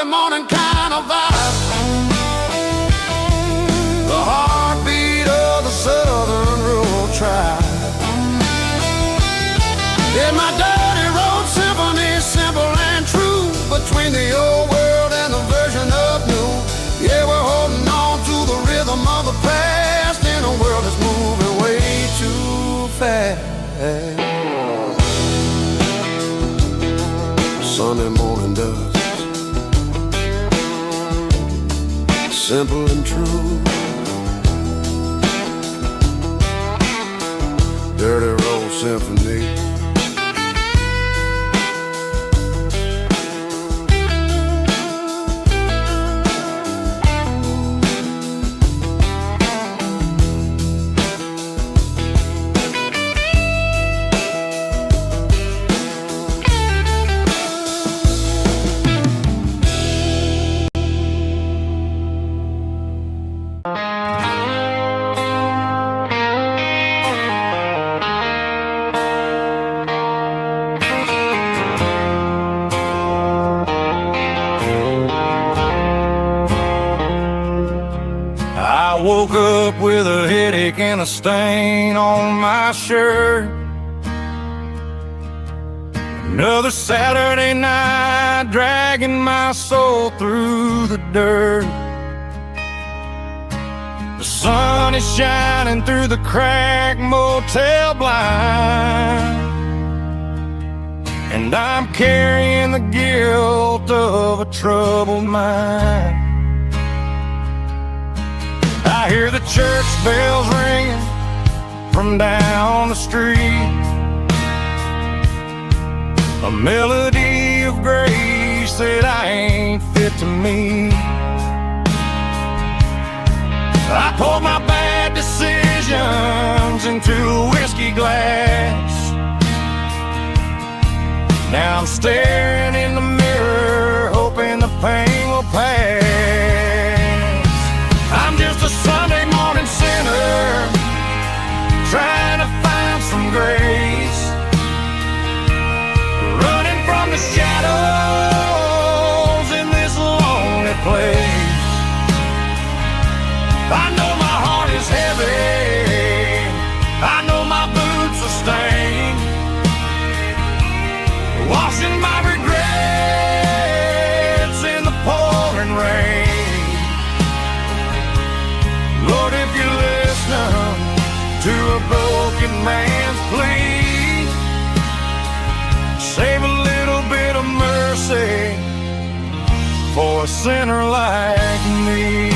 Sunday morning kind of vibe. The heartbeat of the southern rural tribe. In my dirty road symphony, simple and true, between the old world and the version of new. Yeah, we're holding on to the rhythm of the past in a world that's moving way too fast. Sunday morning dust, simple and true. Dirty Road Symphony. I woke up with a headache and a stain on my shirt. Another Saturday night dragging my soul through the dirt. The sun is shining through the cracked motel blind, and I'm carrying the guilt of a troubled mind. I hear the church bells ringing from down the street, a melody of grace that I ain't fit to meet. I poured my bad decisions into a whiskey glass. Now I'm staring in the mirror, hoping the pain will pass. I'm just a Sunday morning sinner, trying to find some grace, running from the shadows in this lonely place. I know my heart is heavy, I know my boots are stained, washing my regrets in the pouring rain. Lord, if you listen to a broken man's plea, save a little bit of mercy for a sinner like me.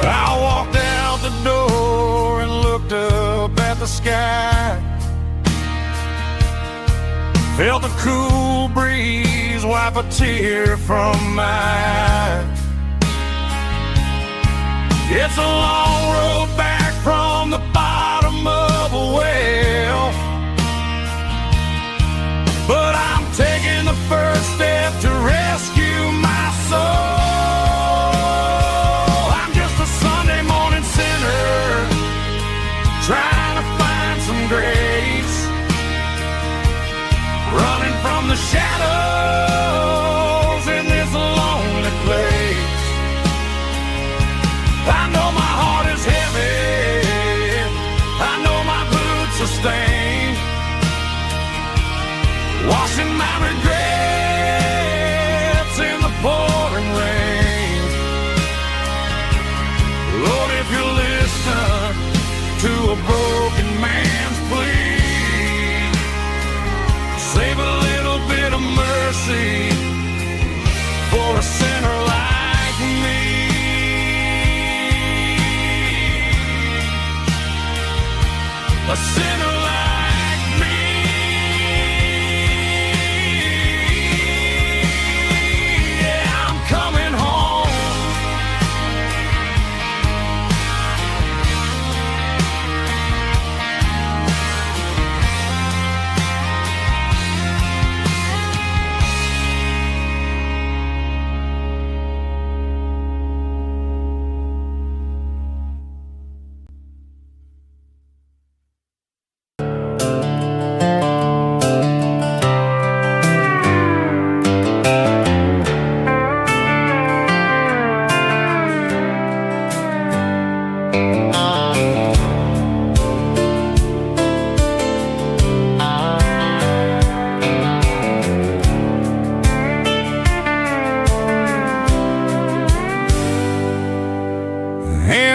I walked out the door and looked up at the sky, felt the cool breeze wipe a tear from my eye. It's a long road back from the bottom of a well, but I'm taking the first step to rescue my soul. Trying to find some grace, running from the shadows in this lonely place. I know my heart is heavy, I know my boots are stained, washing my regrets in the pouring rain. Lord, if you listen to a broken man's plea, save a little bit of mercy for a sinner like me. A sinner like me. Yeah, I'm coming home.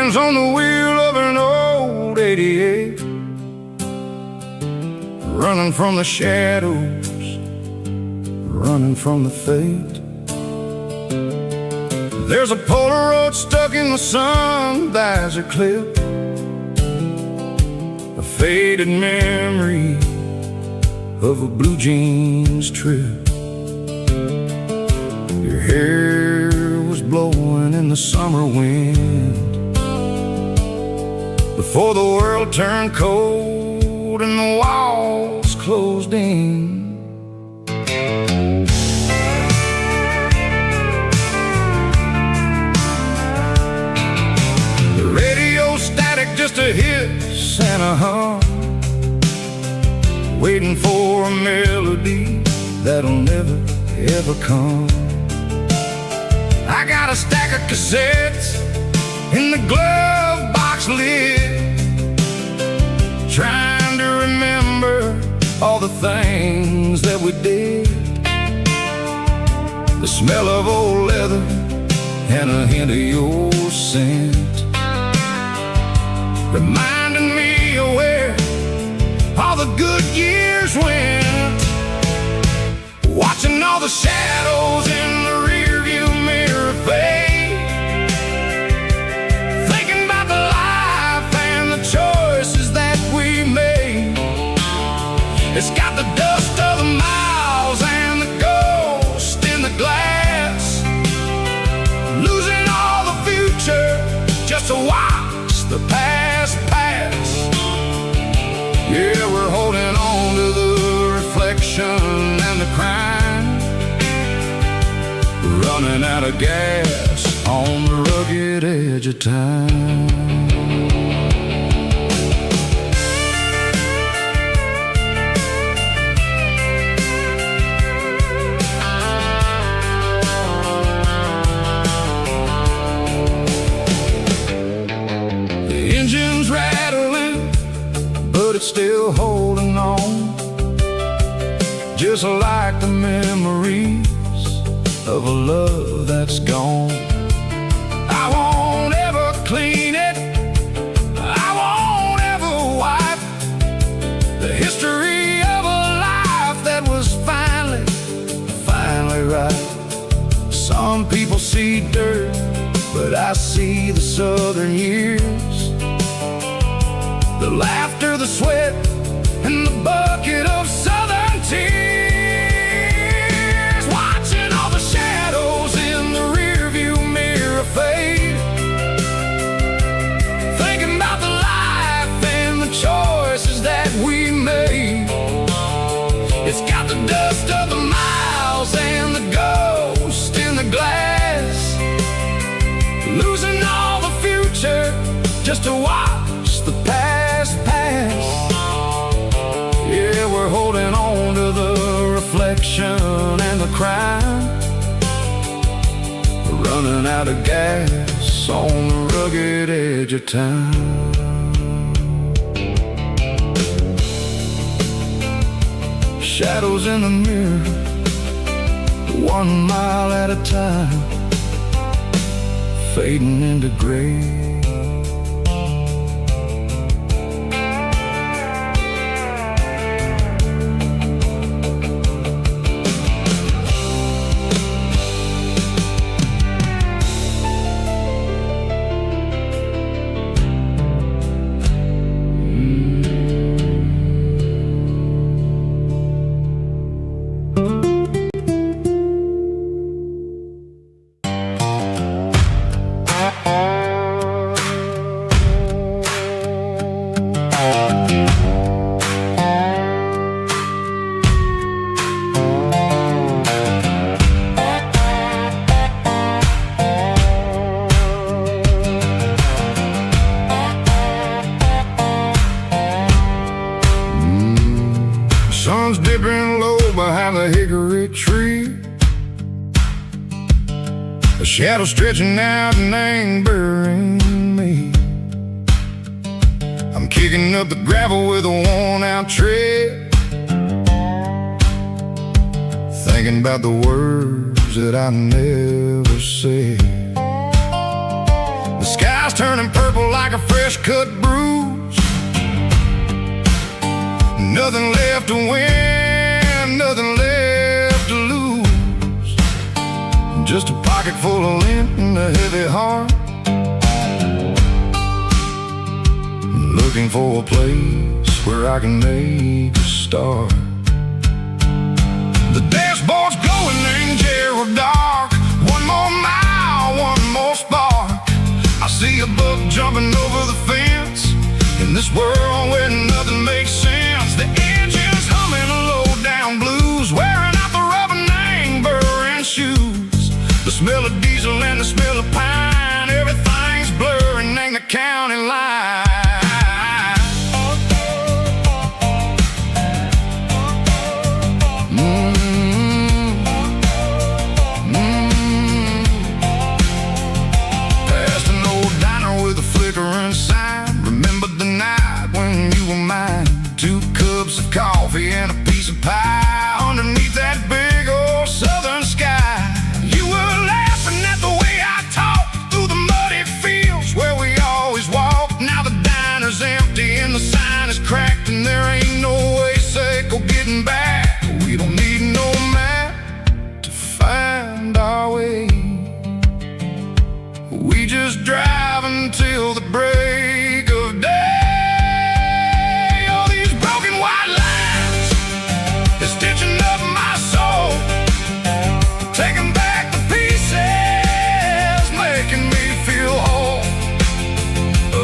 hands on the wheel of an old 88, running from the shadows, running from the fate. There's a Polaroid stuck in the sun visor clip, a faded memory of a blue jeans trip. Your hair was blowing in the summer wind before the world turned cold and the walls closed in. Just a hiss and a hum, waiting for a melody that'll never ever come. I got a stack of cassettes in the glove box lid, trying to remember all the things that we did. The smell of old leather and a hint of your scent, reminding me of where all the good years went. Watching all the shadows in the rearview mirror fade, thinking about the life and the choices that we made. It's got the dust of the miles and the ghost in the glass, losing all the future just to watch the past. Yeah, we're holding on to the reflection and the crime, running out of gas on the rugged edge of time. The engine's rattling, but it's still holding on, just like the memories of a love that's gone. I won't ever clean it, I won't ever wipe the history of a life that was finally right. Some people see dirt, but I see the southern years, the laughter, the sweat, and the bucket of southern tears. Watching all the shadows in the rearview mirror fade, thinking about the life and the choices that we made. It's got the dust of the miles and the ghost in the glass, losing all the future just to watch the past pass. Yeah, we're holding on to the reflection and the crime, we're running out of gas on the rugged edge of time. Shadows in the mirror, 1 mile at a time, fading into gray. Sun's dipping low behind the hickory tree, a shadow stretching out and angering me. I'm kicking up the gravel with a worn-out tread, thinking about the words that I never said. The sky's turning purple like a fresh cut bruise. Nothing left to win, nothing left to lose. Just a pocket full of lint and a heavy heart. Looking for a place where I can make a start. The dashboard's glowing in Gerald dark. One more mile, one more spark. I see a buck jumping over the fence. In this world where nothing makes sense, the engine's humming a low-down blues, wearing out the rubber name, burring shoes. The smell of diesel and the smell of pine, everything's blurring in the county line. Coffee and a piece of pie underneath that big old southern sky. You were laughing at the way I talked through the muddy fields where we always walked. Now the diner's empty and the sign is cracked, and there ain't no way safe or getting back. We don't need no map to find our way. We just drive until the break of day. Stitching up my soul, taking back the pieces, making me feel whole.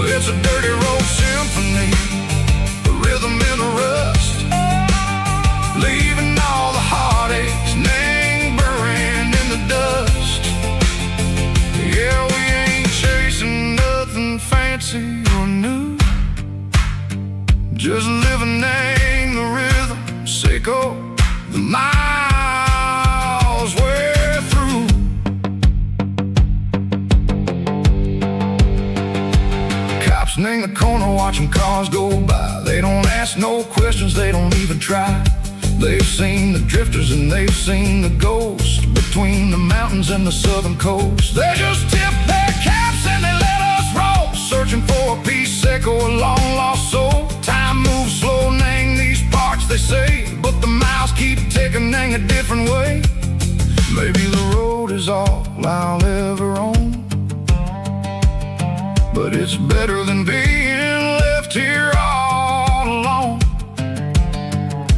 It's a dirty road symphony, a rhythm in a rust, leaving all the heartaches lingering in the dust. Yeah, we ain't chasing nothing fancy or new, just living in the rhythm, Seiko. The miles we're through. Cops in the corner watching cars go by. They don't ask no questions, they don't even try. They've seen the drifters and they've seen the ghosts between the mountains and the southern coast. They just tip their caps and they let us roll, searching for a piece or a long lost soul. Time moves slow, nang these parts they say, but the miles keep ticking in a different way. Maybe the road is all I'll ever own, but it's better than being left here all alone.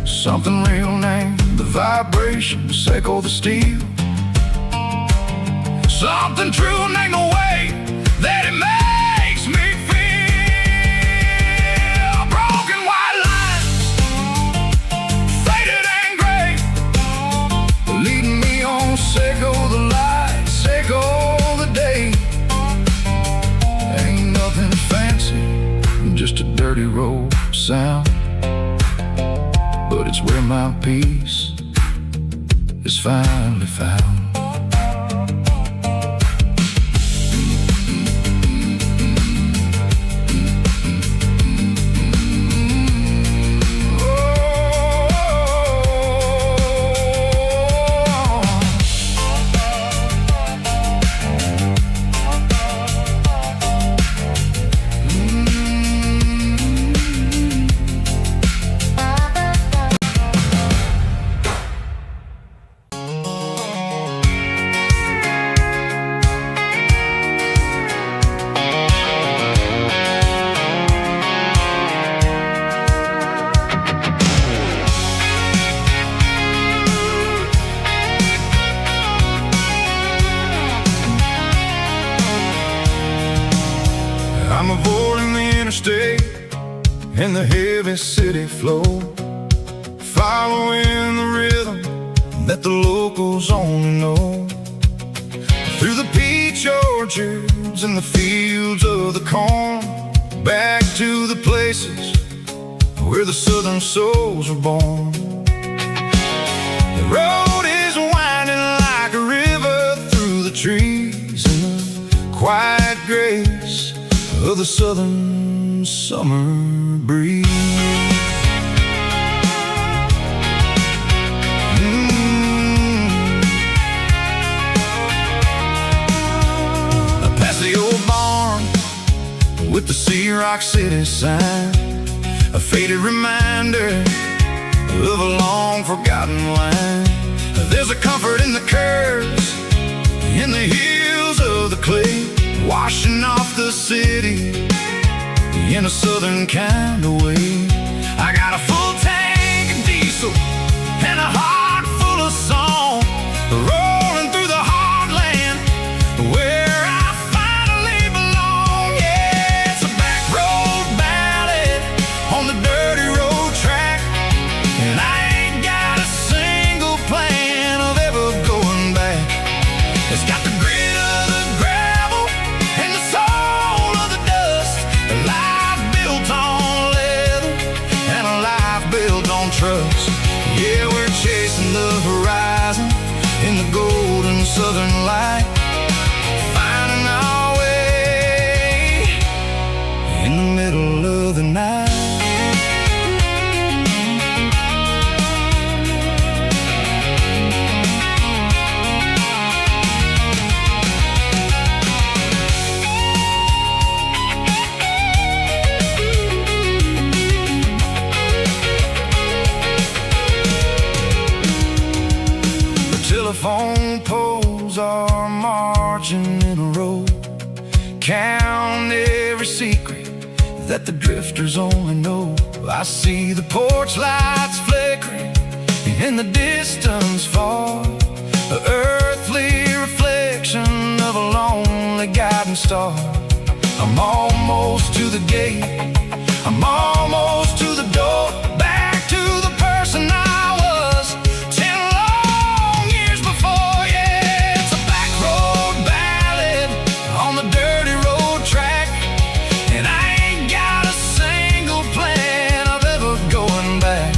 Something real named the vibration, Seiko the steel. Something true named the way that it makes me feel. Broken white lines, faded and gray, leading me on. Seiko the light, Seiko the day. Ain't nothing fancy, just a dirty road sound, but it's where my peace is finally found. I'm avoiding the interstate and the heavy city flow, following the rhythm that the locals only know. Through the peach orchards and the fields of the corn, back to the places where the southern souls were born. The road is winding like a river through the trees in the quiet grace of the southern summer breeze. Past the old barn Rock City sign, a faded reminder of a long forgotten line. There's a comfort in the curves, in the heels of the clay, washing off the city in a southern kind of way. I got a full tank of diesel and a heart full of song, rolling through the heartland where I finally belong. Yeah, it's a back road ballad on the dirty road track, and I ain't got a single plan of ever going back. It's got the grit of the gravel and the soul of the dust, a life built on leather and a life built on trust. Yeah, we're chasing the horizon in the golden southern light, finding our way in the middle of the night. Telephone poles are marching in a row, count every secret that the drifters only know. I see the porch lights flickering in the distance far, an earthly reflection of a lonely guiding star. I'm almost to the gate, I'm almost to the door, back to the person I was 10 long years before. Yeah, it's a back road ballad on the dirty road track, and I ain't got a single plan of ever going back.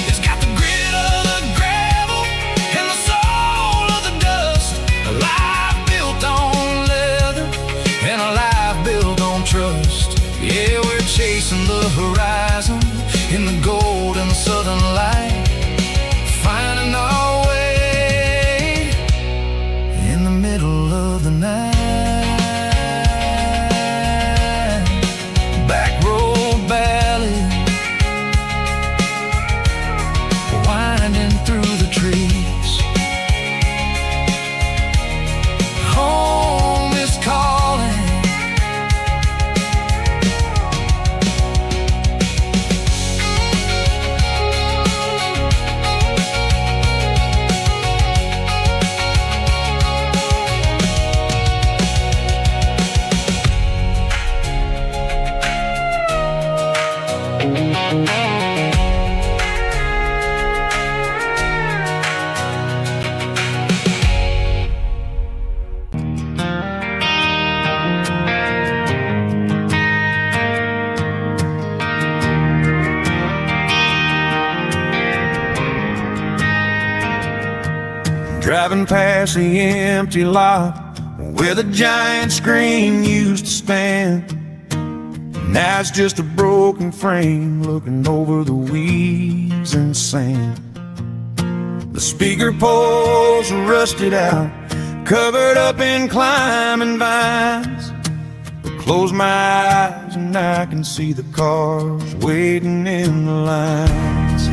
It's got the grit of the gravel and the soul of the dust, a life built on leather and a life built on trust. Yeah, we're chasing the horizon in the golden southern light, finding our way in the middle of the night. Back road ballad, winding through the trees. Home is calling. Driving past the empty lot where the giant screen used to stand. Now it's just a broken frame looking over the weeds and sand. The speaker poles are rusted out, covered up in climbing vines. I close my eyes and I can see the cars waiting in the lines.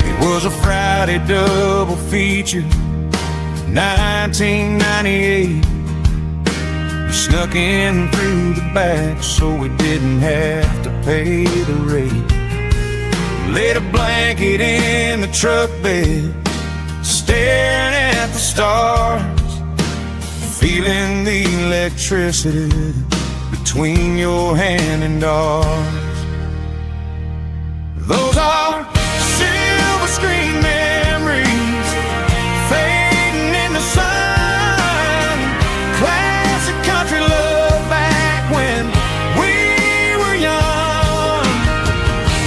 It was a Friday double feature, 1998. We snuck in through the back so we didn't have to pay the rate. Laid a blanket in the truck bed, staring at the stars, feeling the electricity between your hand and ours. Those are silver screen memories fading in the sun. Classic country love back when we were young.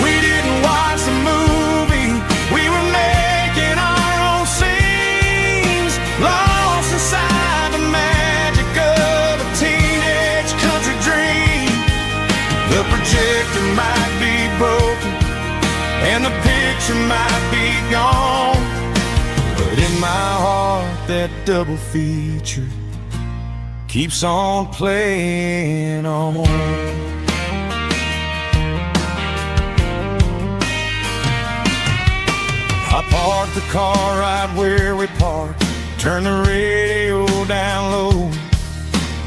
We didn't watch the movie, we were making our own scenes, lost inside the magic of a teenage country dream. The projector might be broken and the picture might be gone, but in my heart that double feature keeps on playing on. I parked the car right where we parked, turn the radio down low,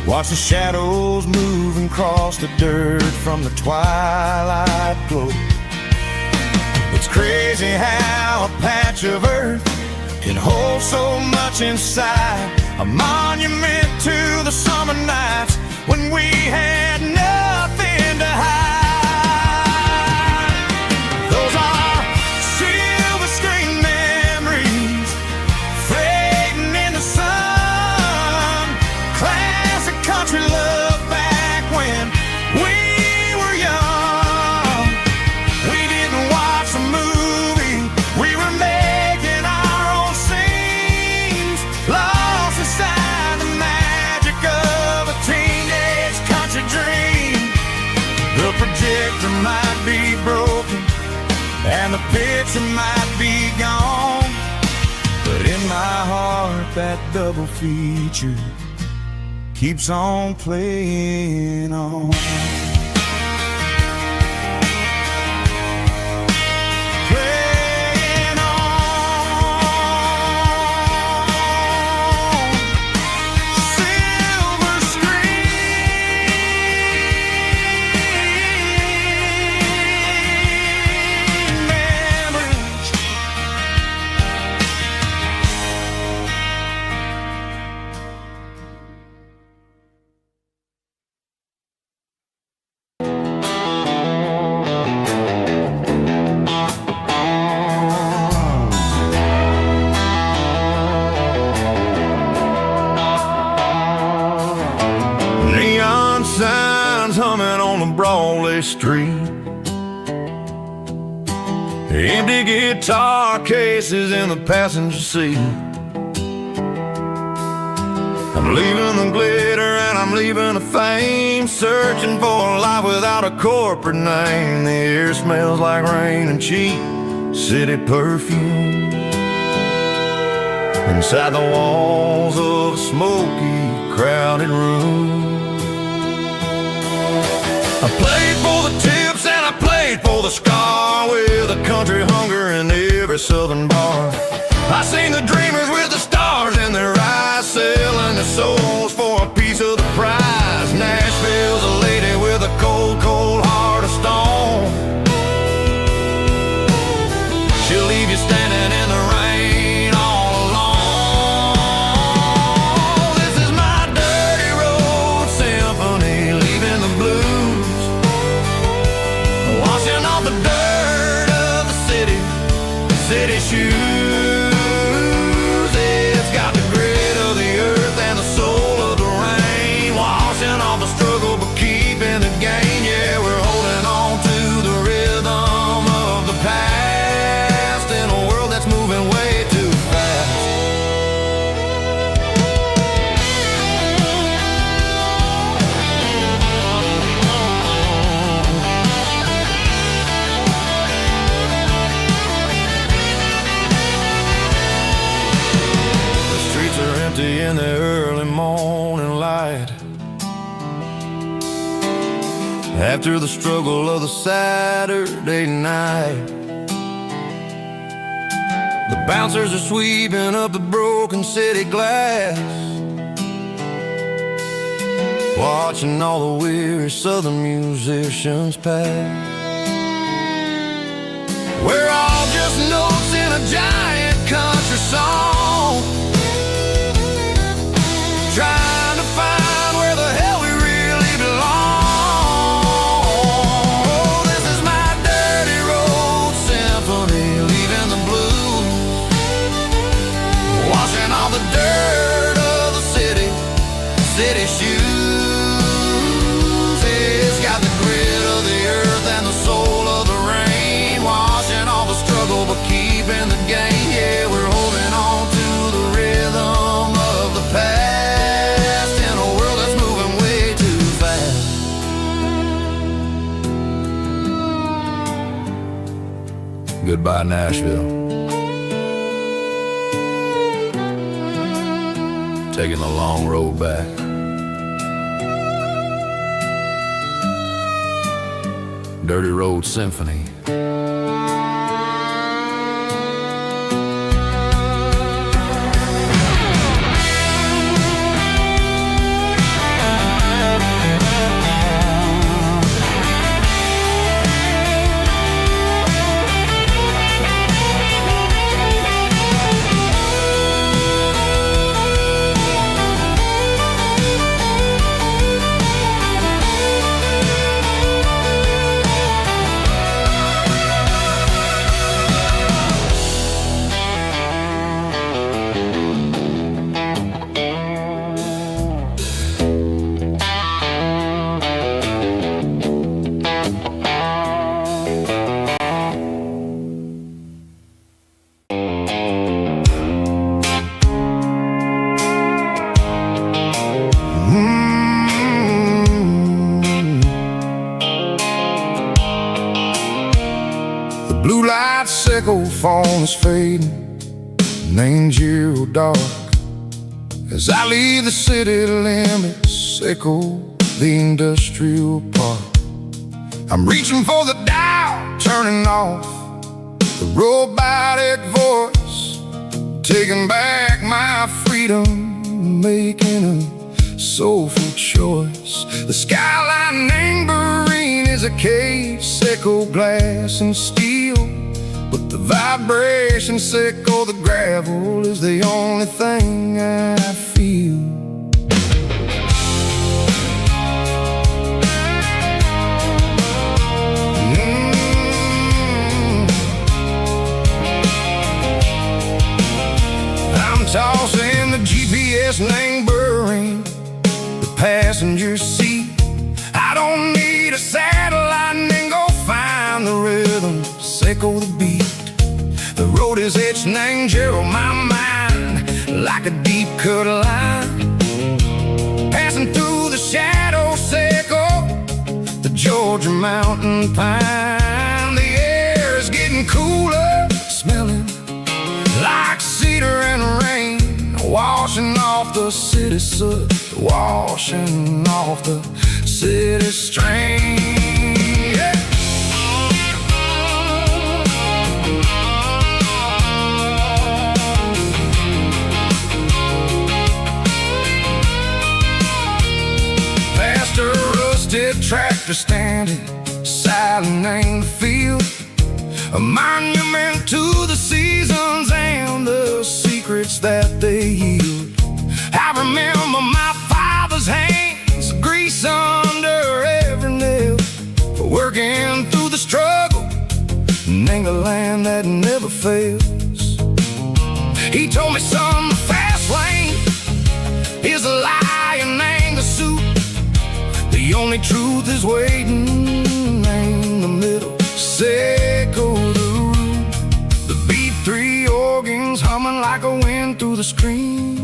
watch the shadows moving across the dirt from the twilight glow. It's crazy how a patch of earth can hold so much inside, a monument to the summer nights when we had nothing to hide. Those are silver screen memories fading in the sun, classic country love back when we were young. We didn't watch a movie, we were making our own scenes, lost inside the magic of a teenage country dream. The projector might be broken and the picture might be gone, but in my heart that double feature keeps on playing on. Playing on. Silver screen memories. Neon signs humming on the Broadway street, empty guitar cases in the passenger seat. I'm leaving the glitter and I'm leaving the fame, searching for a life without a corporate name. The air smells like rain and cheap city perfume inside the walls of a smoky, crowded room. I played for the tips and I played for the scar, with a country hunger in every southern bar. I seen the dreamers with the stars in their eyes, selling their souls for a piece of the prize. Nashville's a lady with a cold, cold heart of stone. She'll leave you standing in the rain all alone. This is my dirty road symphony, leaving the blues, washing off the dirt of the city shoes. It's got the grit of the earth and the soul of the rain, washing off the struggle but keeping the gain. Yeah, we're holding on to the rhythm of the past in a world that's moving way too fast. In the early morning light, after the struggle of the Saturday night, the bouncers are sweeping up the broken city glass, watching all the weary southern musicians pass. We're all just notes in a giant country song, trying to find where the hell we really belong. Oh, this is my dirty road symphony, leaving the blues, washing all the dirt of the city shoes. It's got the grit of the earth and the soul of the rain, washing all the struggle but keeping the gain. Yeah, we're holding on to the rhythm of the past in a world that's moving way too fast. Goodbye, Nashville. Taking the long road back. Dirty Road Symphony. Blue light sickle phone is fading, and ain't zero dark. As I leave the city limits, echo the industrial park. I'm reaching for the dial, turning off the robotic voice, taking back my freedom, making a soulful choice. The skyline anchoring is a case, echo glass and steel, but the vibration sickle, the gravel is the only thing I feel. I'm tossing the GPS neighboring the passenger seat. I don't need a satellite and go find the rhythm, sickle the beat. The road is etched and angel on my mind like a deep cut line, passing through the shadow sickle, the Georgia mountain pine. The air is getting cooler, smelling like cedar and rain, washing off the city soot, washing off the city strain. Yeah. Past a rusted tractor standing silent in the field, a monument to the seasons and the secrets that they yield. I remember my father's hands, grease under every nail, for working through the struggle in the land that never fails. He told me, son, the fast lane is a lie and ain't the suit. The only truth is waiting in the middle, sickle the root. The B3 organs humming like a wind through the screen,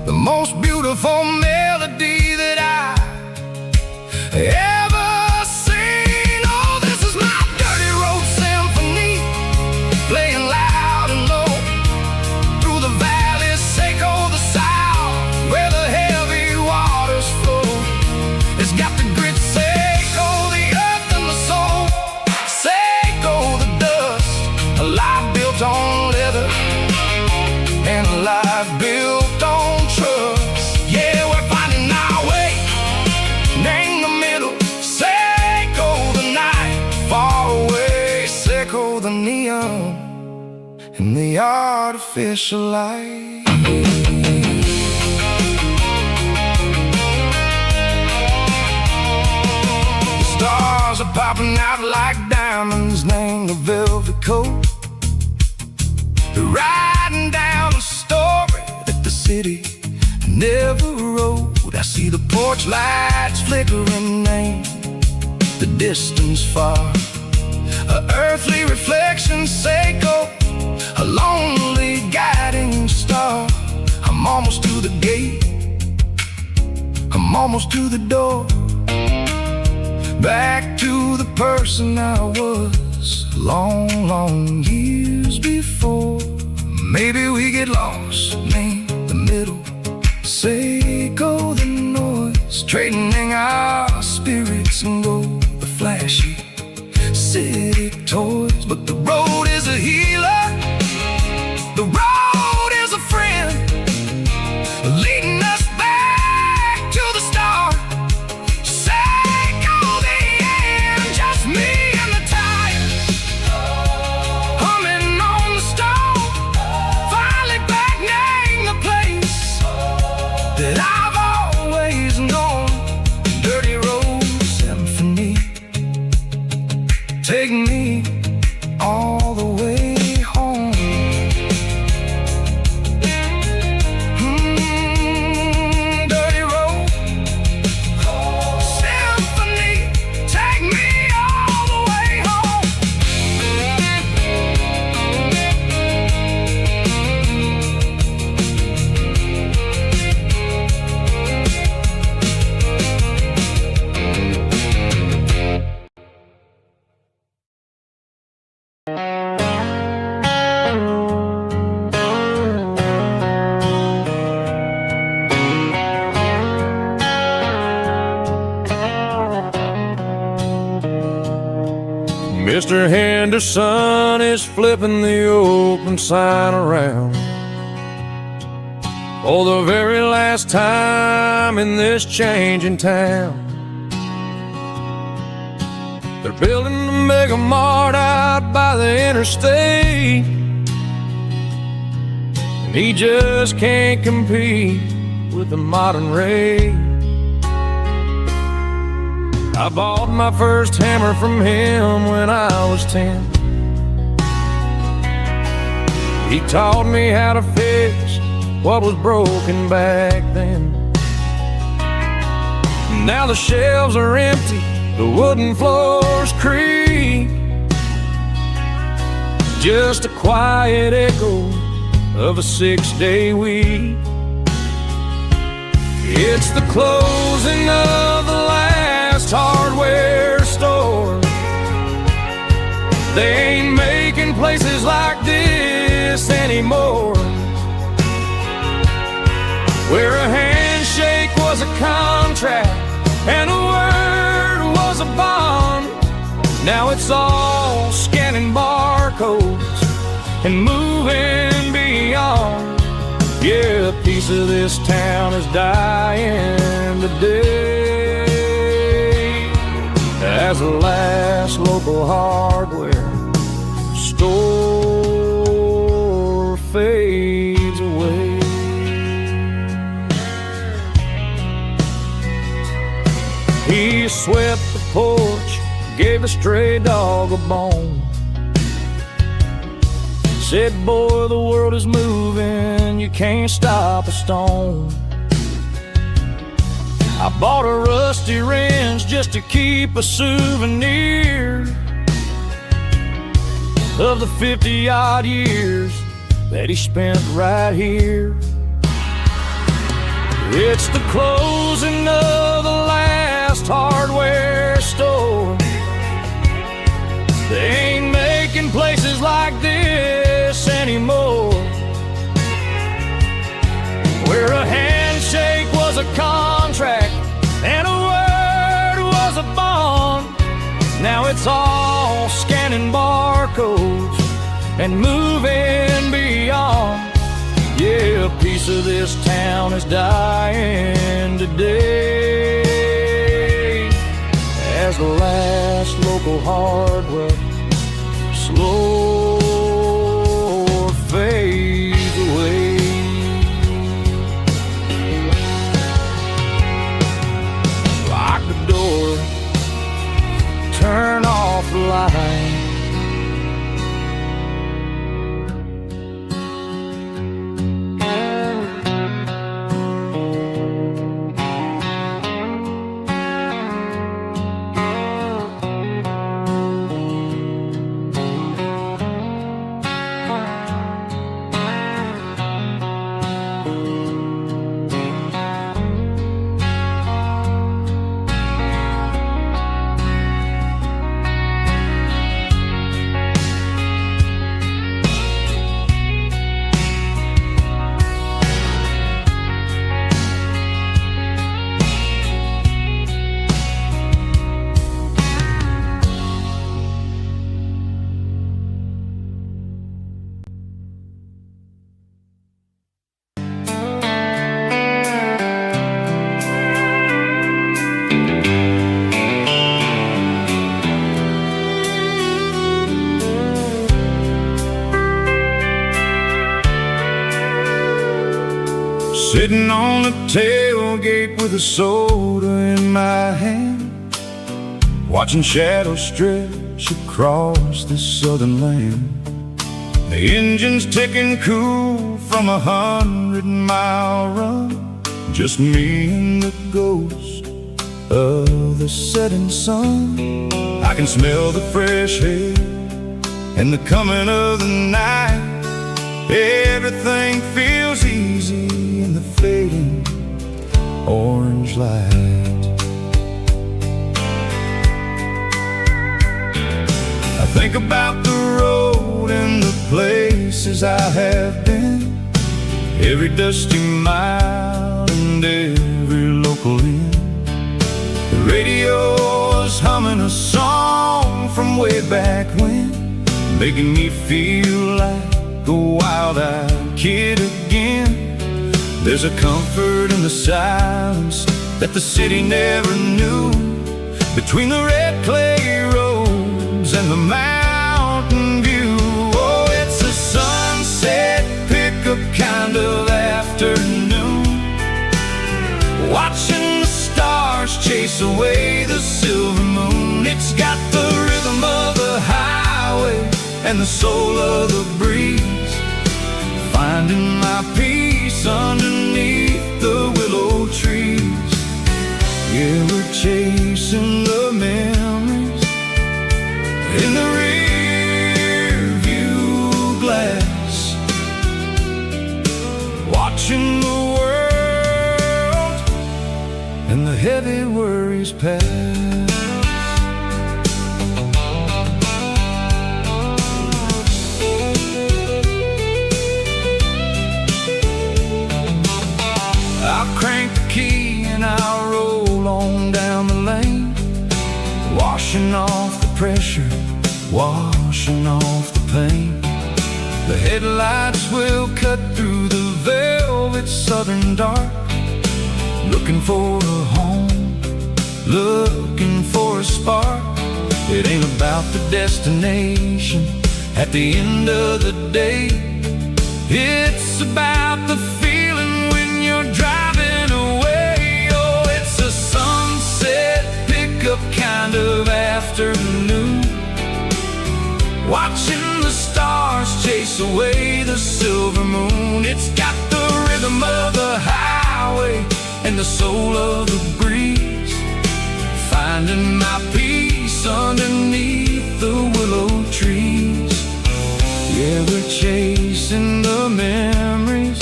the most beautiful melody that I ever seen. Oh, this is my dirty road symphony, playing loud and low through the valleys, sickle the south, where the heavy waters flow. It's got the grit, sickle the earth and the soul, sickle the dust, a life built on leather and a life built on trust. Yeah, we're finding our way in the middle, sickle the night, far away, sickle the neon and the artificial light. The stars are popping out like diamonds, named the velvet coat. They're riding down the story that the city never wrote. I see the porch lights flickering in the distance far, a earthly reflection, sickle, a lonely guiding star. I'm almost to the gate, I'm almost to the door, back to the person I was long, long years before. Maybe we get lost in the middle, sickle the noise, trading our spirits and go the flashy city toys, but the road is a healer. The road is a friend, leading us back to the start. Say go the end, just me and the tires, humming on the stove. Finally back name the place that I've always known. Dirty Road Symphony, take me all the way home. Dirty Road Symphony, take me all the way home. Mr. Henderson is flipping the open sign around for the very last time in this changing town. They're building the mega mart out by the interstate, and he just can't compete with the modern rate. I bought my first hammer from him when I was 10. He taught me how to fix what was broken back then. Now the shelves are empty, the wooden floors creak, just a quiet echo of a 6-day week. It's the closing of the last hardware store. They ain't making places like this anymore, where a handshake was a contract and a word was a bond. Now it's all scanning barcodes and moving beyond. Yeah, a piece of this town is dying today as the last local hardware store fades away. He swept the porch, gave the stray dog a bone, said, boy, the world is moving, you can't stop a stone. I bought a rusty wrench just to keep a souvenir of the 50-odd years that he spent right here. It's the closing of the last hardware store. They ain't making places like this anymore, where a handshake was a contract and a word was a bond. Now it's all scanning barcodes and moving beyond. Yeah, a piece of this town is dying today as the last local hardware slow fades away. Lock the door, turn off the light. Sitting on the tailgate with a soda in my hand, watching shadows stretch across this southern land. The engine's ticking cool from 100-mile run, just me and the ghost of the setting sun. I can smell the fresh air and the coming of the night. Everything feels easy in the fading orange light. I think about the road and the places I have been, every dusty mile and every local inn. The radio is humming a song from way back when, making me feel like a wild-eyed kid again. There's a comfort in the silence that the city never knew, between the red clay roads and the mountain view. Oh, it's a sunset pickup kind of afternoon, watching the stars chase away the silver moon. It's got the rhythm of the highway and the soul of the breeze, finding my peace underneath the willow trees. Yeah, we're chasing the memories in the rear view glass, watching the world and the heavy worries pass. Crank the key and I'll roll on down the lane, washing off the pressure, washing off the pain. The headlights will cut through the velvet southern dark, looking for a home, looking for a spark. It ain't about the destination at the end of the day, it's about the feeling when you're driving away. Oh, it's a sunset pickup kind of afternoon, watching the stars chase away the silver moon. It's got the rhythm of the highway and the soul of the breeze, finding my peace underneath the willow trees. Yeah, we're chasing the memories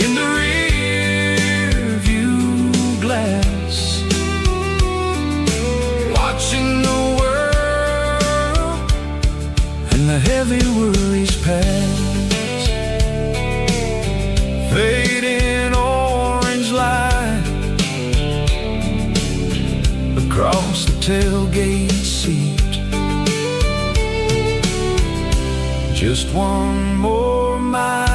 in the rear view glass, watching the world and the heavy worries pass. Fading orange light across the tailgate seat, just one more mile.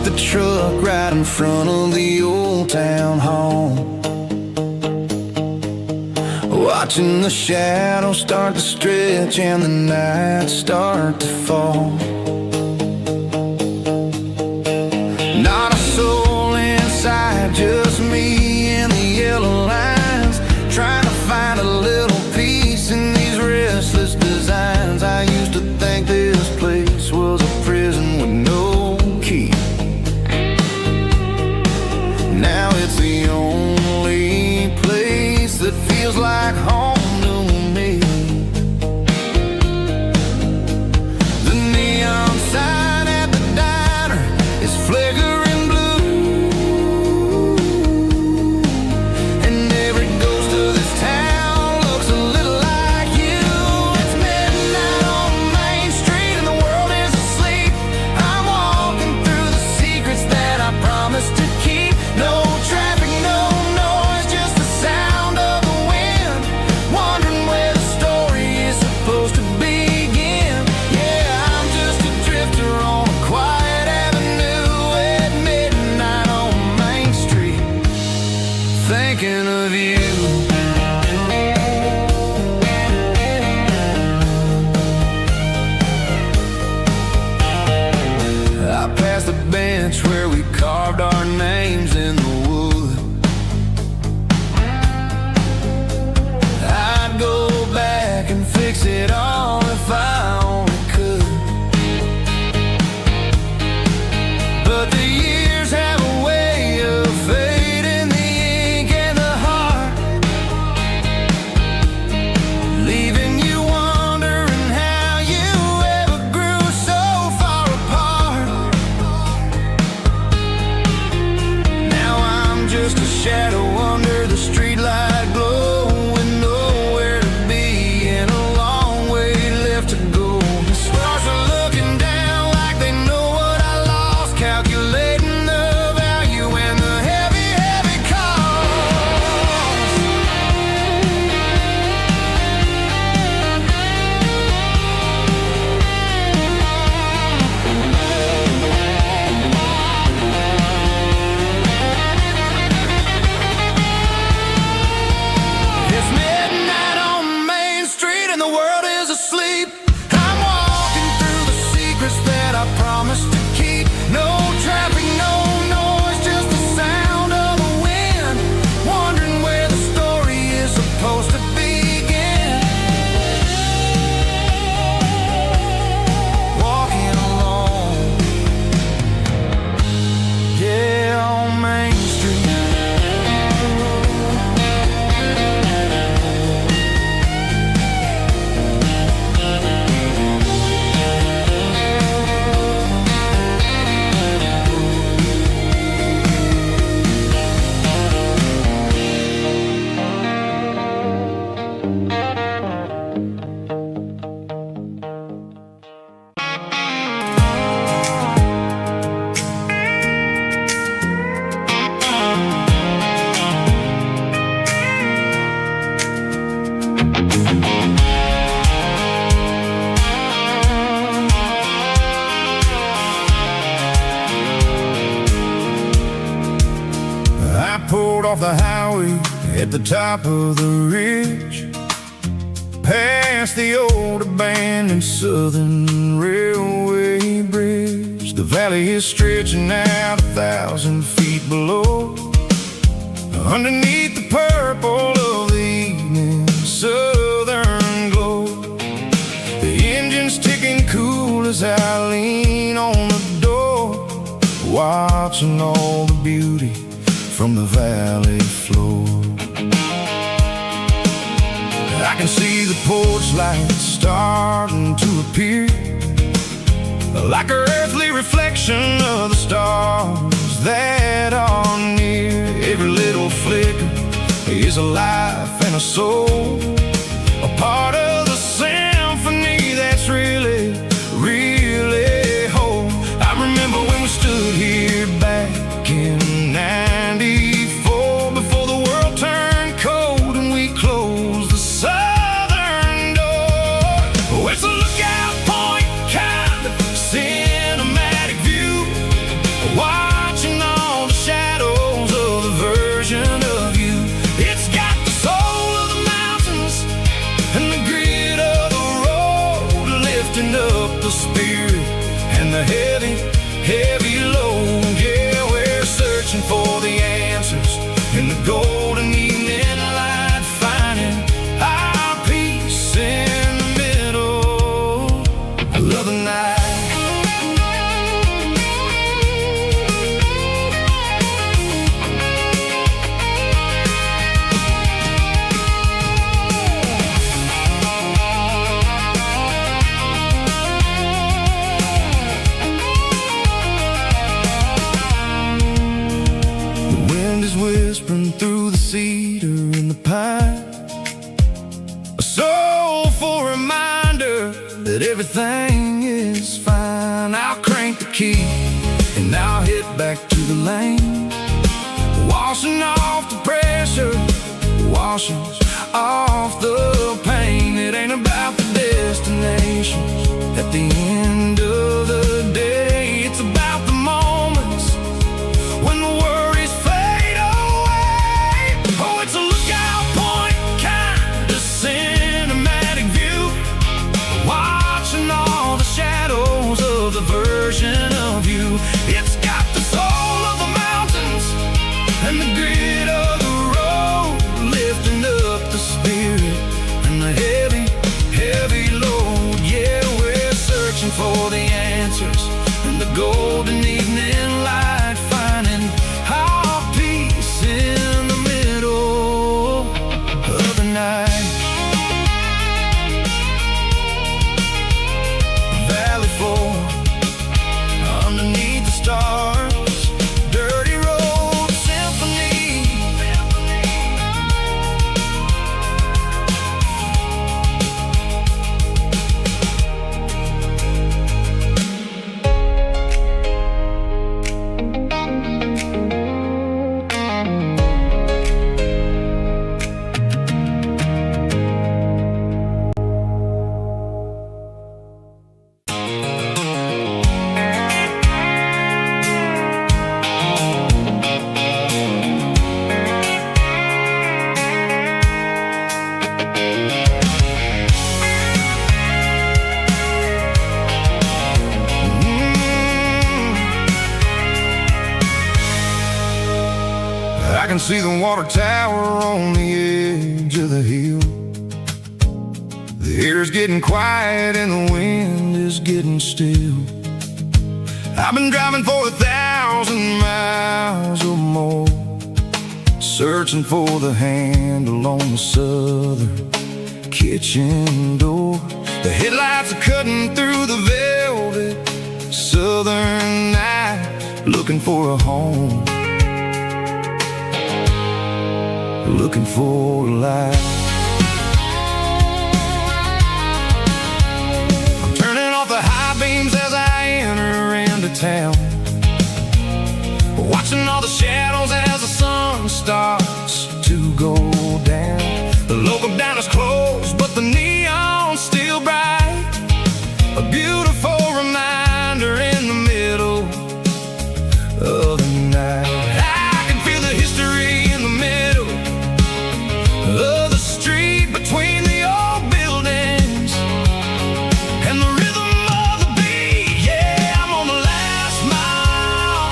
The truck right in front of the old town hall, watching the shadows start to stretch and the nights start to fall. Not a soul inside, just me and the yellow lines, trying to find a little peace in these restless designs. I used to think this place was a prison with no key. Now it's the only place that feels like home to me. The neon fix it all if I only could. But the years have a way of fading the ink and the heart, leaving you wondering how you ever grew so far apart. Now I'm just a shadow under the streetlight glow, with nowhere to be and a long way left to go. The stars are looking down like they know what I lost, calculating the value and the heavy, heavy cost. It's midnight on Main Street and the world is asleep. I'm walking through the secrets that I promised to keep. No traffic, no noise, just the sound of the wind, wondering where the story is supposed to begin. Walking alone, yeah, on Main Street. I pulled off the highway at the top of the ridge, past the old abandoned Southern Railway bridge. The valley is stretching out 1,000 feet below, underneath the purple of the evening southern glow. The engine's ticking cool as I lean on the door, watching all the beauty from the valley floor. I can see the porch lights starting to appear, like an earthly reflection of the stars that are near. Every little flicker is a life and a soul, a part of the symphony that's really, really whole. I remember when we stood here back in '94, before the world turned cold and we closed the southern door. Oh, it's a lookout point, kind of cinematic view, watching all the shadows of the version of you. It's got the soul of the mountains and the grit of the road, lifting up the spirit and the heavy, heavy load. Yeah, we're searching for the answers in the golden evening light, finding our peace in the middle of the night. The wind is whispering through the cedar and the pine, a soulful reminder that everything is fine. I'll crank the key and I'll hit back to the lane, washing off the pressure, washing off the pain. It ain't about the destinations at the end of the day, it's about the moments when the worries fade away. Oh, it's a lookout point, kind of cinematic view, watching all the shadows of the version of you. It's got the soul of the mountains and the grit of the road, lifting up the spirit and the heavy, heavy see the water tower on the edge of the hill. The air's getting quiet and the wind is getting still. I've been driving for 1,000 miles or more, searching for the handle on the southern kitchen door. The headlights are cutting through the velvet southern night, looking for a home, looking for a life. I'm turning off the high beams as I enter into town, watching all the shadows as the sun starts to go down. The local diner's closed, but the neon's still bright, a beautiful reminder in the middle of the night. I can feel the history in the middle of the street, between the old buildings and the rhythm of the beat. Yeah, I'm on the last mile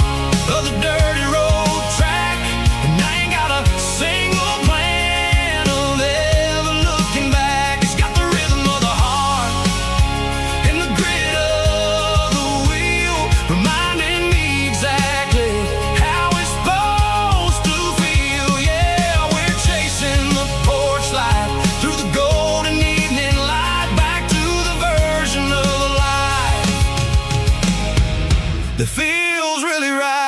of the dirty road track, and I ain't got a single plan of ever looking back. It's got the rhythm of the heart and the grit of the wheel, reminding me exactly how it's supposed to feel. Yeah, we're chasing the porch light through the golden evening light, back to the version of life that feels really right.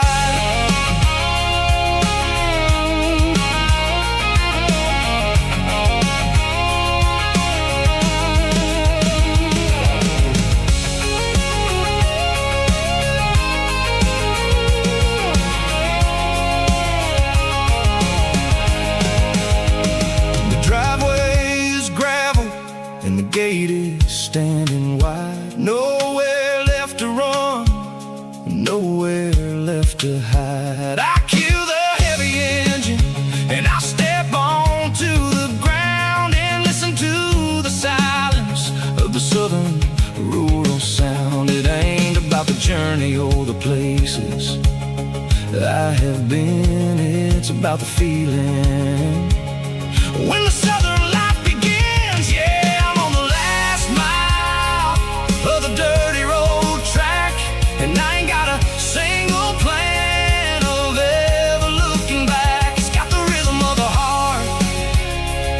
The driveway is gravel and the gate is standing wide. Nowhere left to run, nowhere left to hide. I kill the heavy engine and I step onto the ground and listen to the silence of the southern rural sound. It ain't about the journey or the places I have been, it's about the feeling when the southern life begins. Yeah, I'm on the last mile of the dirty road track, and I ain't got a single plan of ever looking back. It's got the rhythm of the heart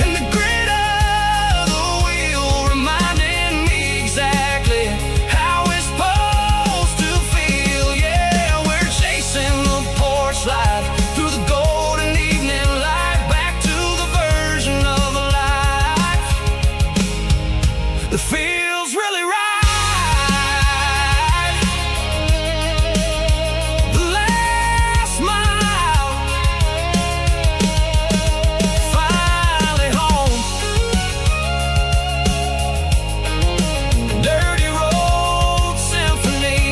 and the grit of the wheel, reminding me exactly how it's supposed to feel. Yeah, we're chasing the porch light through the golden evening light, back to the version of life that feels really right. The last mile, finally home. Dirty Road Symphony.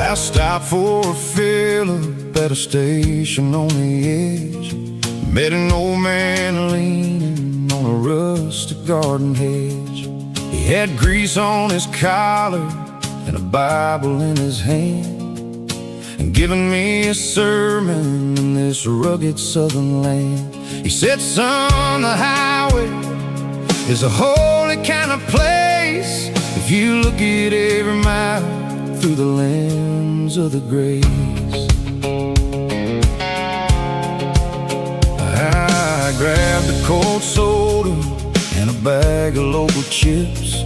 I stopped for a fill-up at a station on the edge. Met an old man leaning on a rustic garden hedge. He had grease on his collar and a Bible in his hand, and giving me a sermon in this rugged southern land. He said, son, the highway is a holy kind of place if you look at every mile through the lens of the grace. I grabbed a cold soda and a bag of local chips,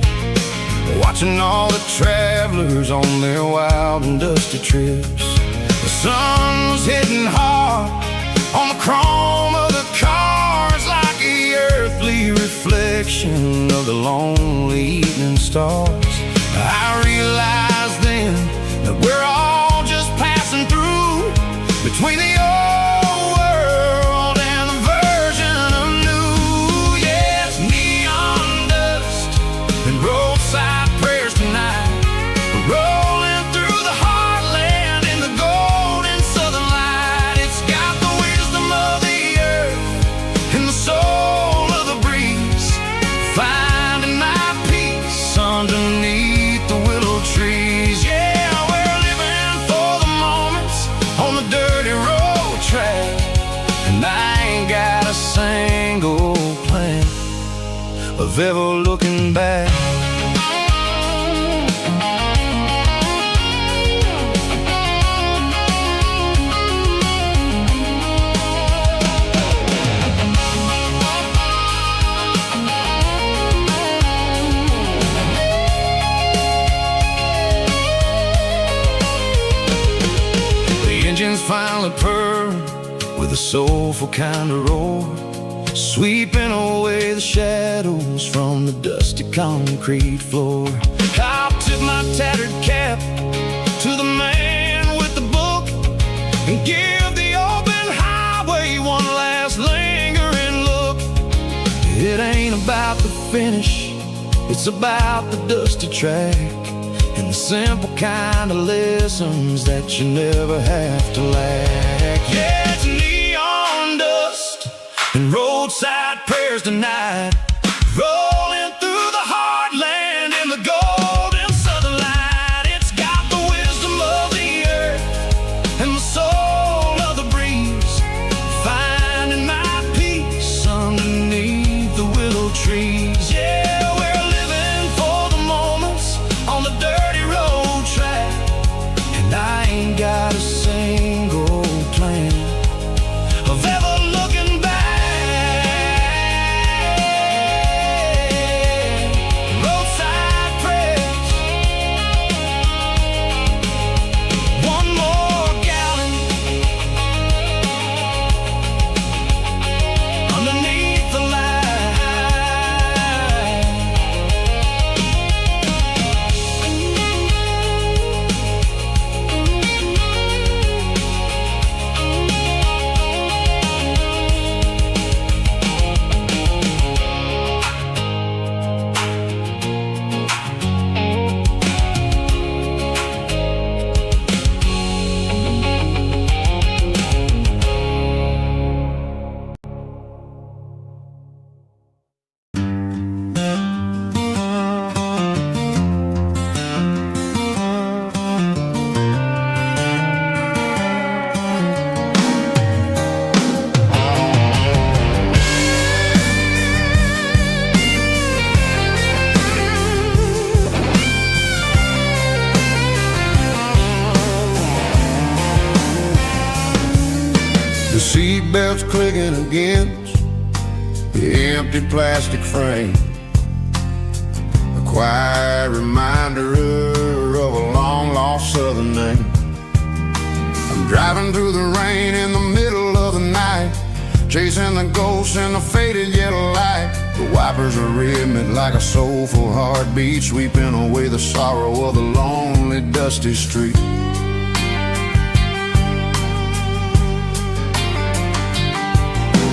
watching all the travelers on their wild and dusty trips. The sun was hitting hard on the chrome of the cars like a earthly reflection reflection of the lonely evening stars. I realized then that we're all just passing through between the old world and the version of new. Yes, neon dust and roadside prayers tonight. We're rolling through the heartland in the golden southern light. It's got the wisdom of the earth and the soul of the breeze, finding my peace underneath the willow trees. Yeah, we're living for the moments on the dirty road track, and I ain't got a single plan of ever looking back. Engines finally purr with a soulful kind of roar, sweeping away the shadows from the dusty concrete floor. I'll tip my tattered cap to the man with the book and give the open highway one last lingering look. It ain't about the finish, it's about the dusty track and the simple kind of lessons that you never have to lack. Yeah, it's neon dust and roadside prayers tonight, rolling through the heartland in the golden southern light. It's got the wisdom of the earth and the soul of the breeze, finding my peace underneath the willow trees. Yeah, we're living for the moments on the dirty road track, and I ain't got a single plan of ever looking back. Roadside prayers, one more gallon underneath the light. The seatbelt's clicking against the empty plastic frame, a quiet reminder of a long-lost southern name. I'm driving through the rain in the middle of the night, chasing the ghosts in the faded yellow light. The wipers are rhythmic like a soulful heartbeat, sweeping away the sorrow of the lonely, dusty street.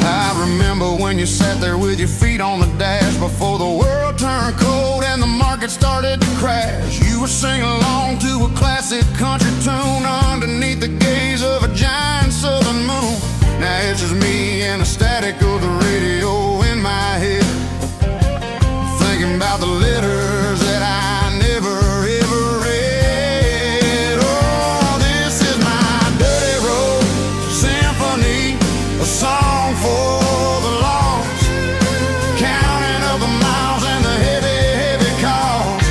I remember when you sat there with your feet on the dash before the world turned cold and the market started to crash. You were singing along to a classic country tune underneath the gaze of a giant southern moon. Now it's just me and the static of the radio in my head, thinking about the letters that I never ever read. Oh, this is my dirty road symphony, a song for the lost, counting up the miles and the heavy, heavy cost.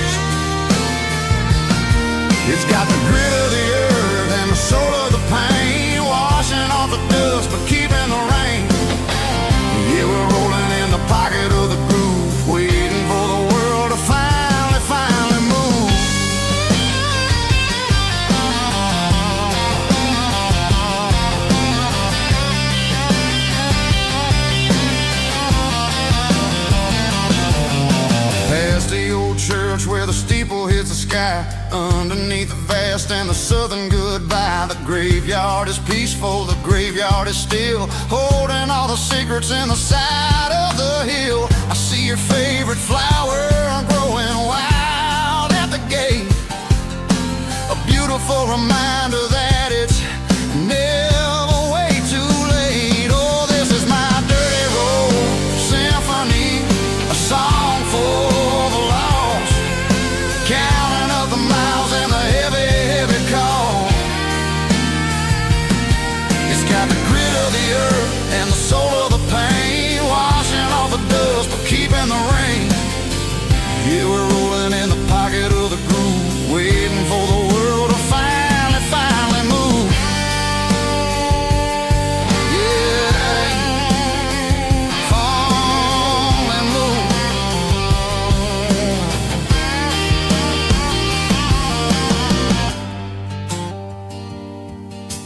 It's got the grit of the earth and the soul of the pain, sky, underneath the vast and the southern goodbye. The graveyard is peaceful, the graveyard is still, holding all the secrets in the side of the hill. I see your favorite flower growing wild at the gate, a beautiful reminder that it's never way too late. Oh, this is my dirty road symphony, a song for the lost, counting up the miles and the heavy, heavy call. It's got the grit of the earth and the soul of the pain, washing off the dust but keeping the rain. Yeah, we're rolling in the pocket of the groove, waiting for the world to finally move. Yeah, finally move.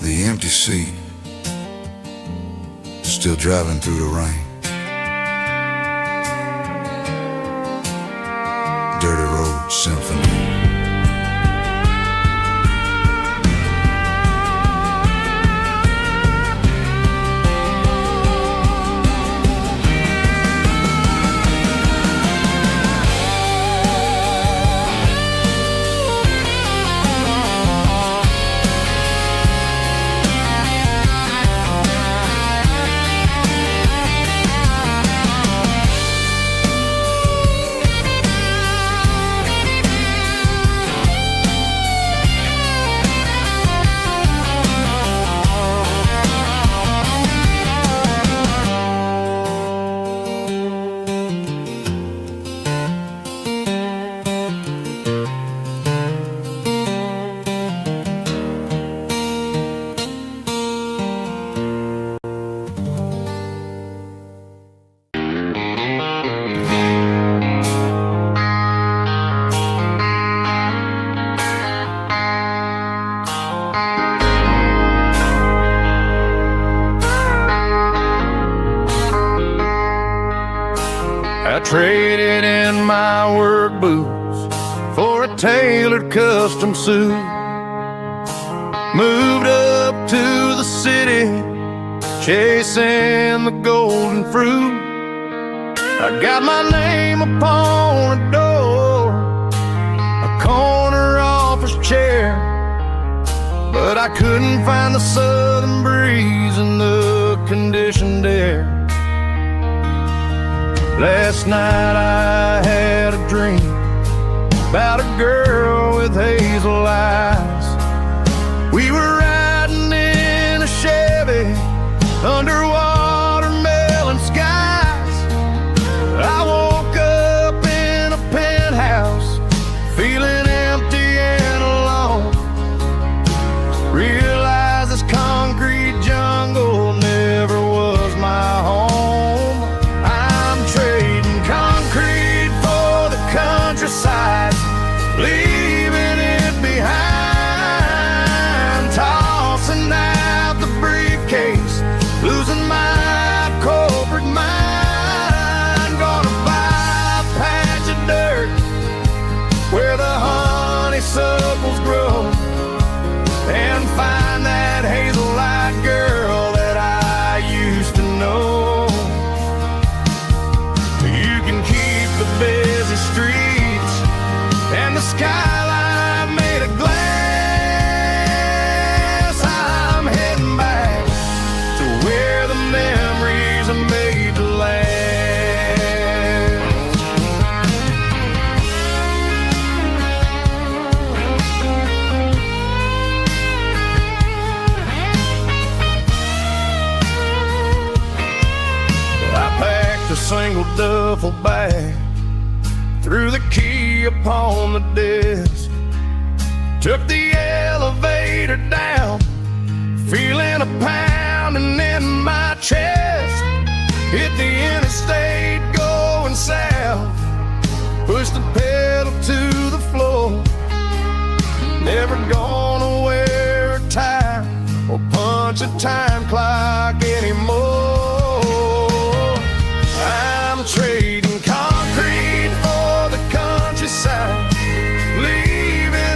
The empty seat, still driving through the rain. Dirty Road Symphony. I traded in my work boots for a tailored custom suit. Moved up to the city, chasing the golden fruit. I got my name upon a door, a corner office chair, but I couldn't find the southern breeze in the conditioned air. Last night I had a dream about a girl with hazel eyes. We were riding in a Chevy under watermelon skies. I woke up in a penthouse feeling empty and alone. Realized this concrete jungle never was my home. Countryside, leaving it behind, tossing out the briefcase, losing my corporate mind. Gonna buy a patch of dirt where the honeysuckles grow and find that hazel-eyed girl that I used to know. You can keep the busy streets and the skyline made of glass. I'm heading back to where the memories are made to last. I packed a single duffel bag, threw the key upon the desk, took the elevator down, feeling a pounding in my chest. Hit the interstate going south, pushed the pedal to the floor. Never gonna wear a tie or punch a time clock anymore. I'm trading concrete for the countryside, leaving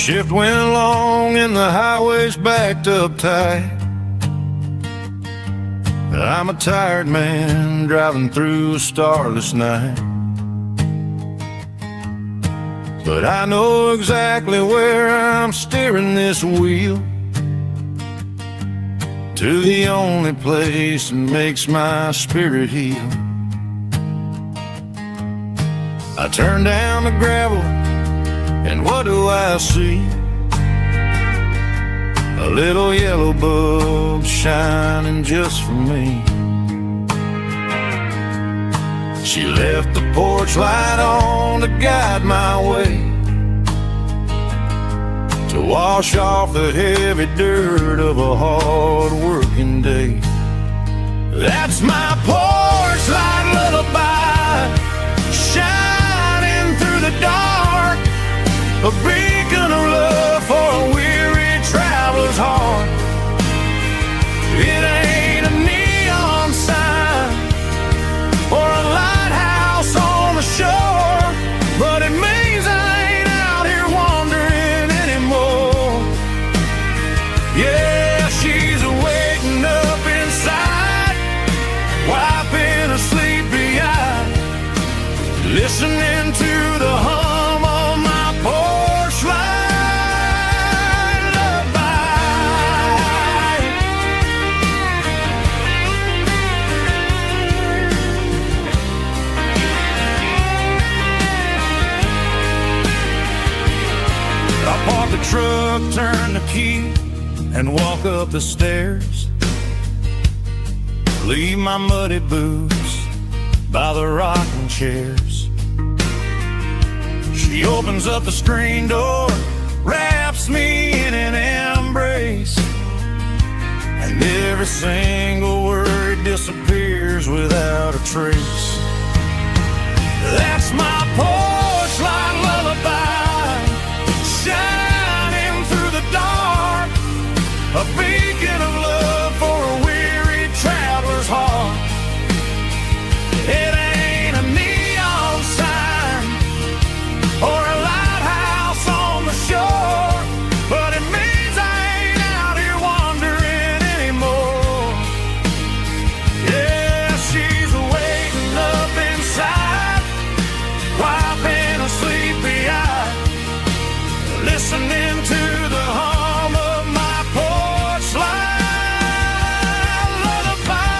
shift went long and the highway's backed up tight. I'm a tired man driving through a starless night, but I know exactly where I'm steering this wheel, to the only place that makes my spirit heal. I turn down the gravel, and what do I see? A little yellow bulb shining just for me. She left the porch light on to guide my way, to wash off the heavy dirt of a hard-working day. That's my porch light lullaby, shining through the dark, a beacon of love for a weary traveler's heart. It ain't a neon sign or a lighthouse on the shore, but it means I ain't out here wandering anymore. Yeah, she's waiting up inside, wiping a sleepy eye, listening to the hum of my porch light lullaby. I park the truck, turn the key, and walk up the stairs. Leave my muddy boots by the rocking chairs. She opens up the screen door, wraps me in an embrace, and every single word disappears without a trace. That's my porch light lullaby, shining through the dark, a beacon of love for a weary traveler's heart. It ain't a neon sign or a lighthouse on the shore, but it means I ain't out here wandering anymore. Yeah, she's waiting up inside, wiping a sleepy eye, listening to the hum of my porch light lullaby.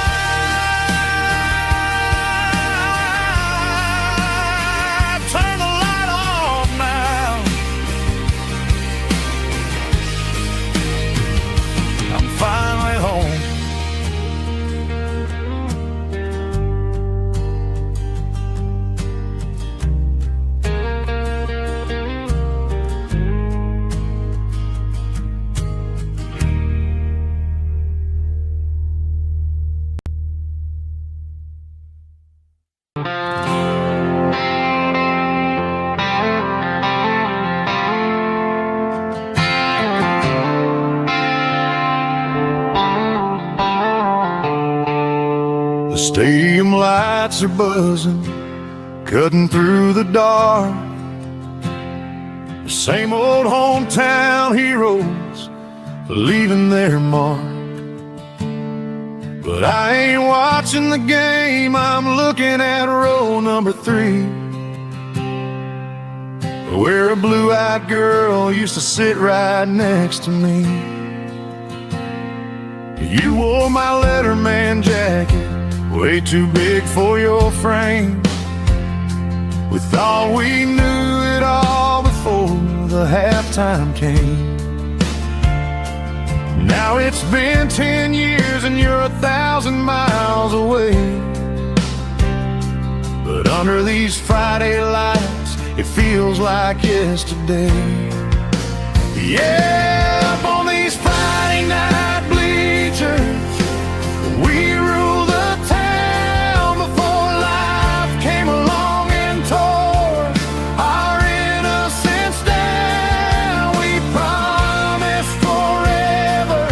Turn the light off now, I'm finally home. The stadium lights are buzzing, cutting through the dark. The same old hometown heroes leaving their mark. But I ain't watching the game, I'm looking at row number 3, where a blue-eyed girl used to sit right next to me. You wore my Letterman jacket, way too big for your frame. We thought we knew it all before the halftime came. Now it's been 10 years and you're 1,000 miles away, but under these Friday lights it feels like yesterday. Yeah, up on these Friday night bleachers, we rule the town before life came along and tore our innocence down. We promised forever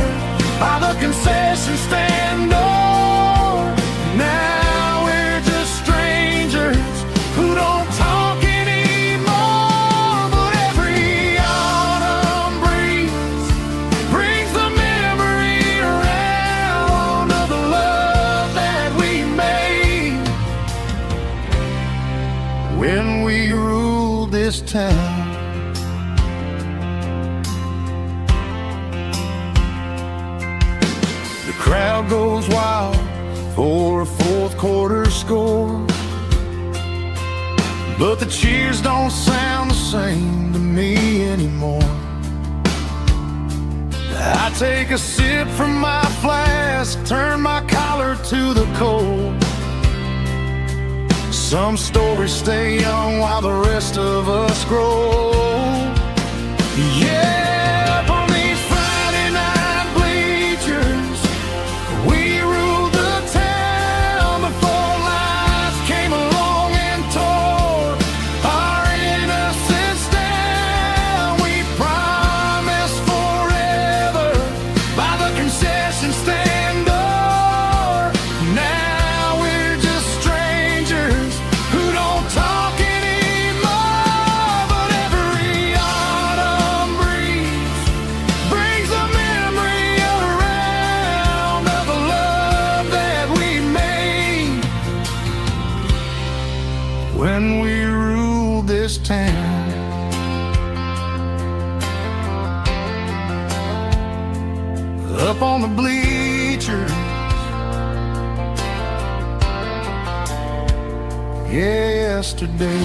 by the concession stand door. Now we're just strangers who don't talk anymore. But every autumn this town. The crowd goes wild for a fourth quarter score, but the cheers don't sound the same to me anymore. I take a sip from my flask, turn my collar to the cold. Some stories stay young while the rest of us grow. Yeah, up on these Friday night bleachers, we ruled the town before lights came along and tore our innocence down. We promised forever by the concession stand door. Now we're just strangers who don't talk anymore. But every autumn breeze brings a memory around of the love that we made when we ruled this town. Up on the bleachers, yesterday.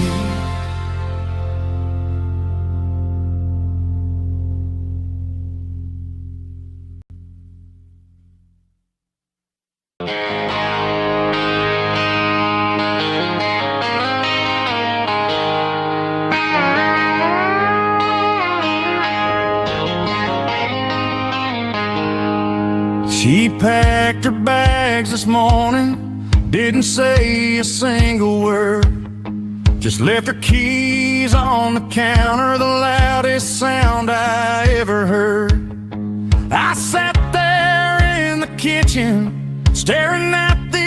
She packed her bags this morning, didn't say a single word, just left her keys on the counter, the loudest sound I ever heard. I sat there in the kitchen, staring at the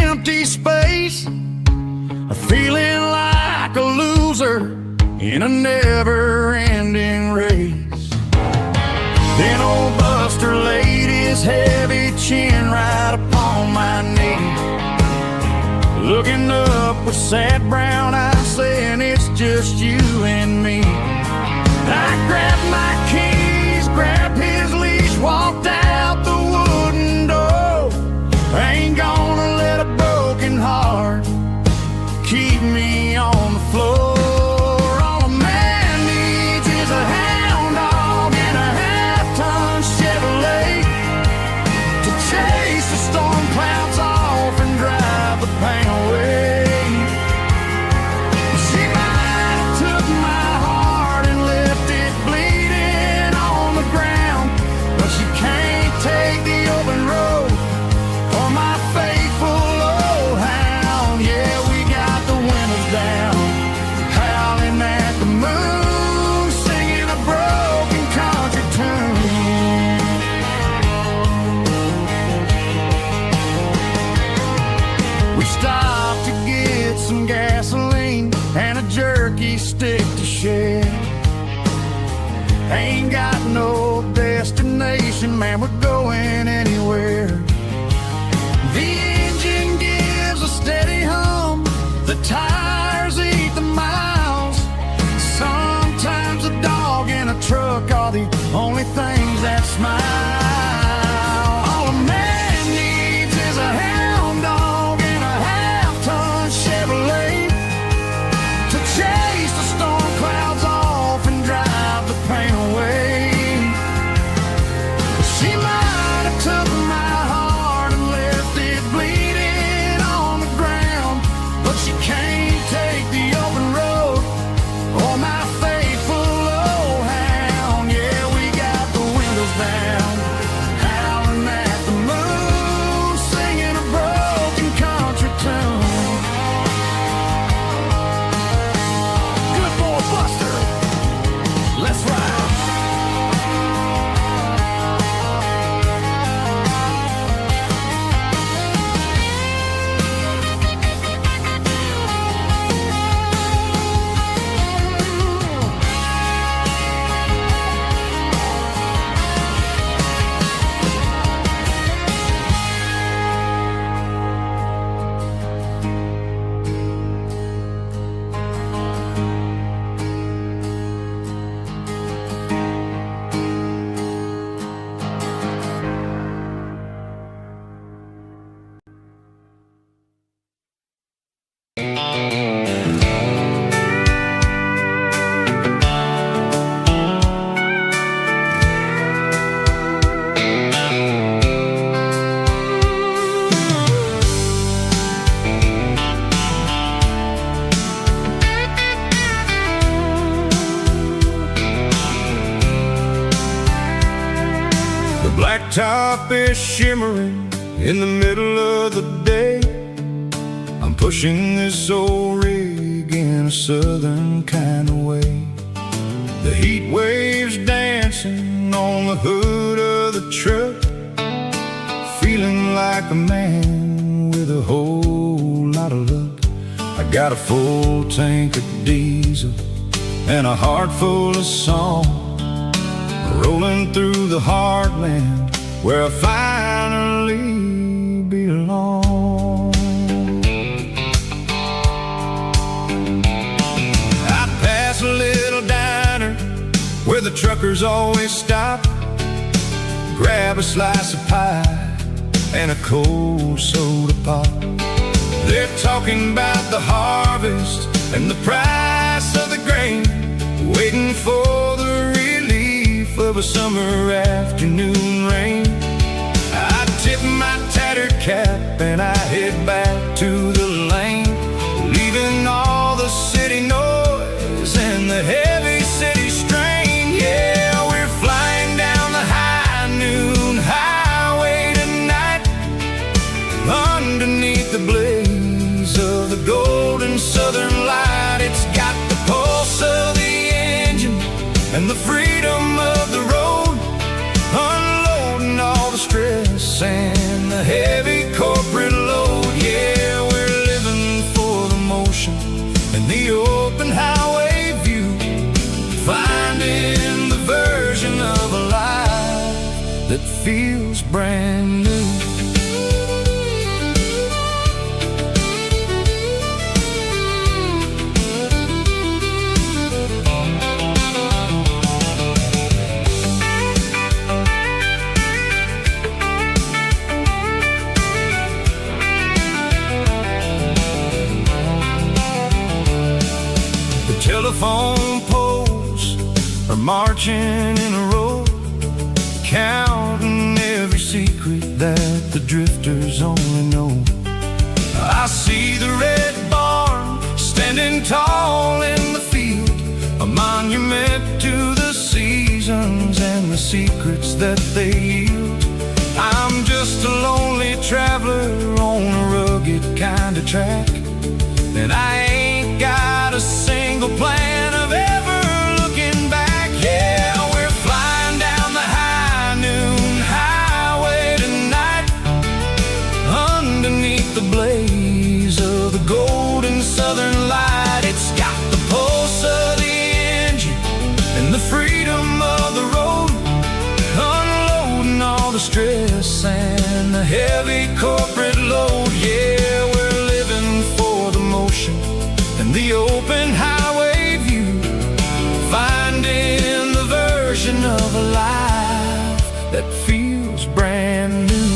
empty space, feeling like a loser in a never-ending race. Then old Buster laid his heavy chin right upon my knee, looking up with sad brown eyes, saying it's just you and me. I grabbed my keys, grabbed his leash, walked out the wooden door. I ain't gonna let a broken heart keep me on the floor. All a man needs is a hound dog and a half-ton Chevrolet to chase the storm clouds off and drive the pain away. She might have took my heart and left it bleeding on the ground, but she can't take the open road or my faithful old hound. Yeah, we got the windows down, howling at the moon, singing a broken country tune. We stopped to get some gasoline and a jerky stick to share. Ain't got no destination, man, we're going anywhere. The engine gives a steady hum, the tires eat the miles. Sometimes a dog and a truck are the only things that smile. All a man needs is a hound dog and a half-ton Chevrolet to chase the storm clouds off and drive the pain away. She might have took my heart and left it bleeding on the ground, but she can't take the open road or my faithful old hound. Yeah, we got the top is shimmering in the middle of the day. I'm pushing this old rig in a southern kind of way. The heat waves dancing on the hood of the truck, feeling like a man with a whole lot of luck. I got a full tank of diesel and a heart full of song, rolling through the heartland where I finally belong. I pass a little diner where the truckers always stop, grab a slice of pie and a cold soda pop. They're talking about the harvest and the price of the grain, waiting for the relief of a summer afternoon rain. I tip my tattered cap and I head back to the lane, leaving all the city noise and the heavy city strain. Yeah, we're flying down the high noon highway tonight, underneath the blaze of the golden southern light. It's got the pulse of the engine and the freedom of the road, unloading all the stress and the heavy corporate load. Yeah, we're living for the motion and the open highway view, finding the version of a life that feels brand new. Telephone poles are marching in a row, counting every secret that the drifters only know. I see the red barn standing tall in the field, a monument to the seasons and the secrets that they yield. I'm just a lonely traveler on a rugged kind of track, and I ain't got a single plan of ever looking back. Yeah, we're flying down the high noon highway tonight, underneath the blaze of the golden southern light. It's got the pulse of the engine and the freedom of the road, unloading all the stress and the heavy corporate load. Yeah, we're living for the motion and the open highway view, finding the version of a life that feels brand new.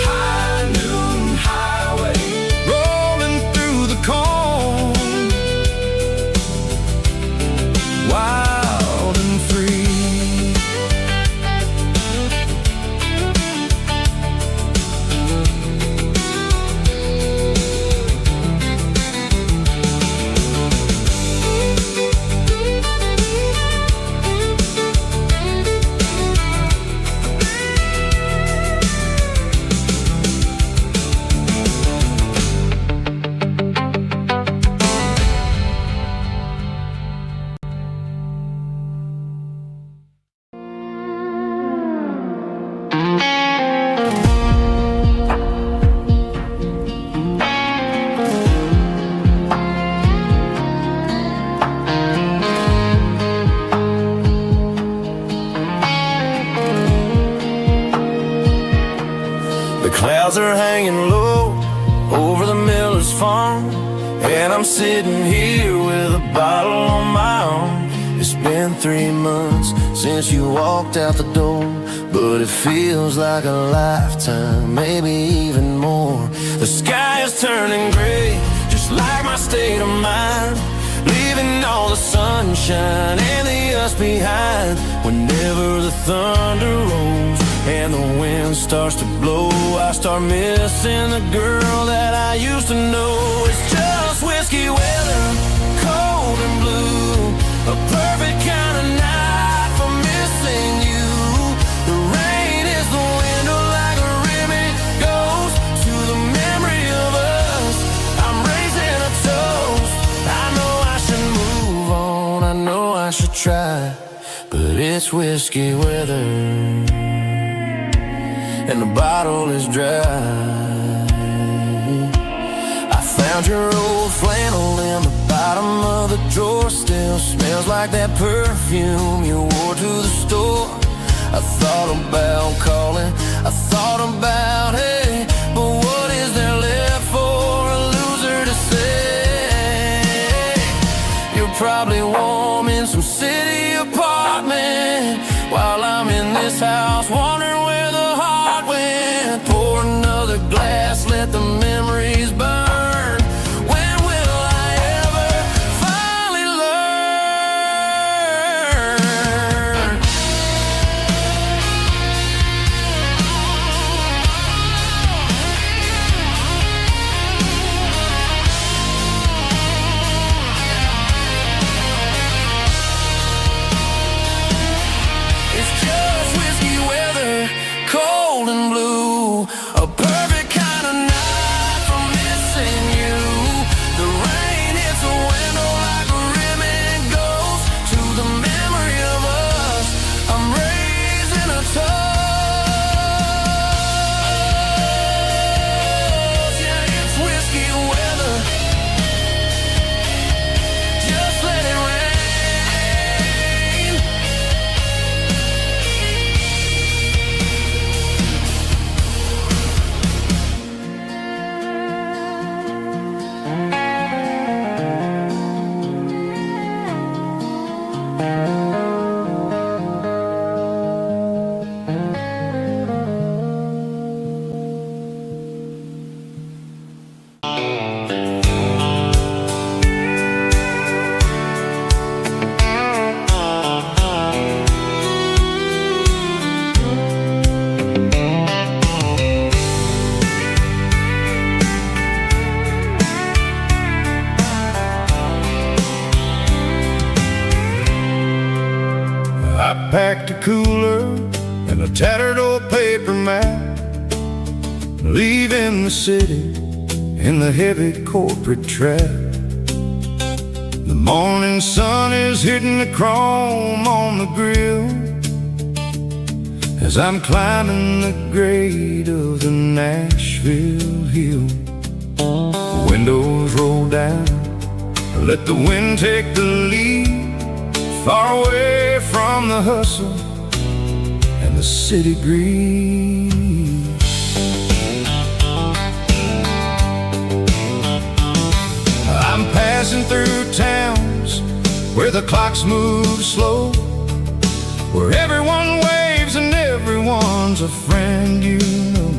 High noon highway, rolling through the corn, wild and free. Clouds are hanging low over the miller's farm, and I'm sitting here with a bottle on my arm. It's been 3 months since you walked out the door, but it feels like a lifetime, maybe even more. The sky is turning gray, just like my state of mind, leaving all the sunshine and the us behind. Whenever the thunder rolls and the wind starts to blow, I start missing the girl that I used to know. It's just whiskey weather, cold and blue, a perfect kind of night for missing you. The rain is I should try, but it's whiskey weather, and the bottle is dry. I found your old flannel in the bottom of the drawer. Still smells like that perfume you wore to the store. I thought about calling, I thought about, hey, but what is there left for a loser to say? You're probably warm in some city apartment, while I'm in this house wondering where the heart went. Pour another glass, let the memories burn. When will I ever finally learn? It's just whiskey weather, cold and blue, a perfect kind of night for missing you. The rain hits a window like a ribbon goes to the memory of us. I'm raising a toast. Yeah, it's whiskey weather. Just let it rain. I packed a cooler and a tattered old paper map, leaving the city in the heavy corporate trap. The morning sun is hitting the chrome on the grill as I'm climbing the grade of the Nashville hill. Windows roll down, let the wind take the lead, far away from the hustle and the city breeze. I'm passing through towns where the clocks move slow, where everyone waves and everyone's a friend you know.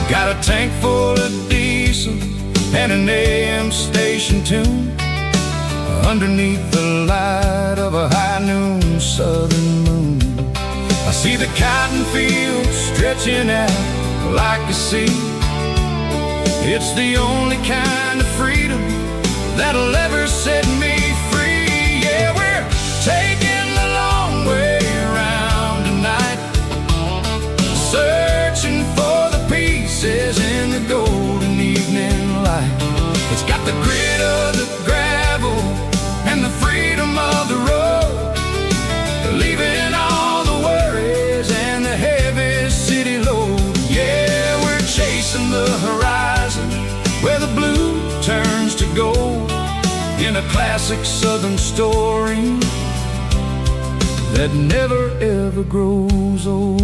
Got a tank full of diesel and an AM station tune underneath the light of a high noon southern moon. I see the cotton fields stretching out like a sea. It's the only kind of freedom that'll ever set me free. Yeah, we're taking the long way around tonight, searching for the pieces in the golden evening light. It's got the grit of the gravel and the freedom of the road, leaving all the worries and the heavy city load. Yeah, we're chasing the horizon where the blue turns to gold, in a classic southern story that never ever grows old.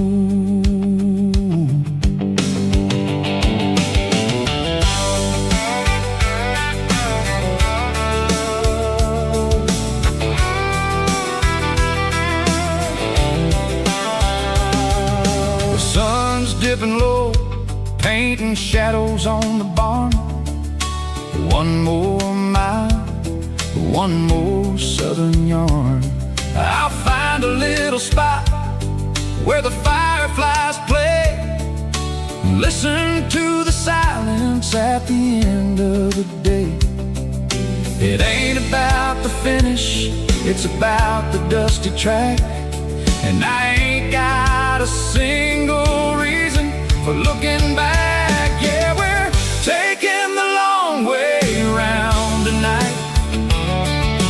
Dipping low, painting shadows on the barn. One more mile, one more southern yarn. I'll find a little spot where the fireflies play, listen to the silence at the end of the day. It ain't about the finish, it's about the dusty track. And I ain't got a single reason for looking back. Yeah, we're taking the long way around tonight,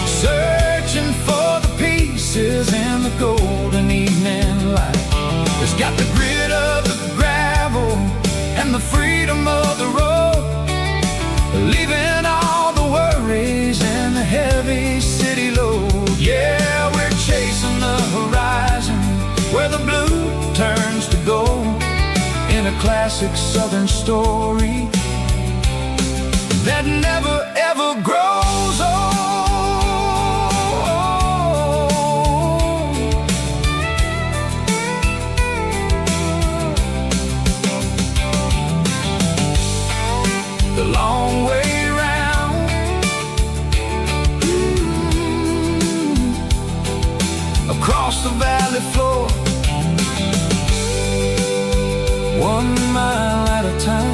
searching for the leaving all the worries and the heavy city load. Yeah, we're chasing the horizon where the blue turns to gold, in a classic southern story that never ever grows old. The long way round, across the valley floor, 1 mile at a time.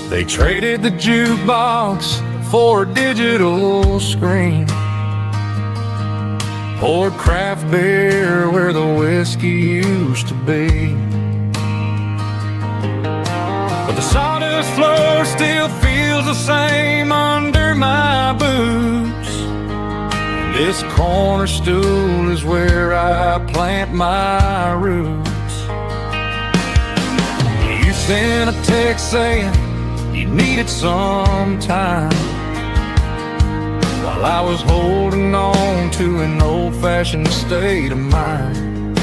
They traded the jukebox for a digital screen, poured craft beer where the whiskey used to be. But the sawdust floor still feels the same under my boots. This corner stool is where I plant my roots. You sent a text saying you needed some time, while I was holding on to an old-fashioned state of mind.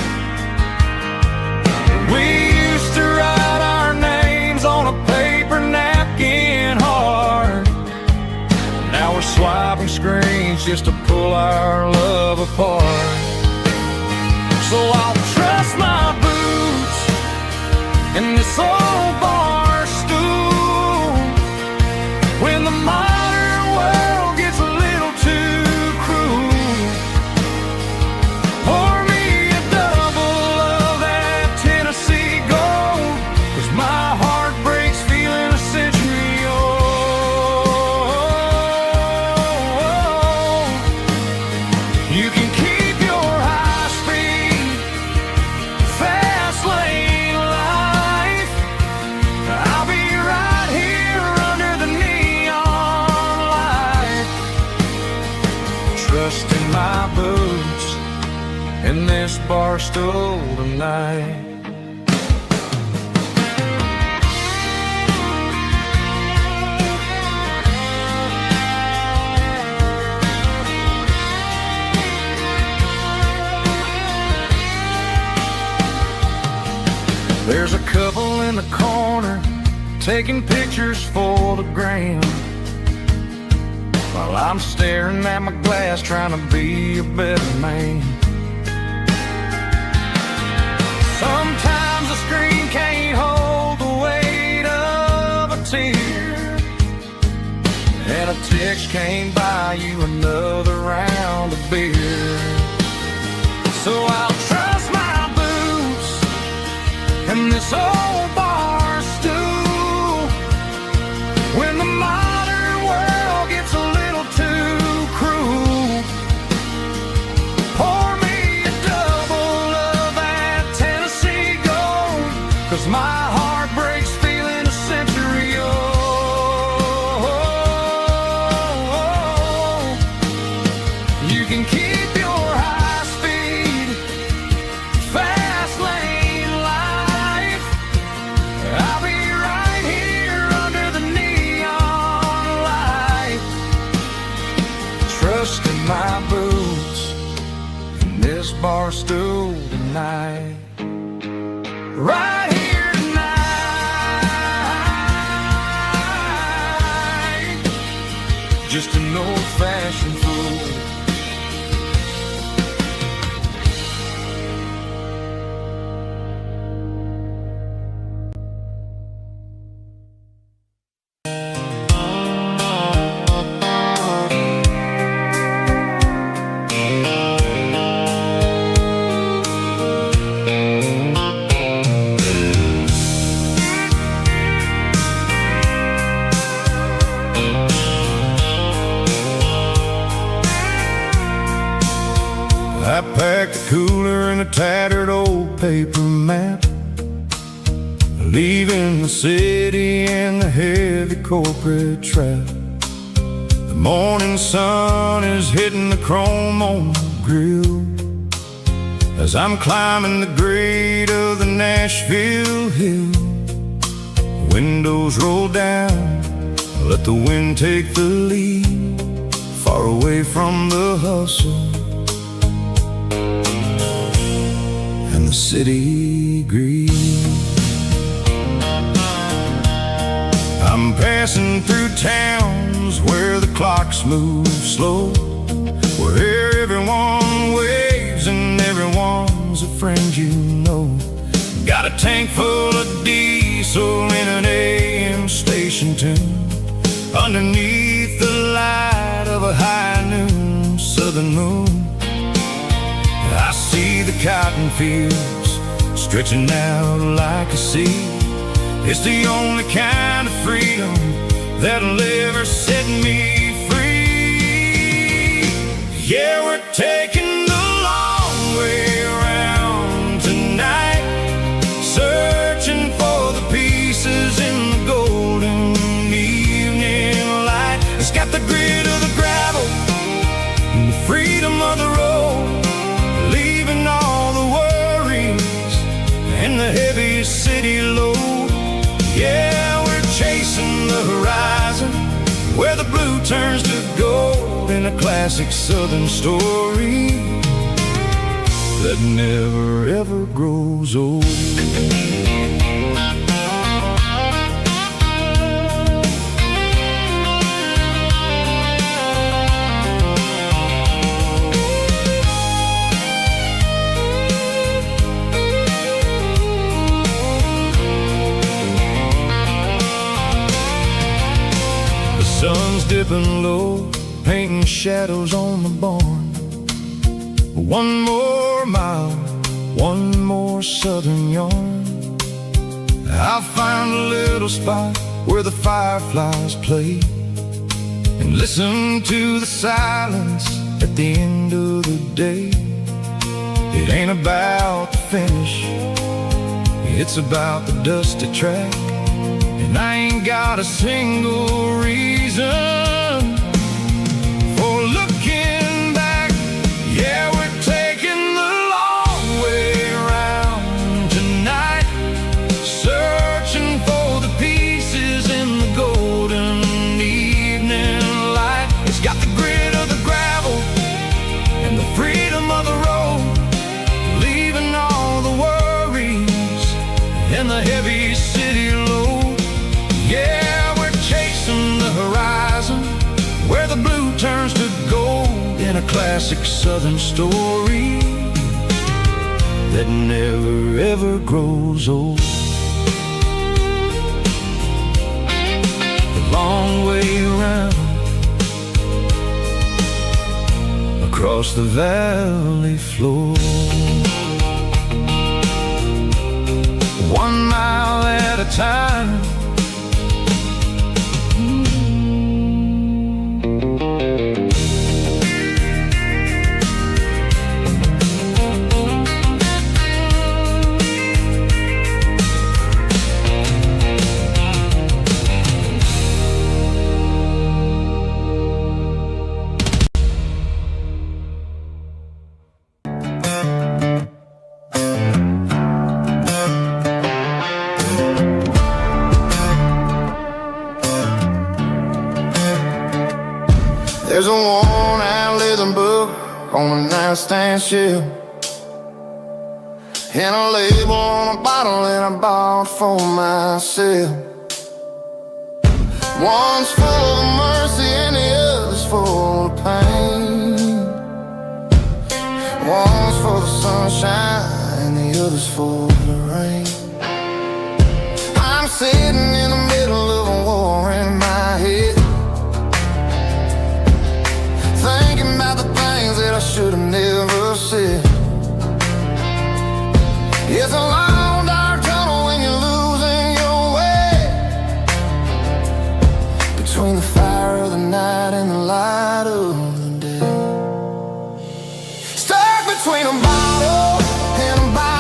We used to write our names on a paper napkin hard. Now we're swiping screens just to pull our love apart. So I'll trust my boots in this old bar stool when the modern world gets a little too cruel. Pour me a double of that Tennessee gold, 'cause my heart breaks feeling a century old. You can keep your high-speed, fast lane life. I'll be right here under the neon light, trusting my boots in this bar stool tonight. There's a couple in the corner taking pictures for the gram, while I'm staring at my glass trying to be a better man. Sometimes the screen can't hold the weight of a tear, and a text can't buy you another round of beer. So I'll trust my boots in this old bar stool when the modern world gets a little too cruel. Pour me a double of that Tennessee gold, 'cause my heart breaks feeling a century old. You can keep your high-speed, fast lane life. I'll be right here under the neon light, trusting my boots in this bar stool tonight. Right here tonight. tattered old paper map, leaving the city in the heavy corporate trap. The morning sun is hitting the chrome on the grill as I'm climbing the grade of the Nashville hill. Windows roll down, let the wind take the lead, far away from the hustle and the city greed. I'm passing through towns where the clocks move slow, where everyone waves and everyone's a friend you know. Got a tank full of diesel in an AM station tune, underneath the light of a high noon southern moon. I see the cotton fields stretching out like a sea. It's the only kind of freedom that'll ever set me free. Yeah, we're taking the long way around tonight, searching for the pieces in the golden evening light. It's got the grit of the gravel and the freedom of the road, leaving all the worries and the heavy city load. Yeah, we're chasing the horizon, where the blue turns to gold, in a classic southern story that never ever grows old. Sun's dipping low, painting shadows on the barn. One more mile, one more southern yarn. I'll find a little spot where the fireflies play, and listen to the silence at the end of the day. It ain't about the finish, it's about the dusty track. And I ain't got a single reason for looking back. Yeah, we're taking the long way around tonight, searching for the pieces in the golden evening light. It's got the grit of the gravel and the freedom of the road, leaving all the worries and the heavy city load. Yeah, we're chasing the horizon, where the blue turns to gold, in a classic southern story that never ever grows old. The long way around, across the valley floor, 1 mile at a time. There's a worn-out leather book on a nightstand shelf, and a label on a bottle that I bought for myself. One's full of mercy and the other's full of pain. One's for the sunshine and the other's for the rain. I'm sitting in the middle of a war in my head, thinking about the things that I should have never said. It's a long dark tunnel when you're losing your way, between the fire of the night and the light of the day. Stuck between a bottle and a bottle.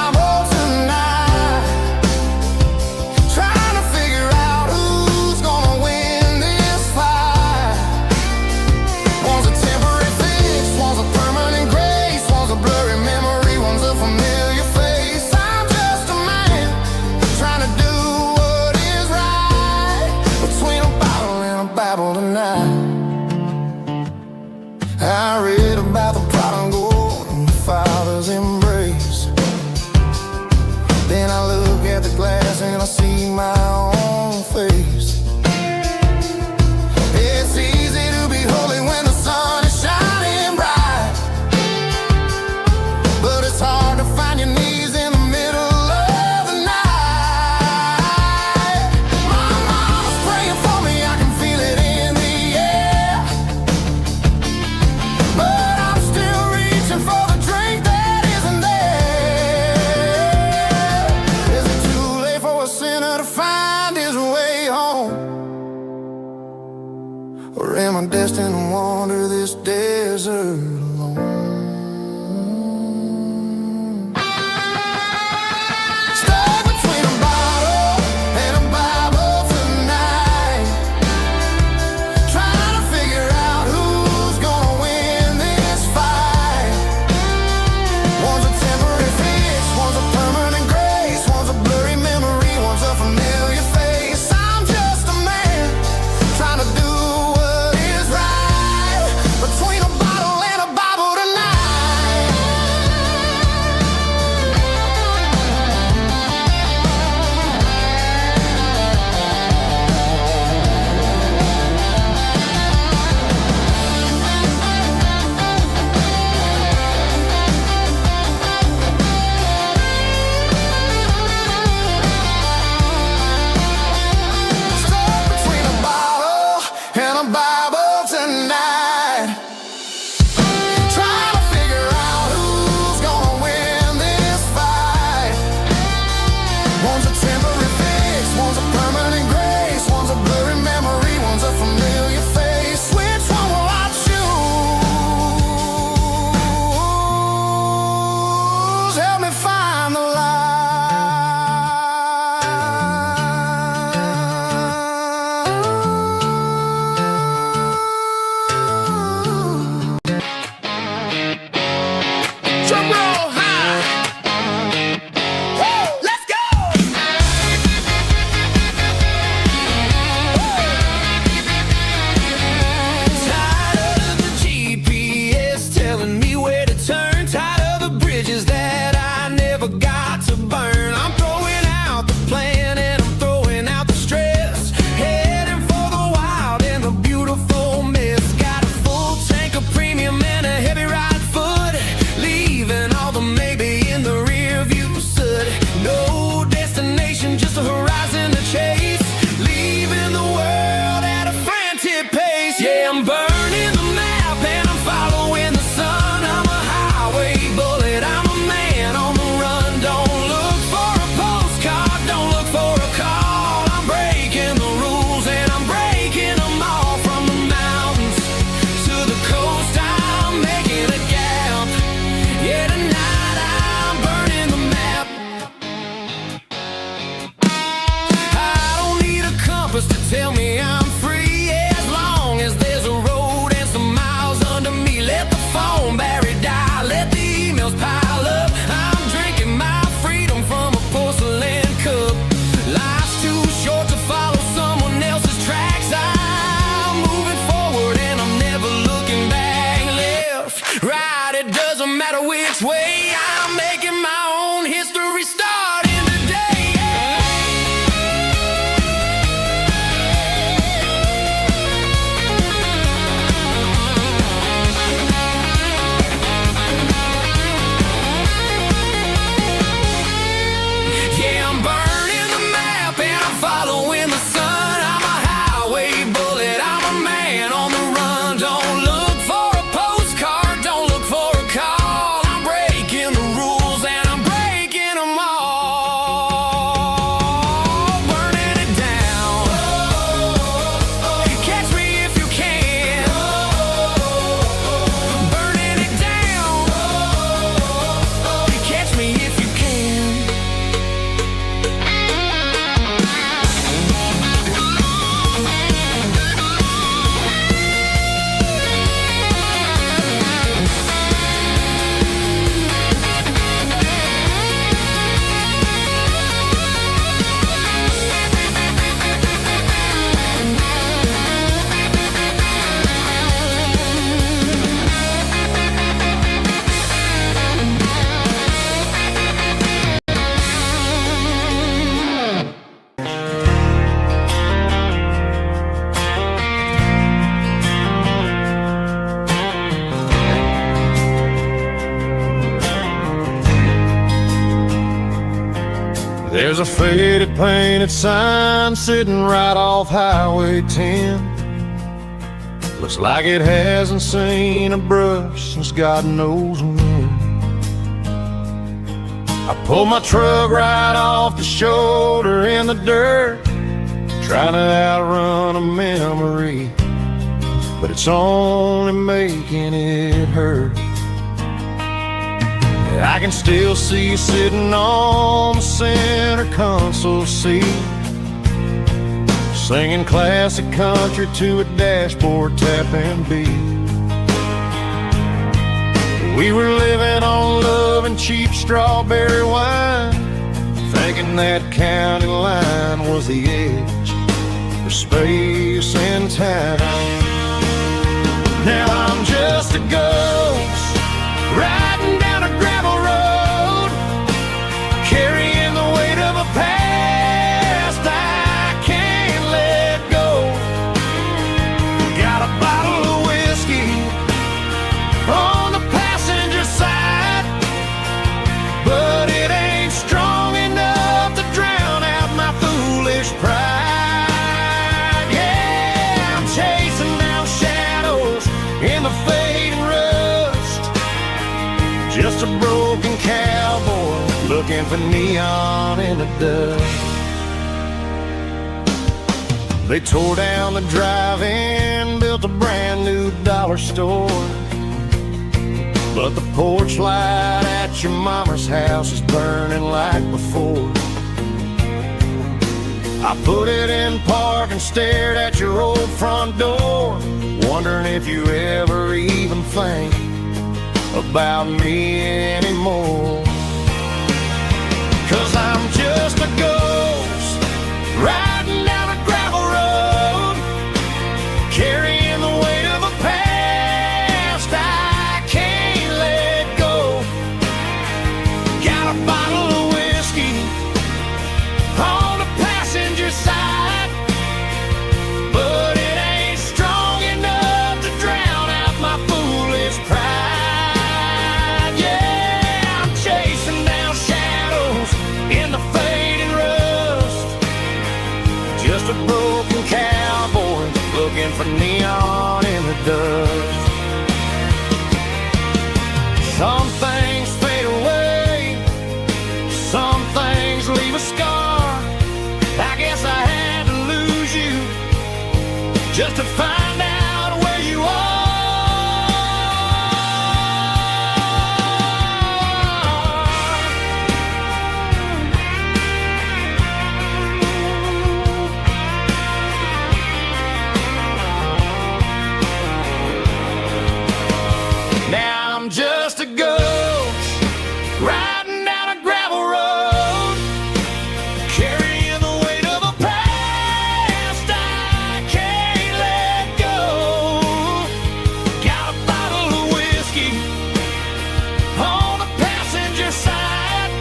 got to burn. I'm throwing out the plan and I'm throwing out the stress. Heading for the wild and the beautiful mist. Got a full tank of premium and a heavy right foot. Leaving all the maybe in the rear view soot. No destination, just a horizon to chase. Leaving the world at a frantic pace. Yeah, I'm burning the map and I'm following the sun. I'm a highway bullet, I'm a man on the run. Don't look for a postcard, don't look for a call. I'm breaking the rules and I'm breaking them all. From the mountains to the coast, I'm making a gap. Yeah, tonight I'm burning the map. I don't need a compass to tell me I'm free, as long as there's a road and some miles under me. Let the phone battery die, let the emails pile up. I'm drinking my freedom from a porcelain cup. Life's too short to follow someone else's tracks. I'm moving forward and I'm never looking back. Left, right, it doesn't matter which way. I'm making my own history starting today. Yeah, I'm burning the map and I'm following the sun. I'm a highway bullet, I'm a man on the run. Don't look for a postcard, don't look for a call. I'm breaking the rules and I'm breaking them all. Burning it down. Catch me if you can. Burning it down. Catch me if you can. There's a faded painted sign sitting right off Highway 10. Looks like it hasn't seen a brush since God knows when. I pulled my truck right off the shoulder in the dirt, trying to outrun a memory, but it's only making it hurt. I can still see you sitting on the center console seat, singing classic country to a dashboard tapping beat. We were living on love and cheap strawberry wine, thinking that county line was the edge for space and time. Now I'm just a ghost riding down a gravel road, carrying the weight of a past I can't let go. Got a bottle of whiskey on the passenger side, but it ain't strong enough to drown out my foolish pride. Yeah, I'm chasing down shadows in the fading rust, just a broken cowboy looking for neon in the dust. They tore down the drive-in, built a brand new dollar store, but the porch light at your mama's house is burning like before. I put it in park and stared at your old front door, wondering if you ever even think about me anymore. 'Cause I'm just a ghost riding down a gravel road, carrying the weight of a past I can't let go. Got a bottle of looking for neon in the dust. Some things fade away, some things leave a scar. I guess I had to lose you just to find out where you are. Now I'm just a ghost riding down a gravel road, carrying the weight of a past I can't let go. Got a bottle of whiskey on the passenger side,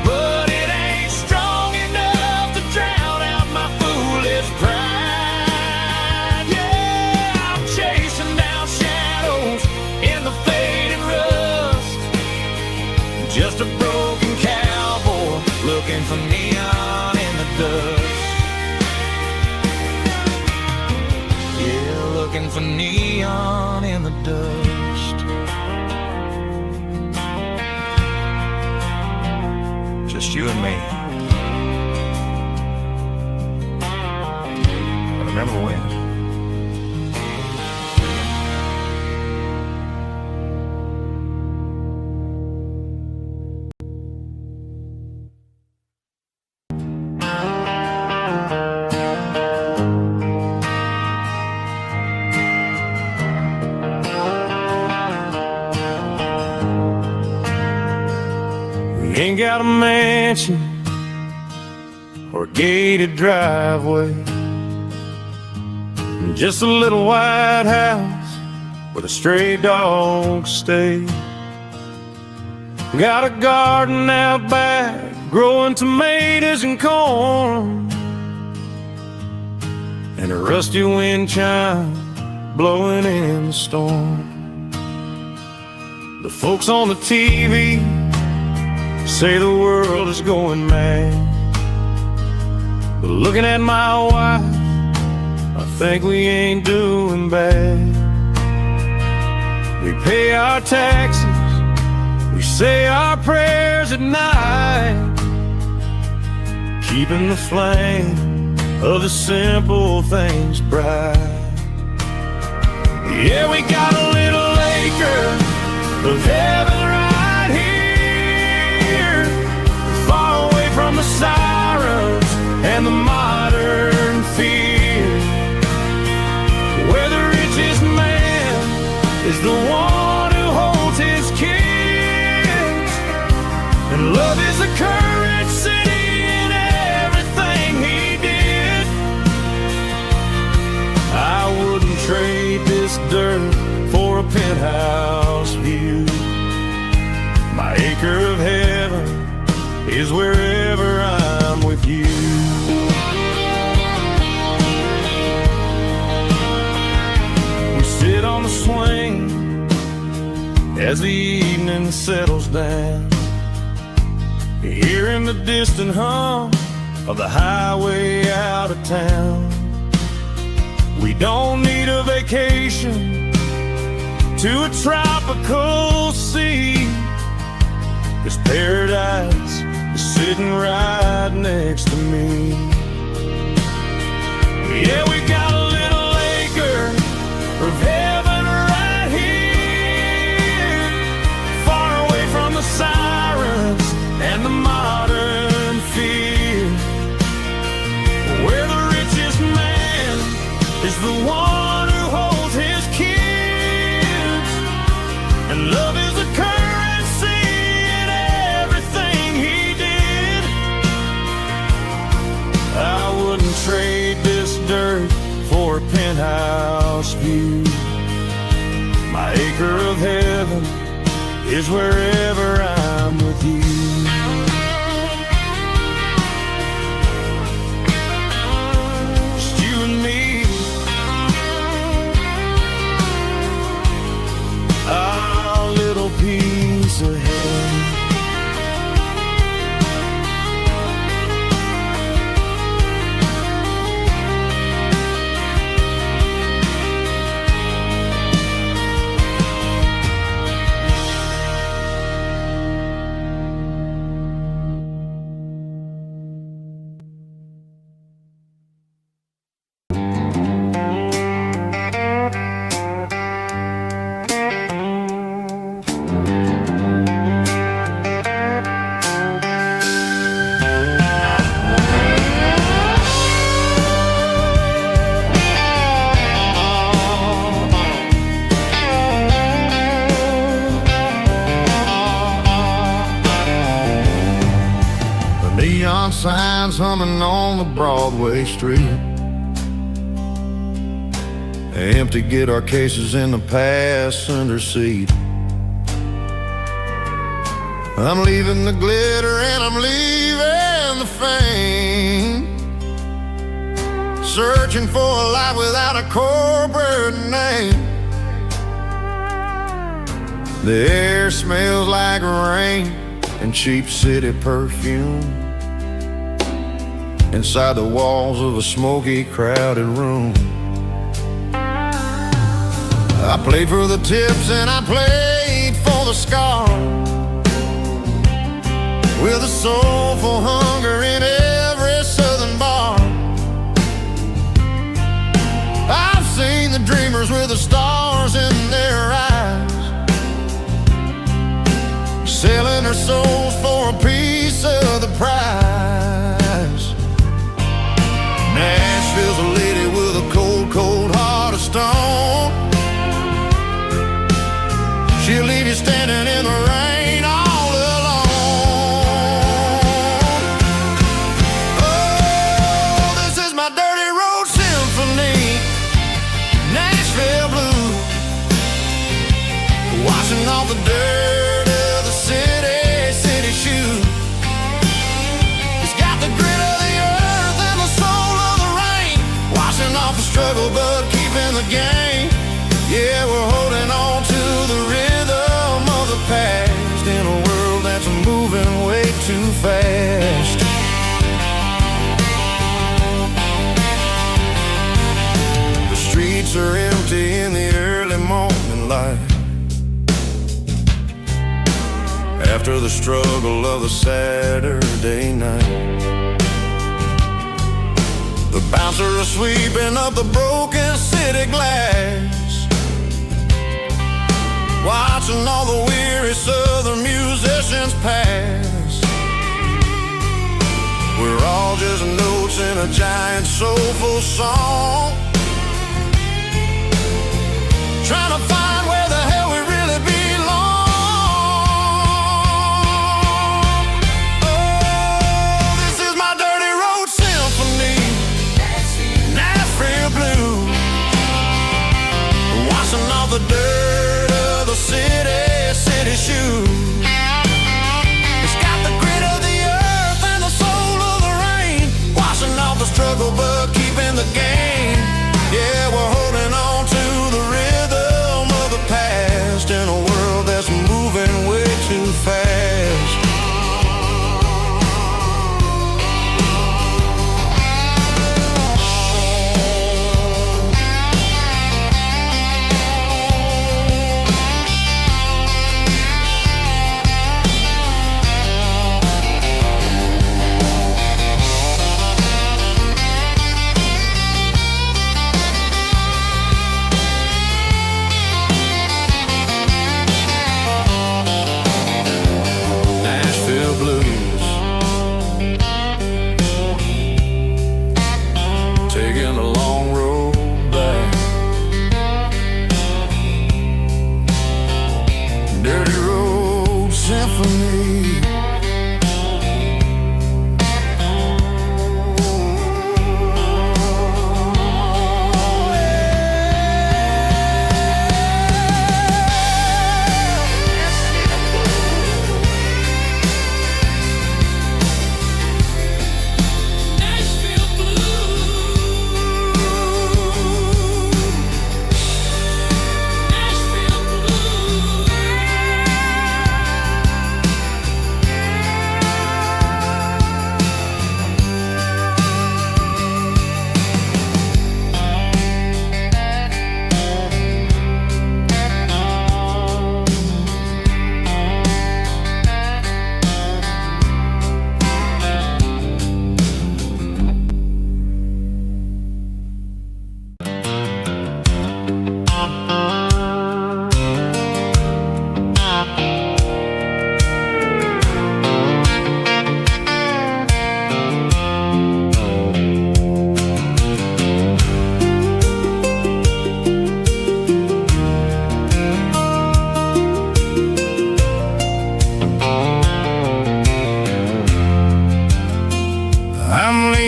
but it ain't strong enough to drown out my foolish pride. Yeah, I'm chasing down shadows in the faded rust, just a broken cowboy looking for neon in the dust. Yeah, looking for neon in the dust. Just you and me. I remember when. We ain't got a mansion or a gated driveway, just a little white house where the stray dogs stay. Got a garden out back growing tomatoes and corn, and a rusty wind chime blowing in the storm. The folks on the TV say the world is going mad, but looking at my wife, I think we ain't doing bad. We pay our taxes, we say our prayers at night, keeping the flame of the simple things bright. Yeah, we got a little acre of heaven right here, far away from the sirens and the modern fear, where the richest man is the one who holds his kids, and love is the currency in everything he did. I wouldn't trade this dirt for a penthouse view. My acre of heaven is wherever I'm with you. We sit on the swing as the evening settles down, hearing the distant hum of the highway out of town. We don't need a vacation to a tropical sea, 'cause paradise is sitting right next to me. Yeah, we got a little acre of heaven right here, far away from the sirens and the modern fear, where the richest man is the one who holds his kids, and love is the currency in everything he did. I wouldn't trade this dirt for a penthouse view. My acre of heaven is wherever I'm with you. Just you and me, our little piece of heaven. neon signs humming on the Broadway street. Empty guitar cases in the passenger seat. I'm leaving the glitter and I'm leaving the fame, searching for a life without a corporate name. The air smells like rain and cheap city perfume inside the walls of a smoky, crowded room. I played for the tips and I played for the scars, with a soulful hunger in every southern bar. I've seen the dreamers with the stars in their eyes, selling their souls for a piece of the prize. Nashville's a lady with a cold, cold heart of stone. She'll leave you standing in the rain all alone. Oh, this is my dirty road symphony, Nashville blues, washing off the dirt of the city shoes. It's got the grit of the earth and the soul of the rain, washing off the struggle but keeping the game. Yeah, we're holding on to the rhythm of the past in a world that's moving way too fast. The streets are empty in the early morning light, after the struggle of the Saturday night. The bouncer is sweeping up the broken city glass, watching all the weary southern musicians pass. We're all just notes in a giant soulful song, trying to find where the hell we really belong. Oh, this is my dirty road symphony, Nashville blue, washing off the dirt of the city shoes. It's got the grit of the earth and the soul of the rain, washing off the struggle but keeping the game. Yeah, we're holding on to the rhythm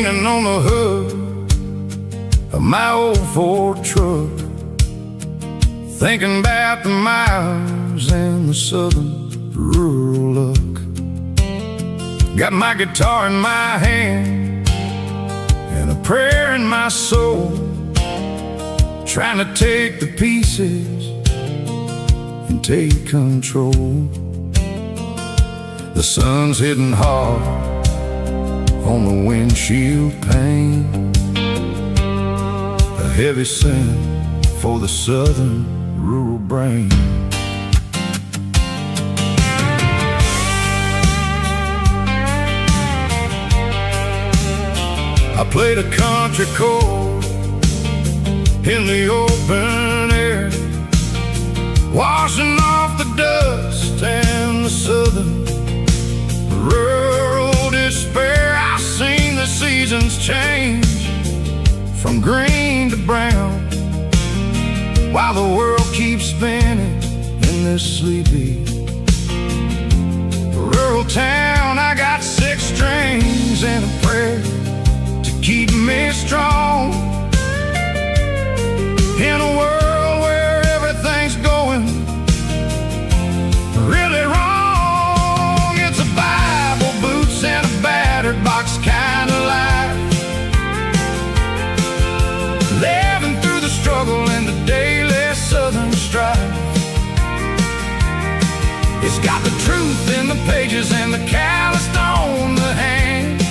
leaning on the hood of my old Ford truck, thinking about the miles and the southern rural look. Got my guitar in my hand and a prayer in my soul, trying to take the pieces and take control. The sun's hitting hard on the windshield pane, a heavy scent for the southern rural brain. I played a country chord in the open air, washing off the dust and the southern rural despair. I've seen the seasons change from green to brown, while the world keeps spinning in this sleepy rural town. I got 6 strings and a prayer to keep me strong in a world where everything's going really wrong. It's a Bible, boots, and a battered box kind of life, living through the struggle and the daily southern strife. It's got the truth in the pages and the calloused on the hand,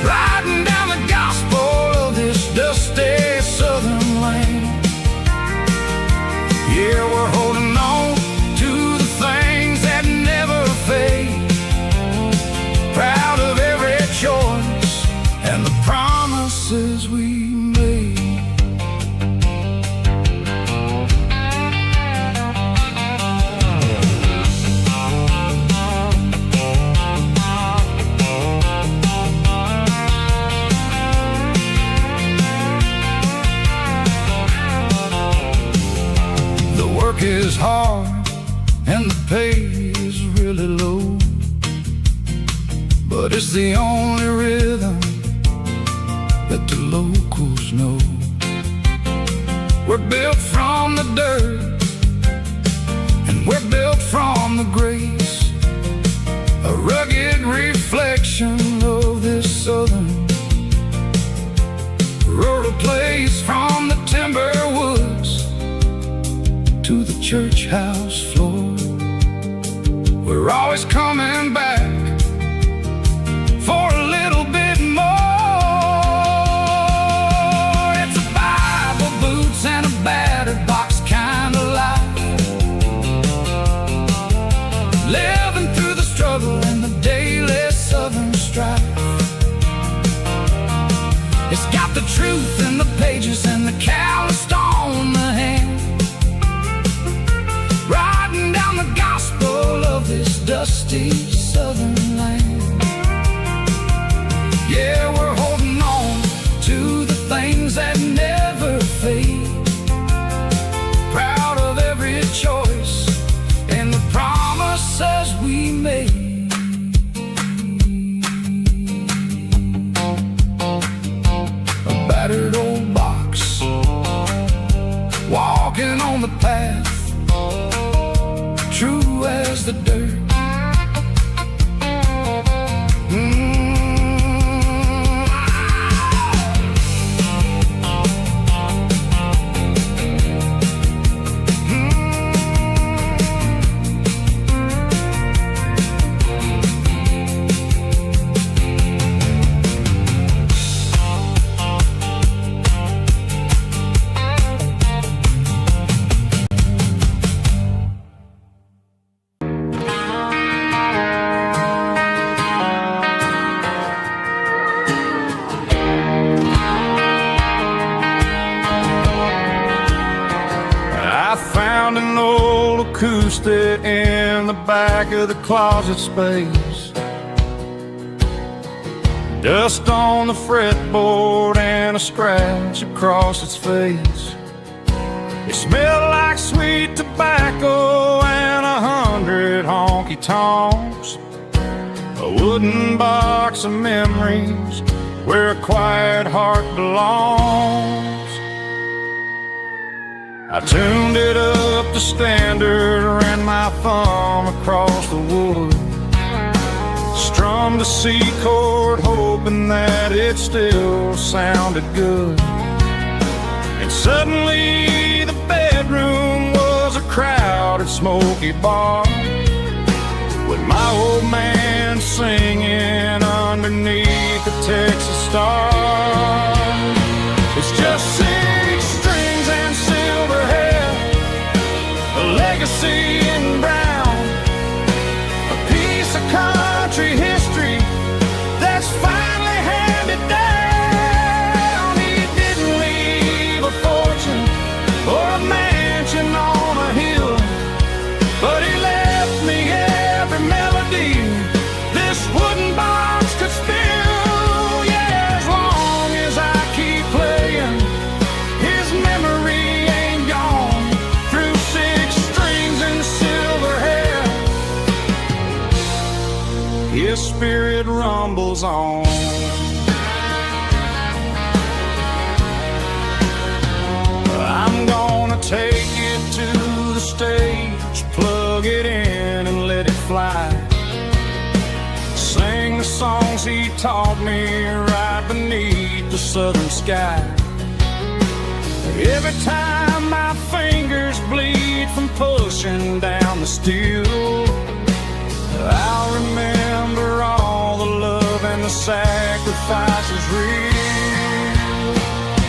riding down the gospel of this dusty southern land. Yeah, we're holding on to the things that never fade, proud of every choice and the promises we made. The work is hard and the pay is really low, but it's the only rhythm that the locals know. We're built from the dirt and we're built from the grace, a rugged reflection of this southern rural place. From the timber woods to the church house floor, we're always coming back for a little bit more. It's a Bible, boots, and a battered box kind of life, living through the struggle and the daily southern strife. It's got the truth in the pages and the calloused on the hand, riding down the gospel of this dusty southern land. Yeah, we're holding on to the things that never fade, proud of every choice and the promises we made. A battered old box, walking on the path, true as the dirt. Acoustic in the back of the closet space, dust on the fretboard and a scratch across its face. It smelled like sweet tobacco and 100 honky-tonks. a wooden box of memories where a quiet heart belongs. I tuned it up to standard, ran my thumb across the wood, strummed a C chord hoping that it still sounded good. And suddenly the bedroom was a crowded smoky bar, with my old man singing underneath the Texas star. It's just 6 strings and silver hair, a legacy in brown, a piece of country history that's finally handed down. He didn't leave a fortune or a mansion on a hill, but he left me every melody this wooden box could spill. Yeah, as long as I keep playing, his memory ain't gone. Through 6 strings and silver hair, his spirit rumbles on. I'm gonna take it to the stage, plug it in and let it fly, sing the songs he taught me right beneath the southern sky. Every time my fingers bleed from pushing down the steel, I'll remember all the love and the sacrifices real.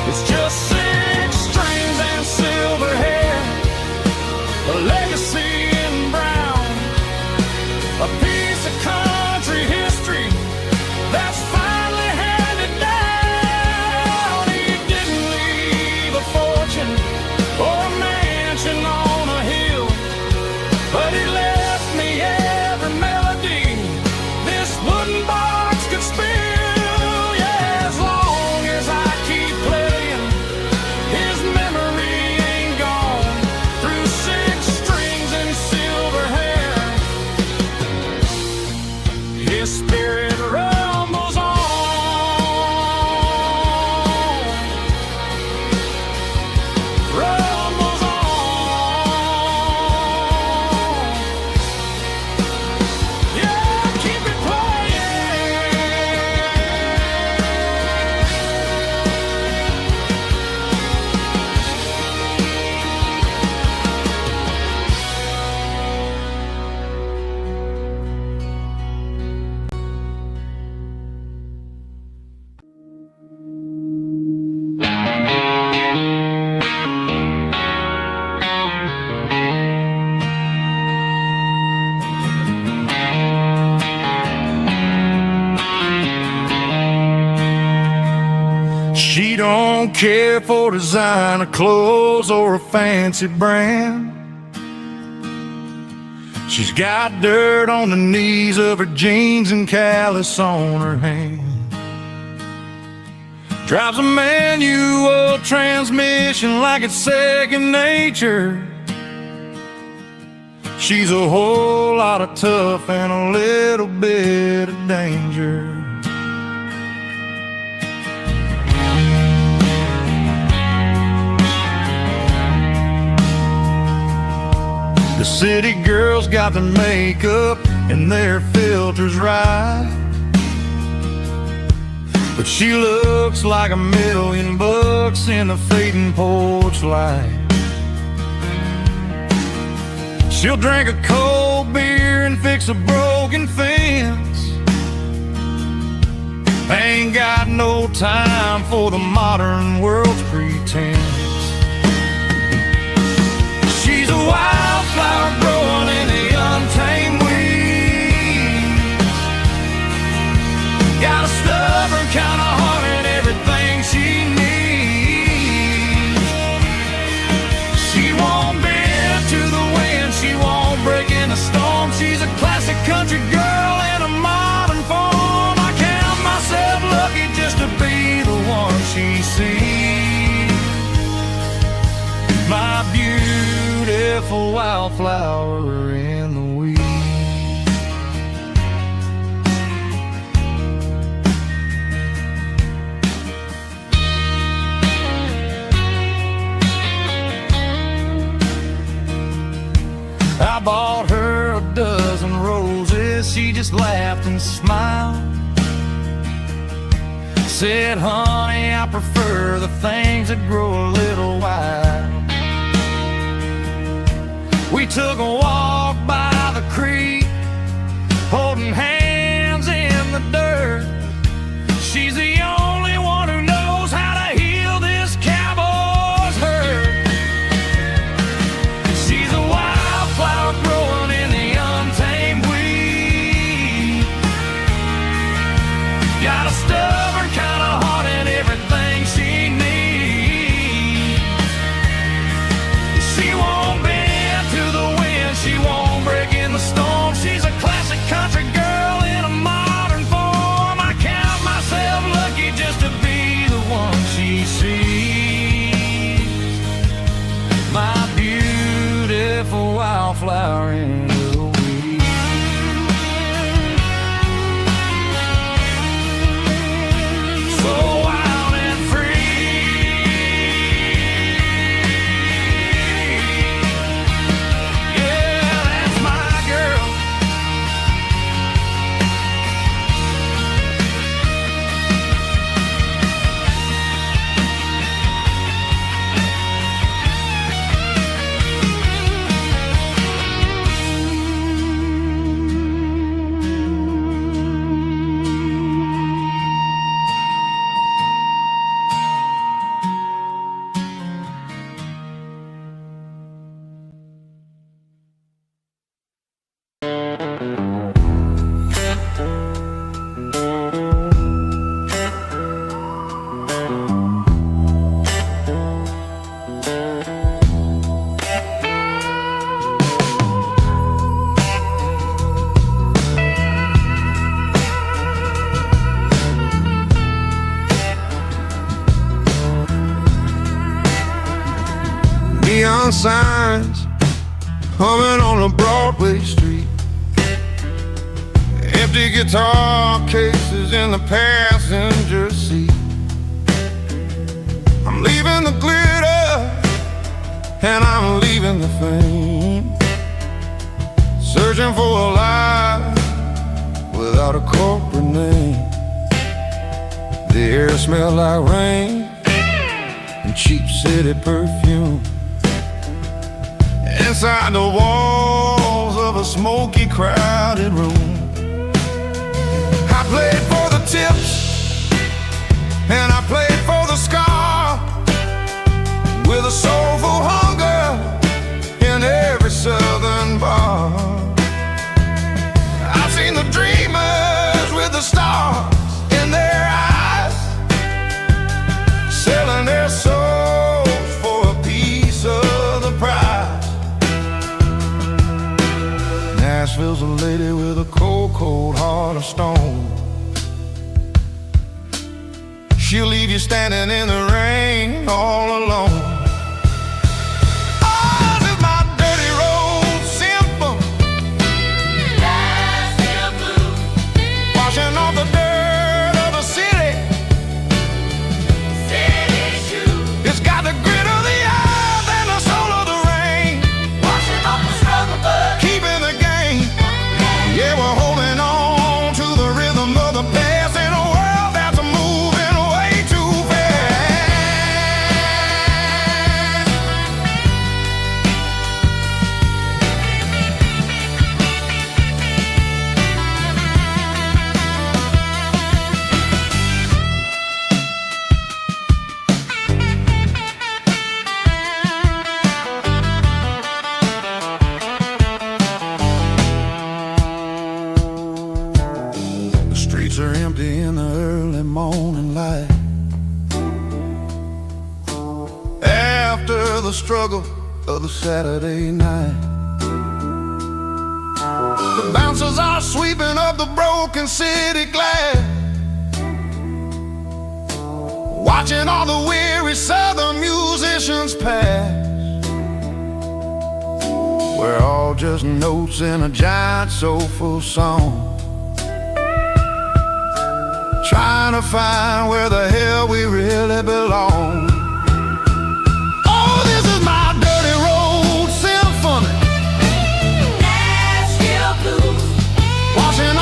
It's just 6 strings and silver hair, a legacy in brown, a piece of country history that's finally handed down. He didn't leave a fortune or a mansion on a hill, but he left me every melody this wooden box could spill. Yeah, as long as I keep playing, his memory ain't gone. Through 6 strings and silver hair, his spirit rumbles on. Rumbles on. Yeah, keep it playing. She don't care for designer clothes or a fancy brand. She's got dirt on the knees of her jeans and callus on her hand. Drives a manual transmission like it's second nature. She's a whole lot of tough and a little bit of danger. The city girls got their makeup and their filters right, but she looks like $1,000,000 in the fading porch light. She'll drink a cold beer and fix a broken fence. Ain't got no time for the modern world's pretense. She's a wildflower growing in the untamed weeds. Got a stubborn kind of heart and everything she needs. She won't bend to the wind, she won't break in a storm. She's a classic country girl in a modern form. I count myself lucky just to be the one she sees. she just laughed and smiled. Said, honey, I prefer the things that grow a little wild. We took a walk by the creek, holding hands in the dirt. She's the only one who knows how to heal this cowboy's hurt. She's a wildflower growing in the untamed weed. Got a stubborn kind of heart and everything she needs. She won't bend to the wind, she won't break in the storm. She's a classic country girl in a modern form. I count myself lucky just to be the one she sees. My beautiful wildflower in the weed. So wild and free. Yeah, that's my girl. Neon signs humming on a Broadway street. Empty guitar cases in the passenger seat. I'm leaving the glitter and I'm leaving the fame. Searching for a life without a corporate name. The air smelled like rain and cheap city perfume. Inside the walls of a smoky, crowded room, I played for the tips and I played for the scar, with a soulful hunger in every southern bar. I've seen the dreamers with the stars in their eyes, selling their souls for a piece of the prize. Nashville's a lady with a cold, cold heart of stone. She'll leave you standing in the rain all alone. Oh, this is my dirty road symphony. Nashville blues. Washing off the dirt of the city. City shoes. It's got the grit of the earth and the soul of the rain. Washing off the struggle, but keeping the game. Yeah, we're holding on to the rhythm of the past in a world that's moving way too fast. The streets are empty in the early morning light. After the struggle of the Saturday night, the bouncers are sweeping up the broken city glass, watching all the weary southern musicians pass. We're all just notes in a giant soulful song, trying to find where the hell we really belong. Oh, this is my dirty road symphony. Nashville blues. Washing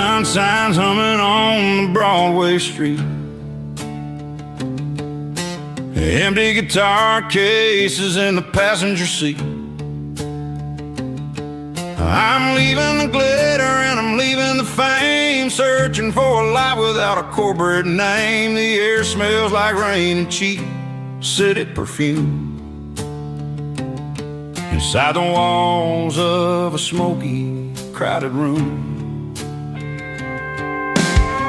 neon signs humming on the Broadway street. Empty guitar cases in the passenger seat. I'm leaving the glitter and I'm leaving the fame, searching for a life without a corporate name. The air smells like rain and cheap city perfume. Inside the walls of a smoky, crowded room,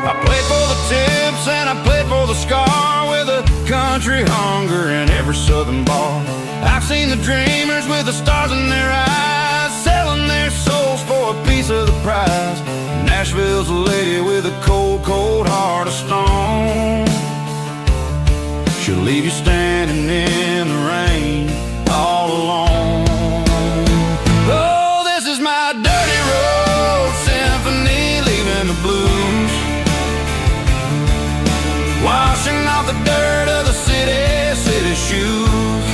I played for the tips and I played for the scar, with a country hunger in every southern bar. I've seen the dreamers with the stars in their eyes, selling their souls for a piece of the prize. Nashville's a lady with a cold, cold heart of stone. She'll leave you standing in the rain all alone. Oh, this is my dirty road symphony, leaving the blues, washing off the dirt of the city shoes.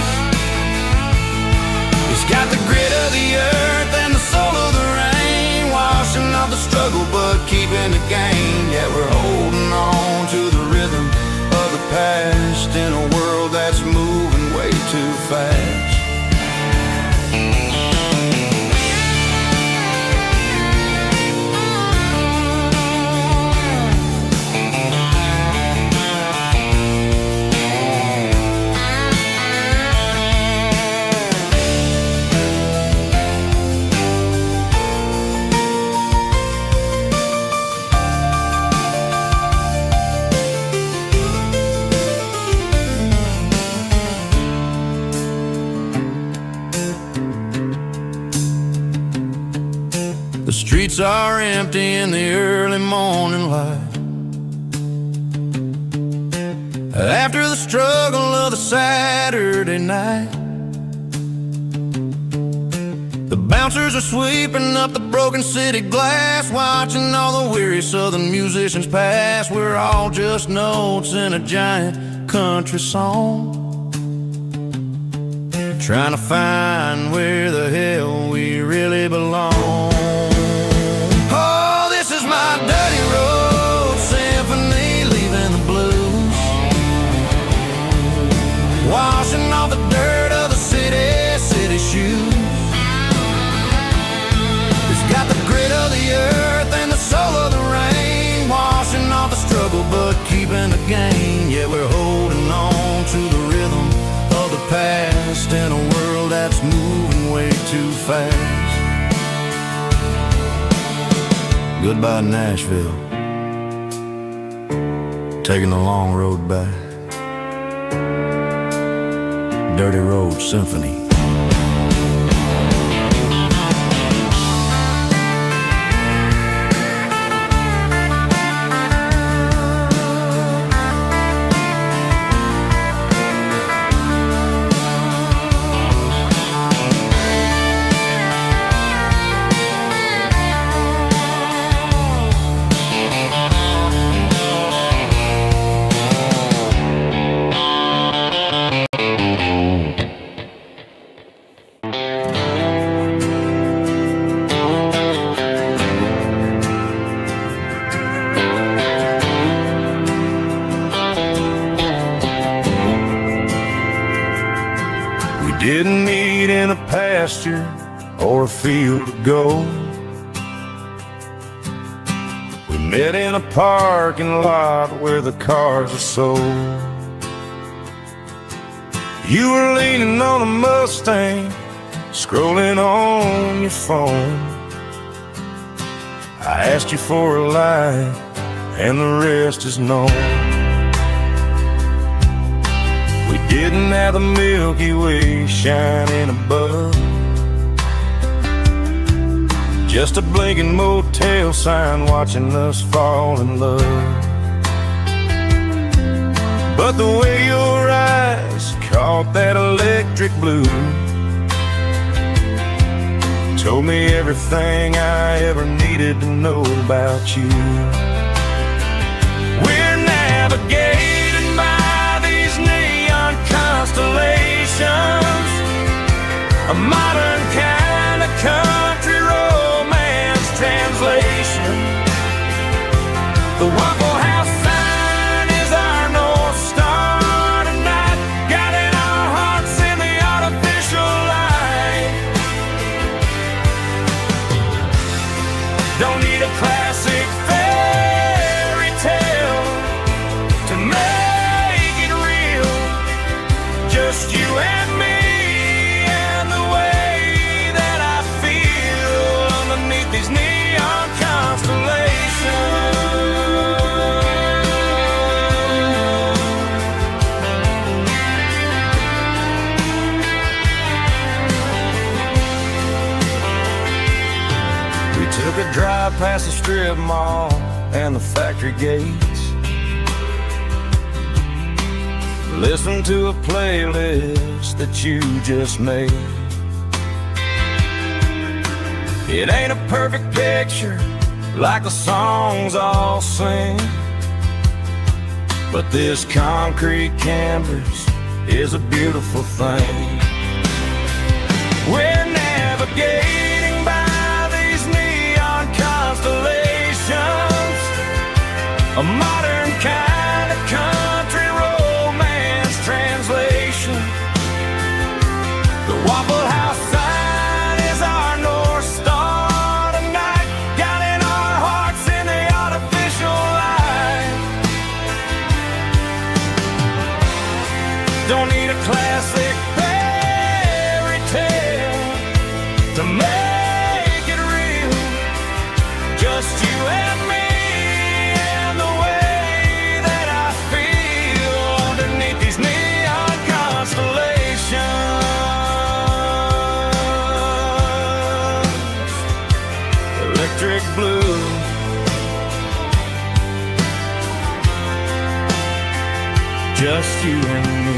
It's got the grit of the earth and the soul of the rain, washing off the struggle but keeping the gain. Yeah, we're holding on to the rhythm of the past in a world that's moving way too fast. The streets are empty in the early morning light, after the struggle of the Saturday night. The bouncers are sweeping up the broken city glass, watching all the weary southern musicians pass. We're all just notes in a giant country song, trying to find where the hell we really belong. My dirty road symphony, leaving the blues, washing off the dirt of the city shoes. It's got the grit of the earth and the soul of the rain, washing off the struggle but keeping the gain. Yeah, we're holding on to the rhythm of the past in a world that's moving way too fast. Goodbye, Nashville, taking the long road back. Dirty Road Symphony. Didn't meet in a pasture or a field of gold. We met in a parking lot where the cars are sold. You were leaning on a Mustang, scrolling on your phone. I asked you for a light, and the rest is known. Didn't have the Milky Way shining above, just a blinking motel sign watching us fall in love. But the way your eyes caught that electric blue told me everything I ever needed to know about you. We're navigated by these neon constellations, a modern kind of country romance translation. The Waffle House sign is our North Star tonight, guiding our hearts in the artificial light. Don't need a classic fairy tale to make it real. Just you and me and the way that I feel underneath these neon constellations. We took a drive past the strip mall and the factory gates. Listen to a playlist that you just made. It ain't a perfect picture like the songs all sing, but this concrete canvas is a beautiful thing. We're navigating by these neon constellations, a modern kind of country romance translation. The Waffle House sign is our North Star tonight, guiding our hearts in the artificial light. Don't need a classic fairy tale to make it real. Just you and me and the way that I feel underneath these neon constellations. Electric blue, just you and me.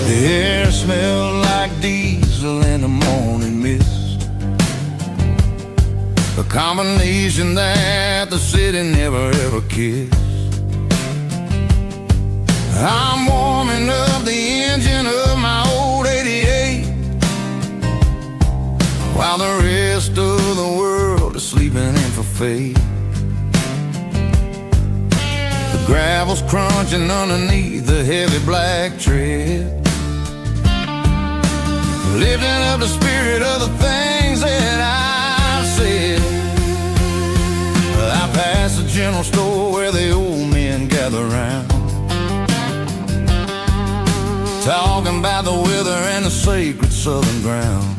The air smelled like diesel in the morning mist, a combination that the city never ever kissed. I'm warming up the engine of my old 88, while the rest of the world is sleeping in for fate. The gravel's crunching underneath the heavy black tread, lifting up the spirit of the things that I've said. I passed the general store where the old men gather round, talking about the weather and the sacred southern ground.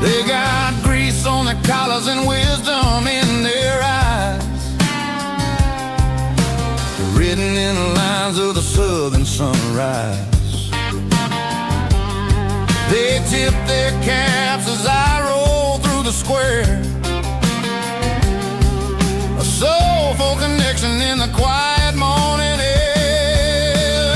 They got grease on their collars and wisdom in their eyes, written in the lines of the southern sunrise. They tip their caps as I roll through the square, a soulful connection in the quiet morning air.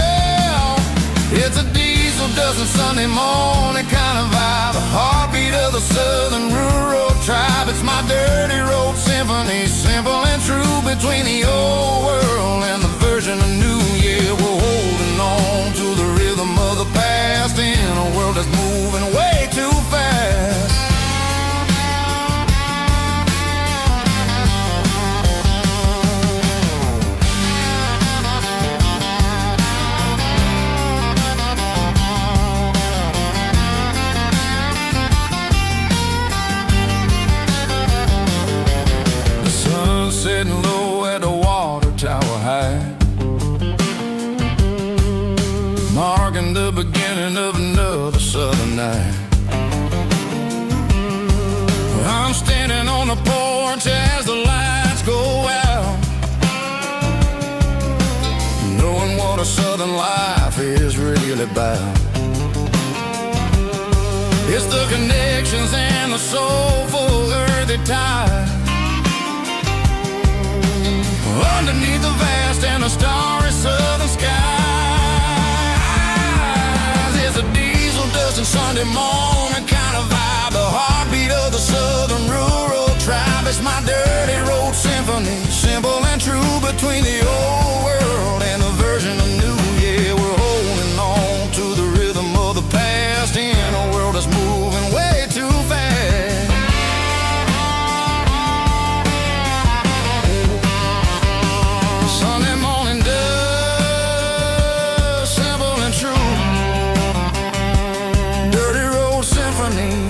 It's a diesel dozen Sunday morning kind of vibe, a heartbeat of the southern rural tribe. It's my dirty road symphony, simple and true, between the old world and the version of new. Yeah, we're holding on to the rhythm of the past in a world that's moving way too fast. The sun's setting low at the water tower high, marking the beginning of another southern night. I'm standing on the porch as the lights go out, really bound. It's the connections and the soulful earthy tide. Underneath the vast and the starry southern skies, it's a diesel dust and Sunday morning kind of vibe, the heartbeat of the southern rural tribe. It's my dirty road symphony, simple and true, between the old world and the version of new. Yeah, we're holding on to the rhythm of the past in a world that's moving way too fast. Sunday morning dust, simple and true, dirty road symphony.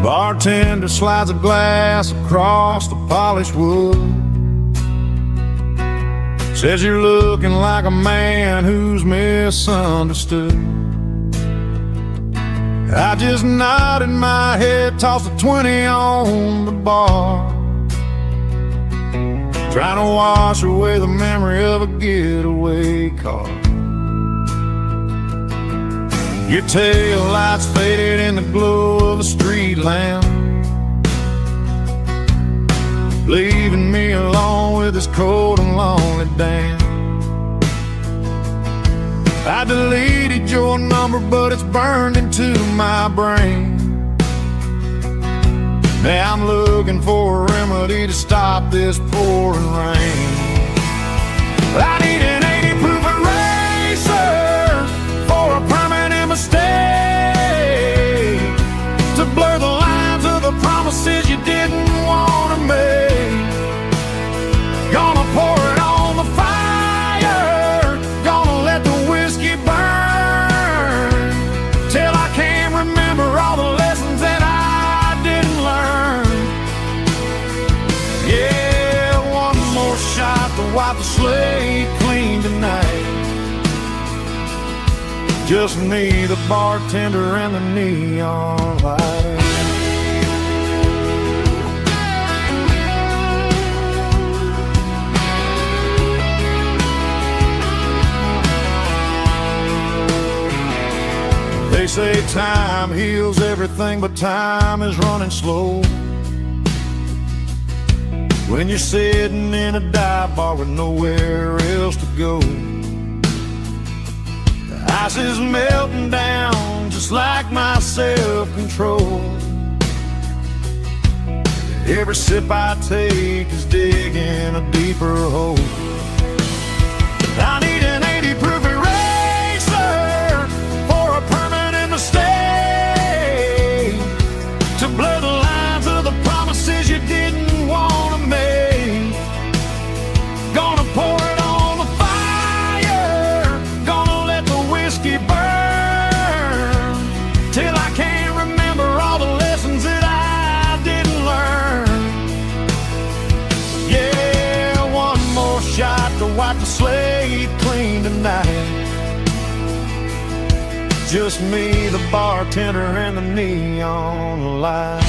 Bartender slides a glass across the polished wood. Says you're looking like a man who's misunderstood. I just nodded my head, tossed a 20 on the bar, trying to wash away the memory of a getaway car. Your tail lights faded in the glow of a street lamp, leaving me alone with this cold and lonely dance. I deleted your number, but it's burned into my brain. Now I'm looking for a remedy to stop this pouring rain. I need an 80 proof eraser for a permanent mistake, to blur the lines of the promises you didn't want to make. Gonna pour it on the fire, gonna let the whiskey burn, till I can't remember all the lessons that I didn't learn. Yeah, one more shot to wipe the slate clean tonight. Just me, the bartender, and the neon light. They say time heals everything, but time is running slow when you're sitting in a dive bar with nowhere else to go. The ice is melting down just like my self-control. Every sip I take is digging a deeper hole. I need an 80 proof eraser for a permanent mistake, to blur the lines of the promises you didn't want to make. Gonna pour it on the fire, gonna let the whiskey burn, till I can't remember all the lessons that I didn't learn. Yeah, one more shot to wipe the slate clean tonight. Just me, the bartender, and the neon light.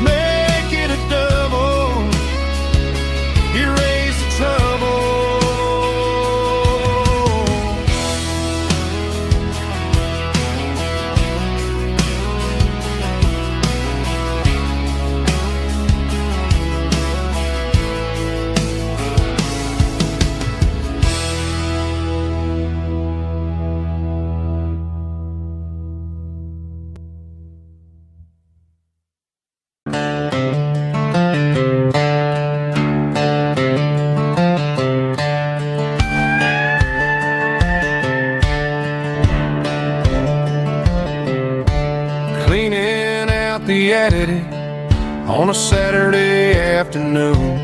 Make it a double, erase the trouble. afternoon.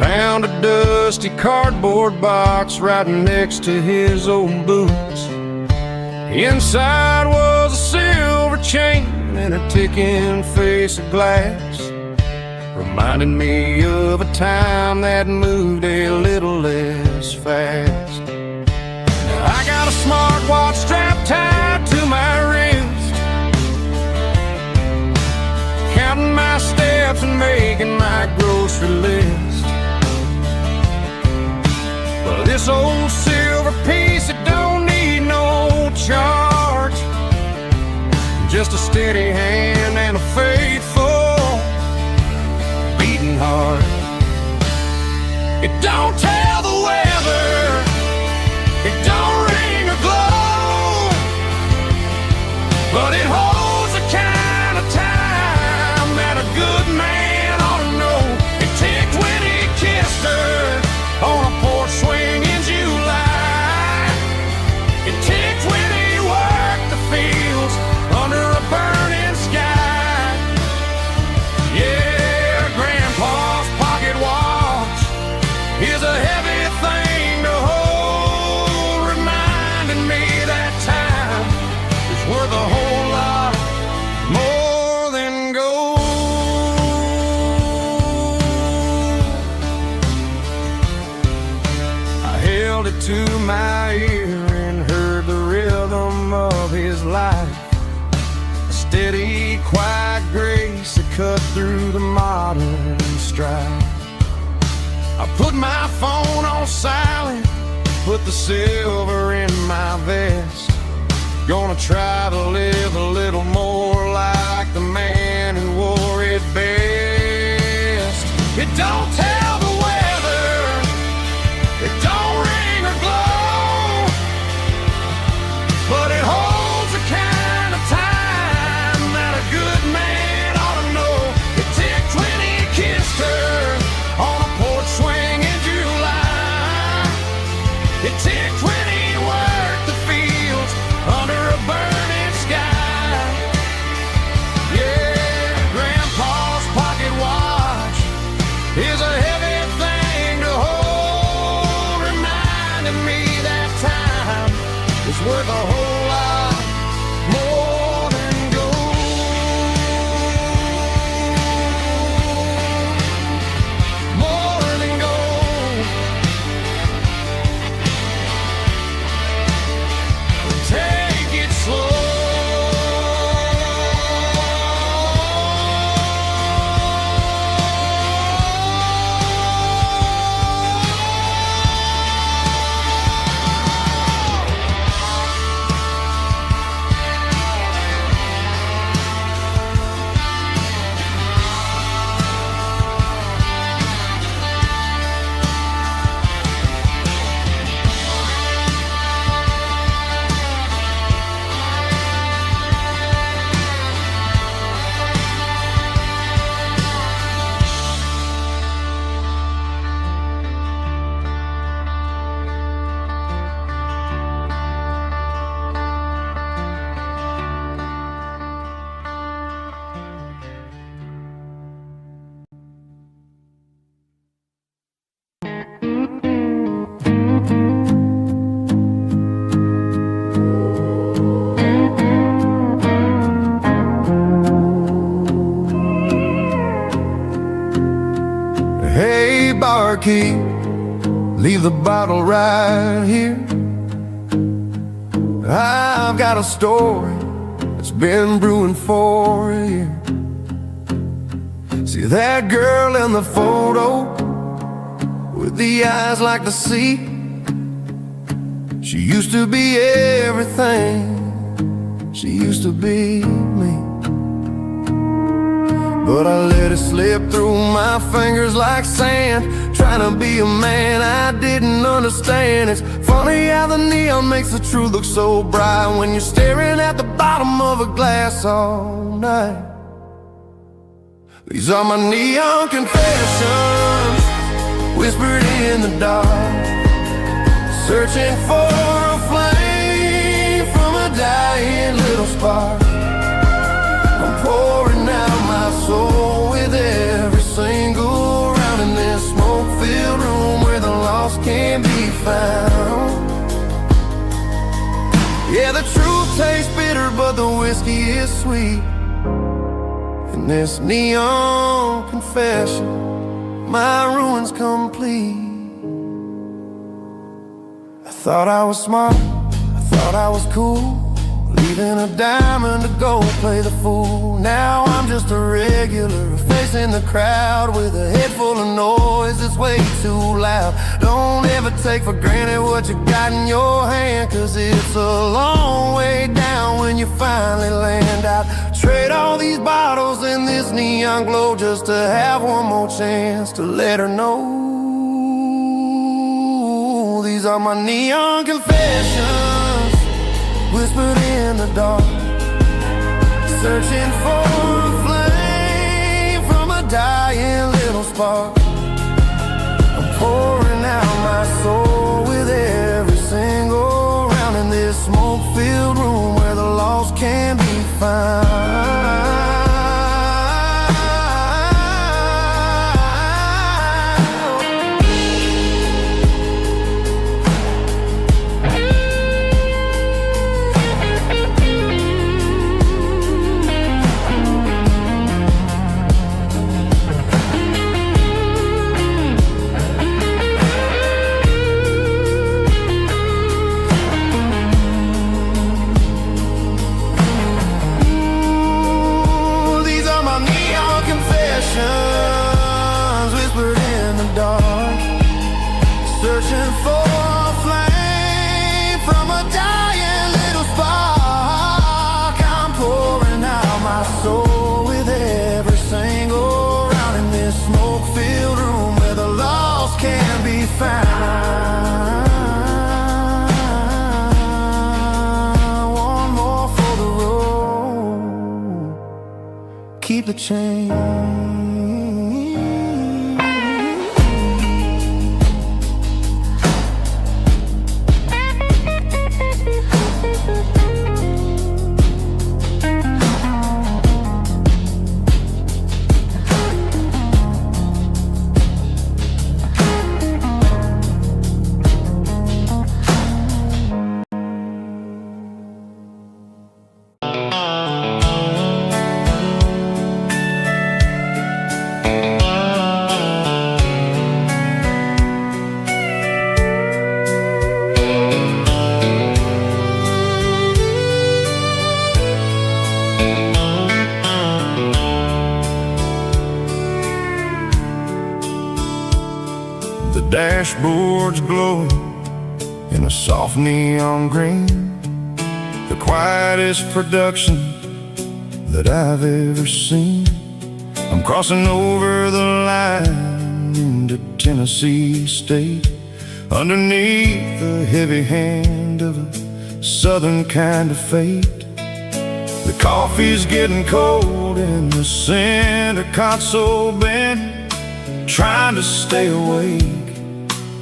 Found a dusty cardboard box right next to his old boots. Inside was a silver chain and a ticking face of glass, reminding me of a time that moved a little less fast. Now I got a smartwatch strapped tied to my wrist, counting my steps and making my grocery list. But this old silver piece, it don't need no charge, just a steady hand and a faithful beating heart. It don't tell the weather, it don't ring or glow, but it holds the kind of time that a good man ought to know. It ticked when he kissed her on a porch swing in July. It ticked when he worked the fields under a burning sky. Yeah, Grandpa's pocket watch is a heavy thing to hold, reminding me that time is worth a whole lot more than gold. I held it to my ear and heard the rhythm of his life, a steady, quiet grace that cut through the modern strife. I put my phone on silent, put the silver in my vest. Gonna try to live a little more like the man who wore it best. It don't tell the weather, it don't ring or glow, but it holds the kind of time that a good man ought to know. It ticked when he kissed her on a porch swing in July. It ticked when he worked the fields under a burning sky. Yeah, Grandpa's pocket watch is a heavy thing to hold, reminding me that time is worth a whole lot more than gold. More than gold. Take it slow. Hey, barkeep, leave the bottle right here. I've got a story that's been brewing for a year. See that girl in the photo with the eyes like the sea? She used to be everything, she used to be me. But I let it slip through my fingers like sand, trying to be a man I didn't understand. It's funny how the neon makes the truth look so bright when you're staring at the bottom of a glass all night. These are my neon confessions, whispered in the dark, searching for a flame from a dying little spark. I'm pouring out my soul with every single found. Yeah, the truth tastes bitter, but the whiskey is sweet. In this neon confession, my ruin's complete. I thought I was smart, I thought I was cool, leaving a diamond to go play the fool. Now I'm just a regular, facing the crowd with a head full of noise that's way too loud. Don't ever take for granted what you got in your hand, 'cause it's a long way down when you finally land out. Trade all these bottles and this neon glow just to have one more chance to let her know. These are my neon confessions, whispered in the dark, searching for a flame from a dying little spark. I'm pouring out my soul with every single round in this smoke-filled room where the lost can be found. Whispered in the dark, searching for a flame from a dying little spark. I'm pouring out my soul with every single round in this smoke-filled room where the lost can be found. One more for the road, keep the change. Dashboard's glowing in a soft neon green, the quietest production that I've ever seen. I'm crossing over the line into Tennessee State, underneath the heavy hand of a southern kind of fate. The coffee's getting cold in the center console bin, trying to stay awake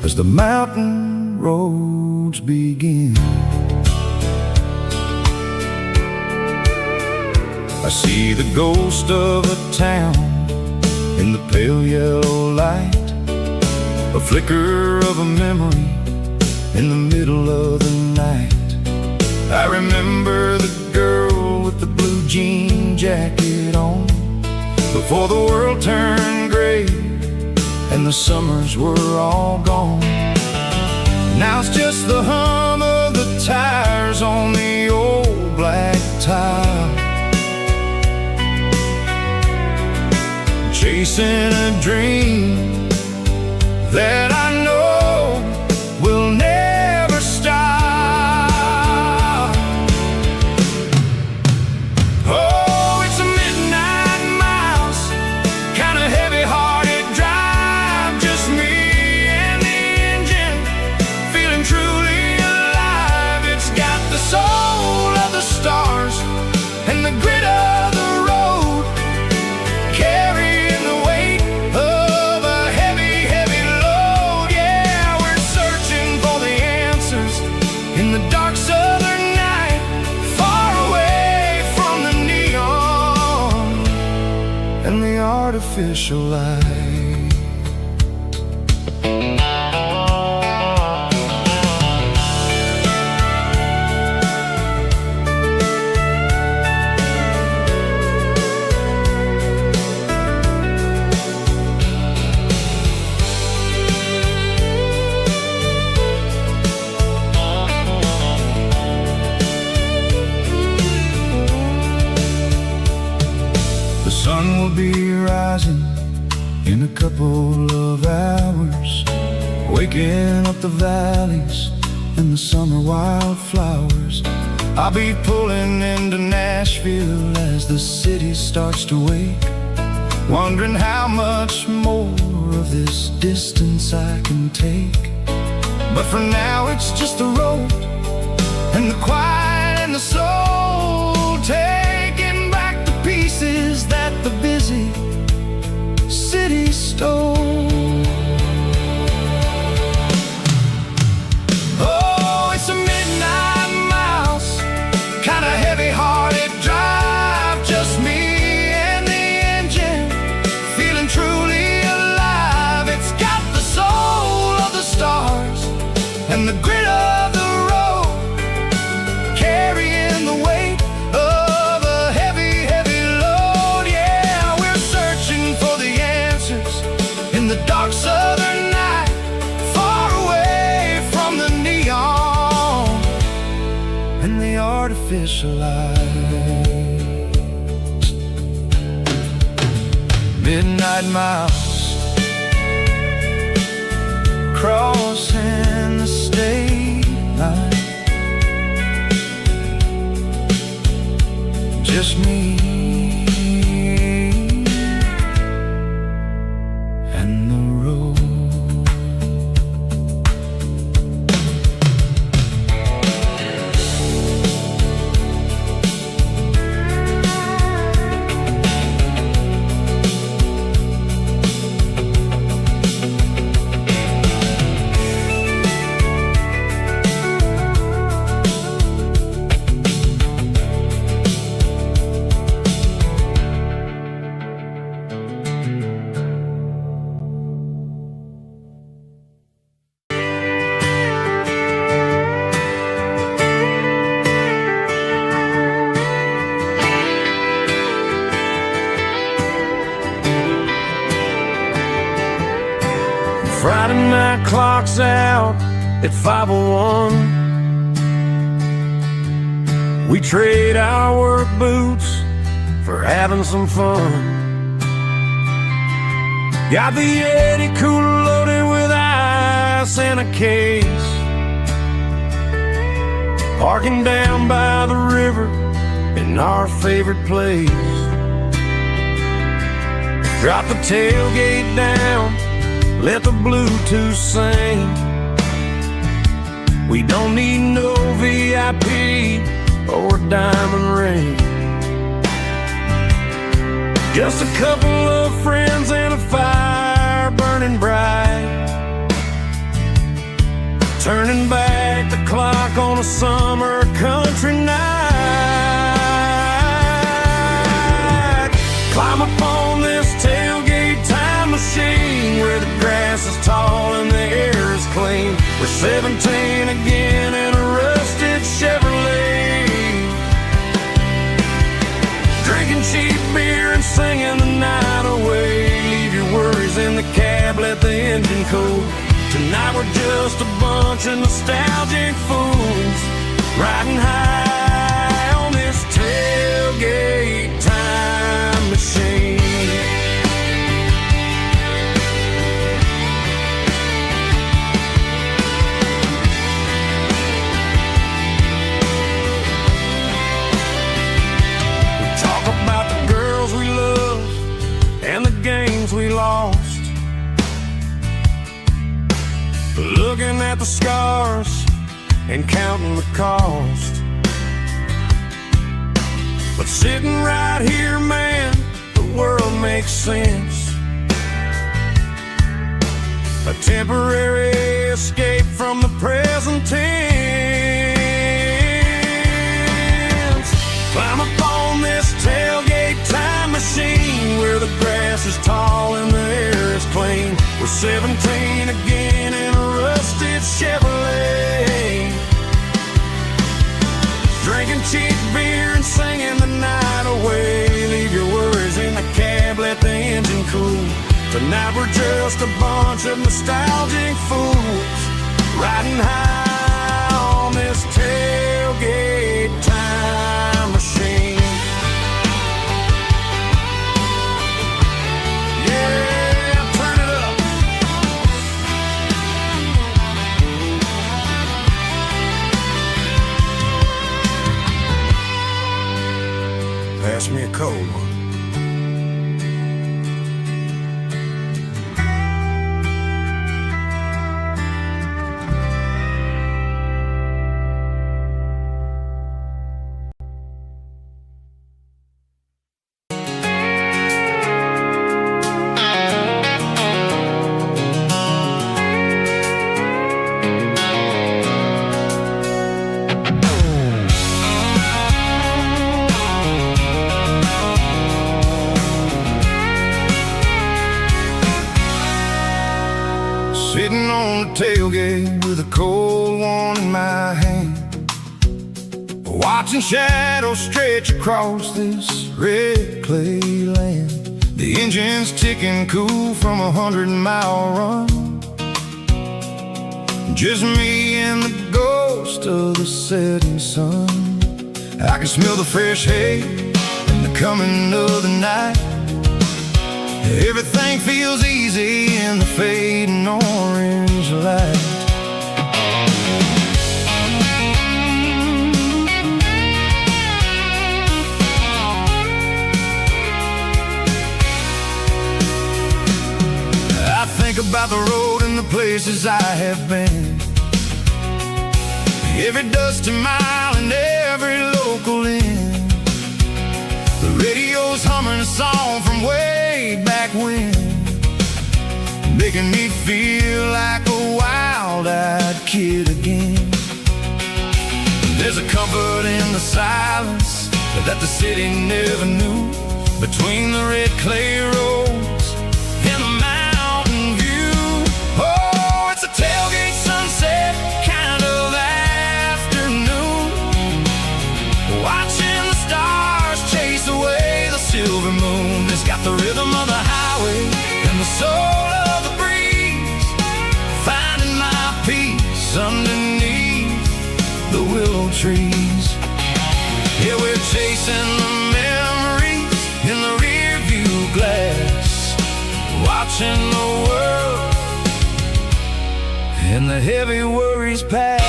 as the mountain roads begin. I see the ghost of a town in the pale yellow light, a flicker of a memory in the middle of the night. I remember the girl with the blue jean jacket on, before the world turned gray and the summers were all gone. Now it's just the hum of the tires on the old black tile, chasing a dream that I know will never stop. Oh, it's a midnight miles, kind of heavy-hearted drive, just me and the engine, feeling truly alive. It's got the soul of the stars and the grit of the road, carrying the weight of a heavy, heavy load. Yeah, we're searching for the answers in the dark southern night, far away from the neon and the artificial light. couple of hours, waking up the valleys and the summer wildflowers. I'll be pulling into Nashville as the city starts to wake, wondering how much more of this distance I can take. But for now it's just the road and the quiet and the soul, taking back the pieces that the busy city stole. Oh, it's a midnight mouse, kinda heavy-hearted drive, just me and the engine, feeling truly alive. It's got the soul of the stars and the grit of the road, carrying the weight of a heavy, heavy load. Yeah, we're searching for the answers in the dark southern night, far away from the neon and the artificial lights. Midnight mouse, crossing the state line, just me and the road. Friday night clock's out at 5:01. We trade our work boots for having some fun. Got the Yeti cooler loaded with ice and a case, parking down by the river in our favorite place. Drop the tailgate down, let the Bluetooth sing. We don't need no VIP or diamond ring, just a couple of friends and a fire burning bright, turning back the clock on a summer country night. Climb up on this tailgate time machine where the grass is tall and the air is clean. We're 17 again in a rusted Chevrolet, drinking cheap beer and singing the night away. Leave your worries in the cab, let the engine cool. Tonight we're just a bunch of nostalgic fools, riding high on this tailgate time machine. We lost, looking at the scars and counting the cost. But sitting right here, man, the world makes sense. A temporary escape from the present tense. Climb up on this tailgate time machine where the grass is tall and the air is clean. We're 17 again in a rusted Chevrolet, drinking cheap beer and singing the night away. Leave your worries in the cab, let the engine cool. Tonight we're just a bunch of nostalgic fools, riding high on this tailgate time machine. Yeah, turn it cold one. Sitting on the tailgate with a cold one in my hand, watching shadows stretch across this red clay land. The engine's ticking cool from 100-mile run. Just me and the ghost of the setting sun. I can smell the fresh hay and the coming of the night. Everything feels easy in the fading orange light. I think about the road and the places I have been, every dusty mile and every local inn. The radio's humming a song from way back when, making me feel like a wild-eyed kid again. There's a comfort in the silence that the city never knew, between the red clay roads and the mountain view. Oh, it's a tailgate sunset kind of afternoon, watching the stars chase away the silver moon. It's got the rhythm of the highway and the soul of the breeze, finding my peace underneath the willow trees. Yeah, we're chasing the memories in the rear view glass, watching the world and the heavy worries pass.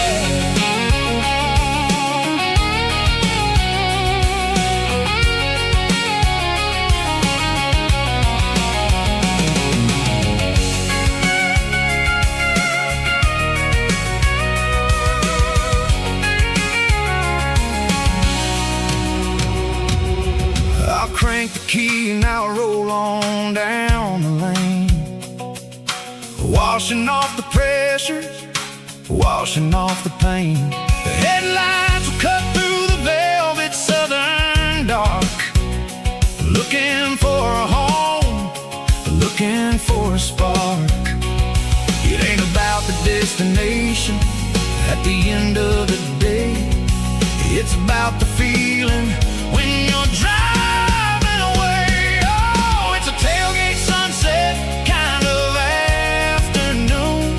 Crank the key and I'll roll on down the lane, washing off the pressure, washing off the pain. The headlights will cut through the velvet southern dark, looking for a home, looking for a spark. It ain't about the destination at the end of the day, it's about the feeling when you're driving. Tailgate sunset kind of afternoon,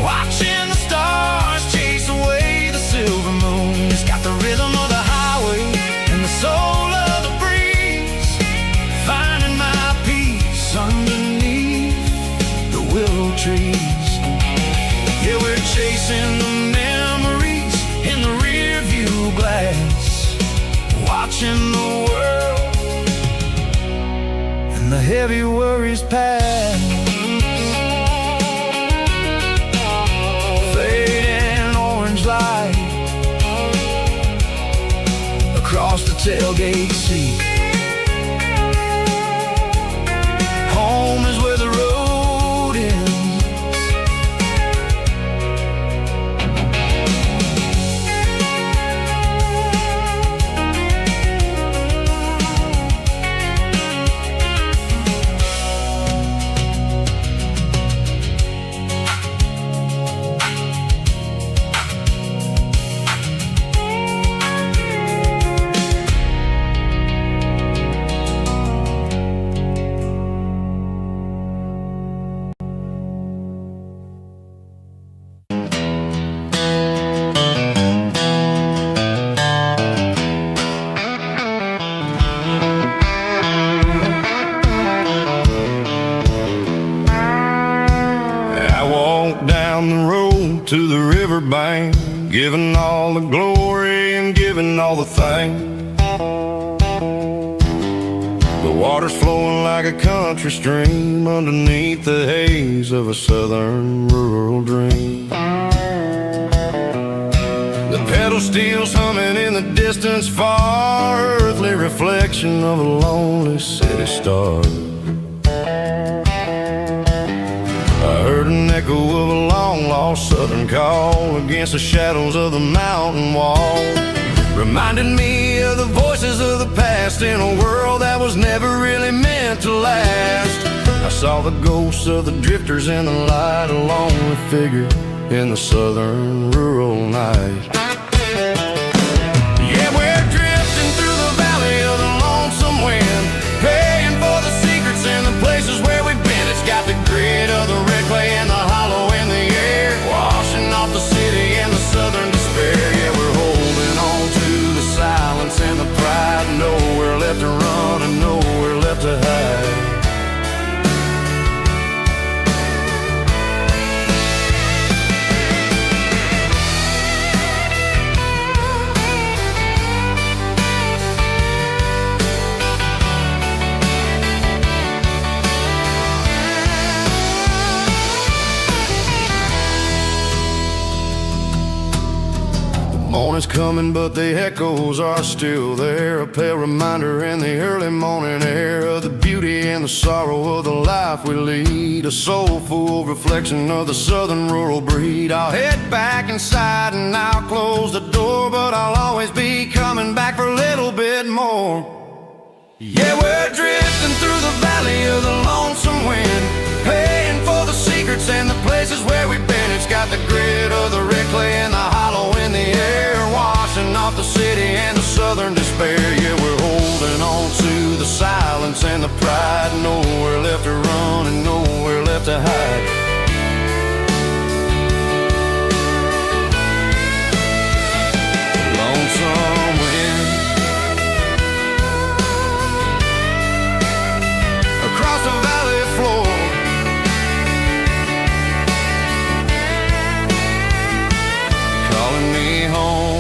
watching the stars chase away the silver moon. It's got the rhythm of the highway and the soul of the breeze, finding my peace underneath the willow trees. Yeah, we're chasing the memories in the rear view glass, watching the world and the heavy worries pass. Fading orange light across the tailgate seat. Home is where the road ends. To the riverbank, giving all the glory and giving all the thanks The water's flowing like a country stream underneath the haze of a southern rural dream. The pedal steel's humming in the distance far, earthly reflection of a lonely city star. I heard an echo of a long-lost southern call against the shadows of the mountain wall, reminded me of the voices of the past in a world that was never really meant to last. I saw the ghosts of the drifters in the light, a lonely figure in the southern rural night. Yeah, we're drifting through the valley of the lonesome wind, paying for the secrets and the places where we've been. It's got the grit of the red clay and the hollow in the air, washing off the city and the southern despair. Yeah, we're holding on to the silence and the pride, nowhere left to run and nowhere left to hide. Morning's coming, but the echoes are still there, a pale reminder in the early morning air of the beauty and the sorrow of the life we lead, a soulful reflection of the southern rural breed. I'll head back inside and I'll close the door, but I'll always be coming back for a little bit more. Yeah, we're drifting through the valley of the lonesome wind, paying for the secrets and the places where we've been. It's got the grit of the red clay and the hollow in the air, washing off the city and the southern despair. Yeah, we're holding on to the silence and the pride, nowhere left to run and nowhere left to hide. Lonesome wind across the valley floor, calling me home.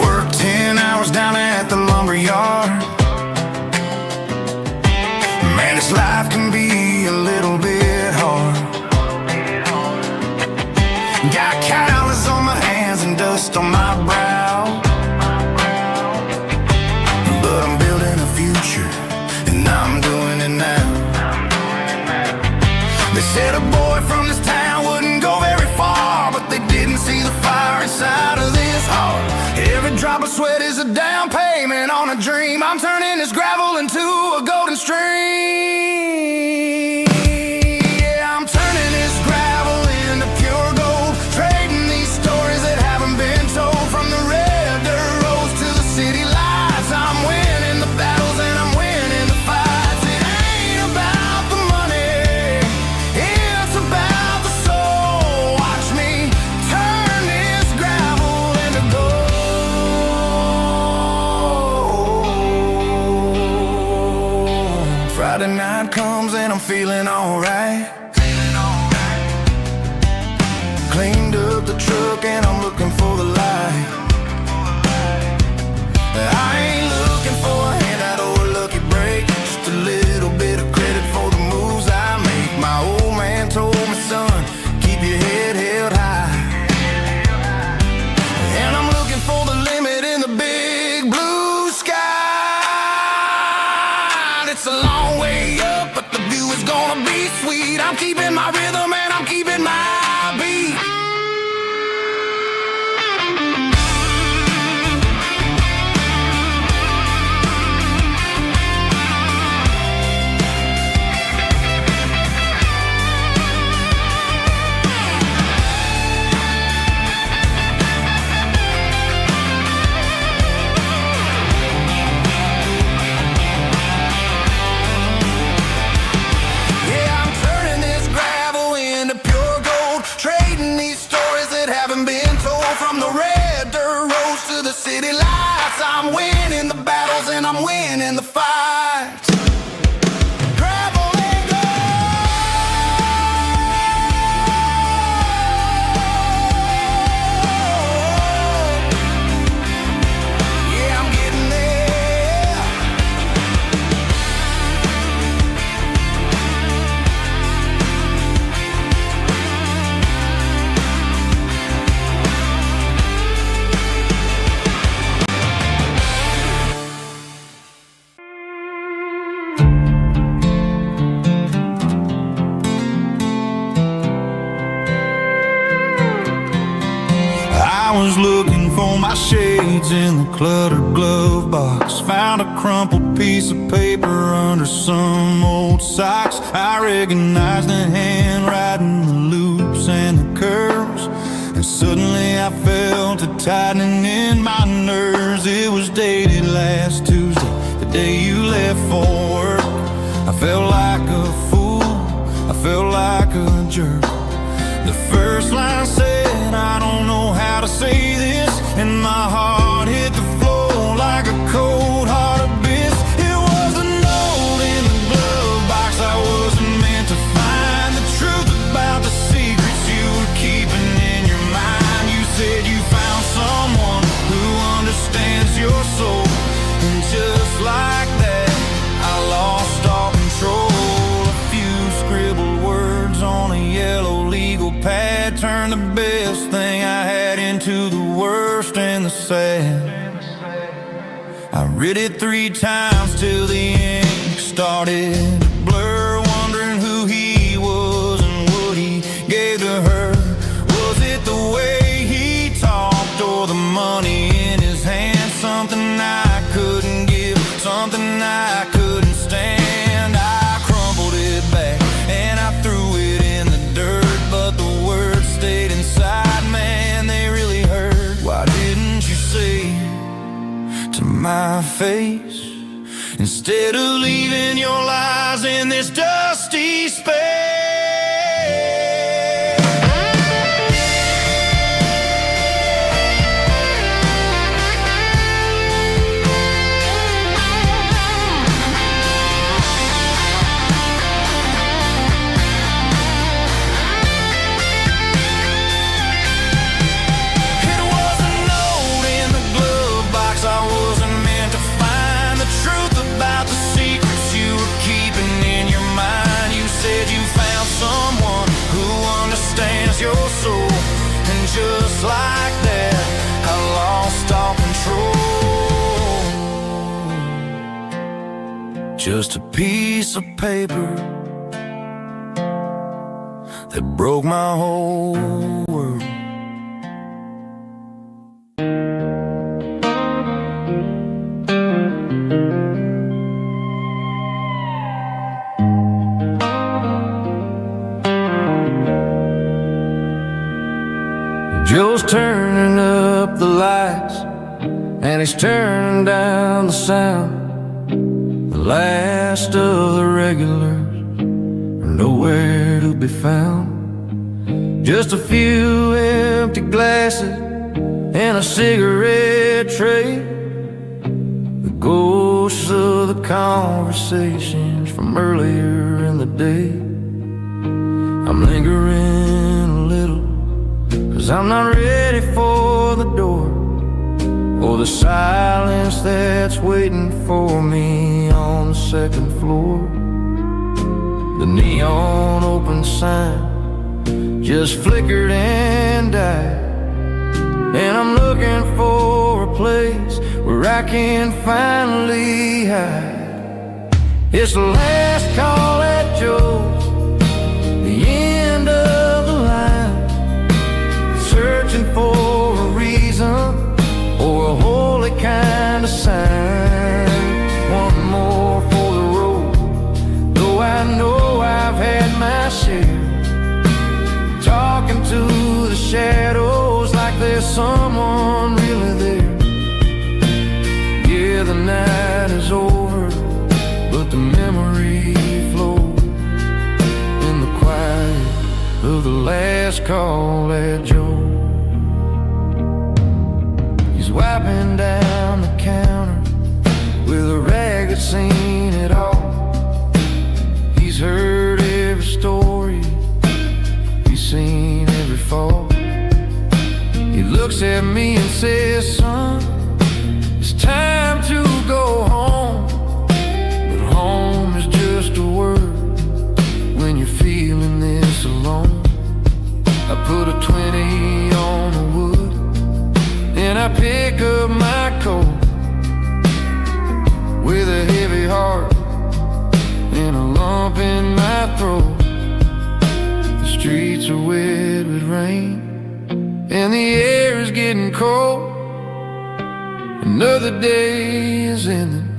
Worked 10 hours down at the lumber yard. Man, this life can be a little bit hard. Got calluses on my hands and dust on my brow, but I'm building a future and I'm doing it now. They said a boy from this town wouldn't go very far, but they didn't see the fire inside of this heart. Every drop of sweat is a down payment on a dream. I'm turning this gravel into a golden stream. Yeah, I'm turning this gravel into pure gold, trading these stories that haven't been told. From the red dirt roads to the city lights, I'm winning the battles and I'm winning the fights. It ain't about the money, it's about the soul. Watch me turn this gravel into gold. Friday night comes and I'm feeling alright. Cleaned up the truck and I'm looking for the light. I ain't looking for a handout or a lucky break, just a little bit of credit for the moves I make. My old man told me, son, keep your head held high. And I'm looking for the limit in the big blue sky. It's a long way up, but the view is gonna be sweet. I'm keeping my rhythm and I'm keeping my beat. Yeah, I'm city lights. I'm winning the battles and I'm winning the fights. Gravel and gold. Yeah, I'm getting there. I was looking for my shades in the cluttered glove box. Found a crumpled piece of paper under some old socks. I recognized the handwriting, the loops and the curves, and suddenly I felt a tightening in my nerves. It was dated last Tuesday, the day you left for work. I felt like a fool, I felt like a jerk. The first line said, I don't know how to say this, and my heart hit the floor like a cold heart abyss. It was a note in the glove box I wasn't meant to find. The truth about the secrets you were keeping in your mind. You said you found someone who understands your soul, and just like that, I lost all control. A few scribbled words on a yellow legal pad turned the best thing I had into the worst and the sad. I read it 3 times till the ink started to blur, wondering who he was and what he gave to her. Was it the way he talked or the money in his hand? Something I couldn't give, something I couldn't stand. I crumpled it back and I threw it in the dirt, but the words stayed inside, man, they really hurt. Why didn't you say to my face, instead of leaving your lies in this dusty space? Your soul, and just like that, I lost all control. Just a piece of paper that broke my whole world. Joe's turning up the lights, and he's turning down the sound. The last of the regulars are nowhere to be found. Just a few empty glasses and a cigarette tray, the ghosts of the conversations from earlier in the day. I'm lingering a little, 'cause I'm not ready for the door, or the silence that's waiting for me on the second floor. The neon open sign just flickered and died, and I'm looking for a place where I can finally hide. It's the last call at Joe's, the end of the line, searching for a reason or a holy kind of sign. One more for the road, though I know I've had my share, talking to the shadows like there's someone really there. Yeah, the night is over, but the memory flows. writing down the counter with a rag that's seen it all. He's heard every story, he's seen every fall. He looks at me and says, son, it's time to go home. But home is just a word when you're feeling this alone. I put a 20 on the wood, and I pick up my coat with a heavy heart and a lump in my throat. The streets are wet with rain, and the air is getting cold. Another day is ending,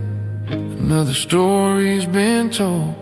another story's been told.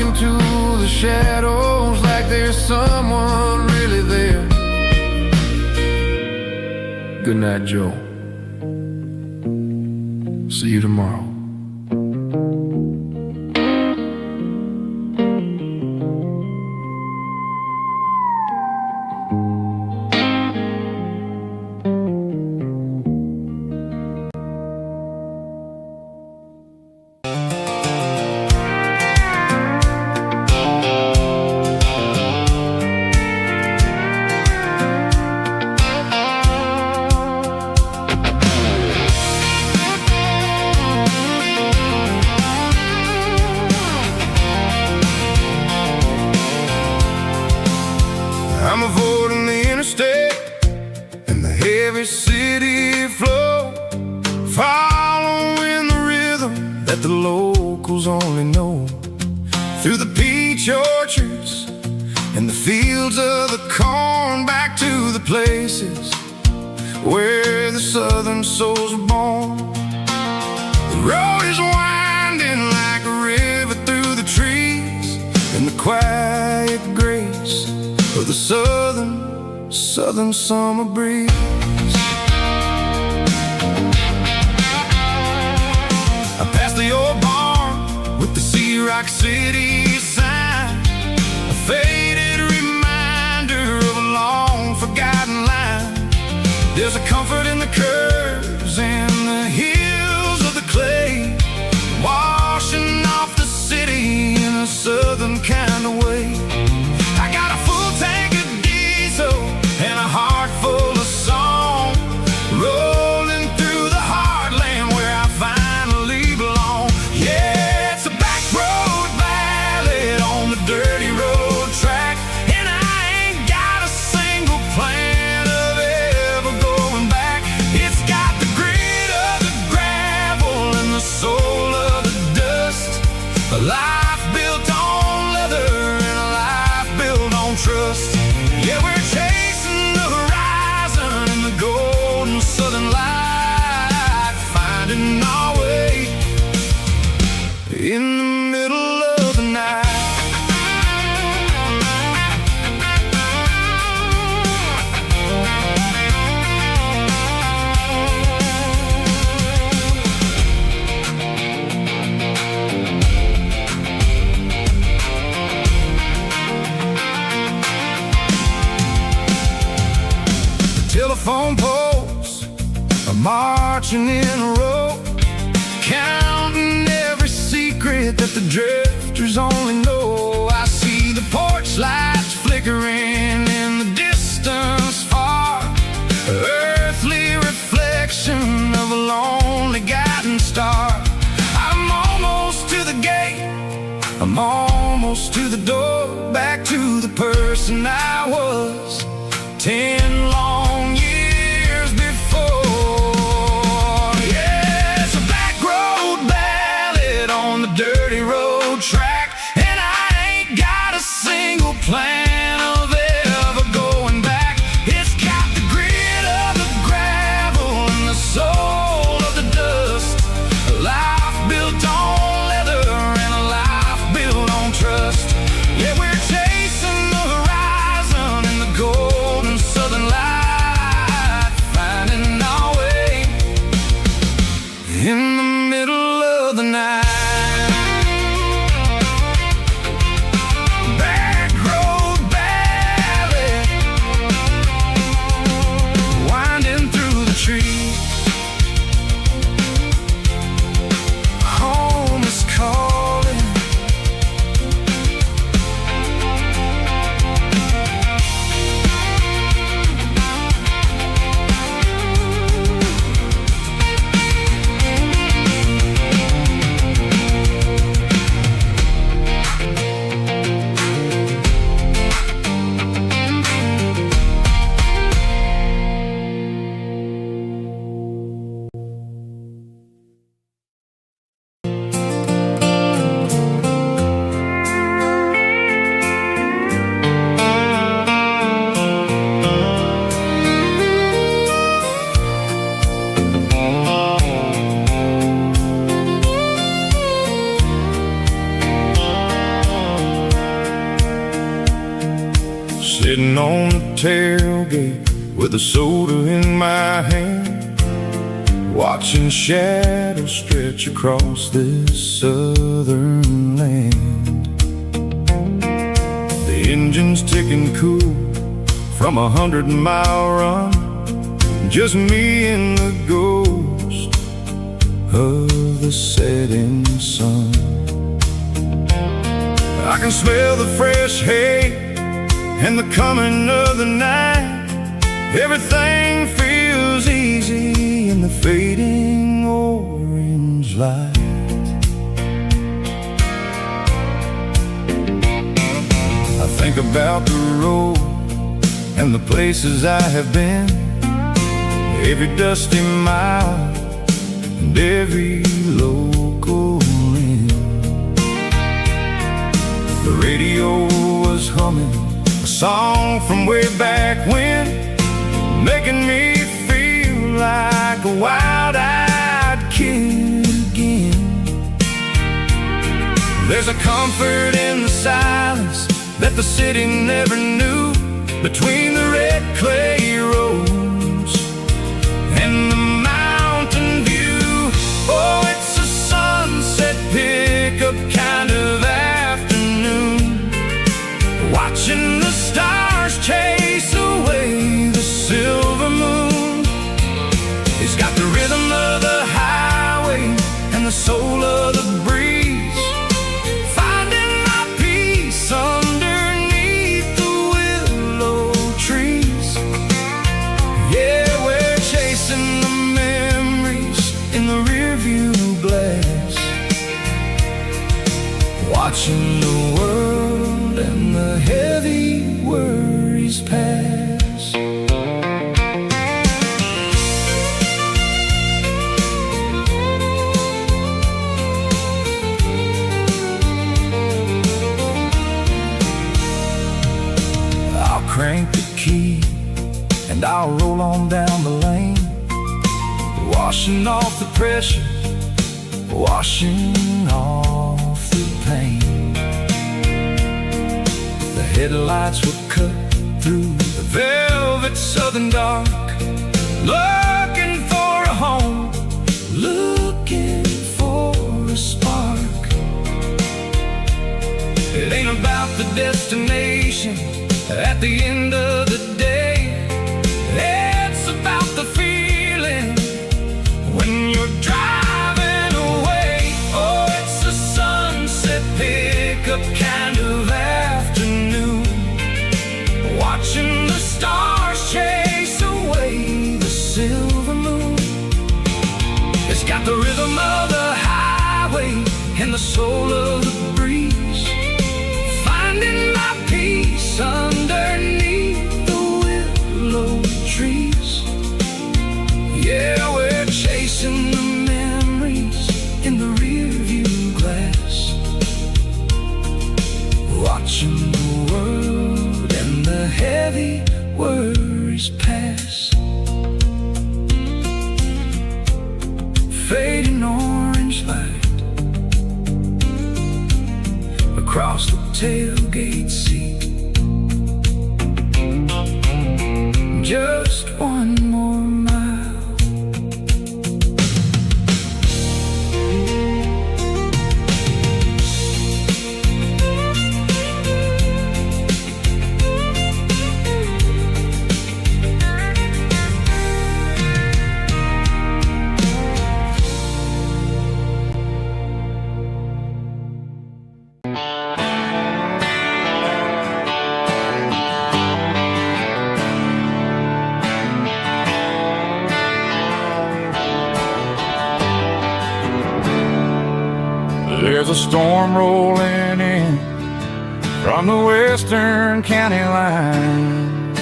To the shadows like there's someone really there. Good night, Joe. See you tomorrow. I'm avoiding the interstate and the heavy city flow, following the rhythm that the locals only know. Through the peach orchards and the fields of the corn, back to the places where the southern souls are born. The road is winding like a river through the trees, and the quiet grace of the southern summer breeze. I passed the old barn with the Sea Rock City sign, a faded reminder of a long forgotten line. There's a comfort in the curves and the hills of the clay, washing off the city in a southern kind of way. I got a full tank of diesel and a heart full of song, rolling through the heartland where I finally belong. Yeah, it's a back road ballad on the dirty road track, and I ain't got a single plan of ever going back. It's got the grit of the gravel and the soul of the dust, a life built on leather and a life built on trust. Yeah, we're chasing the horizon in the golden southern light, finding our way in the middle of the night. Telephone poles are marching in a row, counting every secret that the drifters only know. I see the porch lights flickering in the distance far, earthly reflection of a lonely guiding star. I'm almost to the gate, I'm almost to the door, back to the person I was 10 long years tailgate with a soda in my hand, watching shadows stretch across this southern land. The engine's ticking cool from 100-mile run, just me and the ghost of the setting sun. I can smell the fresh hay and the coming of the night. Everything feels easy in the fading orange light. I think about the road and the places I have been, every dusty mile and every local inn. The radio was humming a song from way back when, making me feel like a wild-eyed kid again. There's a comfort in the silence that the city never knew, between the red clay roads and the mountain view. Oh, it's a sunset pickup kind of afternoon, watching the stars chase away the silver moon. It's got the rhythm of the highway and the soul of the breeze, finding my peace underneath the willow trees. Yeah, we're chasing the memories in the rearview glass, watching the world and the heavy worries pass. I'll crank the key and I'll roll on down the lane, washing off the pressure, washing off the pain. The headlights will cut through the velvet southern dark, looking for a home, looking for a spark. It ain't about the destination at the end of the day, it's about the feeling when you're driving away. Oh, it's a sunset pickup kind of afternoon, watching the stars chase away the silver moon. It's got the rhythm of the highway and the soul of the breeze, finding my peace underneath the willow trees. Yeah, we're chasing the memories in the rearview glass, watching the world and the heavy worries pass. Fading orange light across the tailgate seat, just one more mile. There's a storm rolling in from the western county line,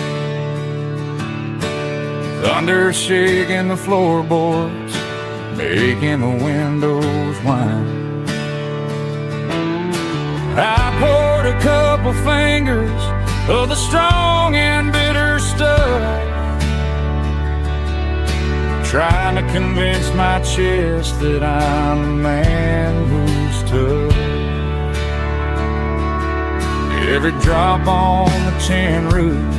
thunder shaking the floorboards, making the windows whine. I poured a couple fingers of the strong and bitter stuff, trying to convince my chest that I'm a man who's tough. Every drop on the tin roof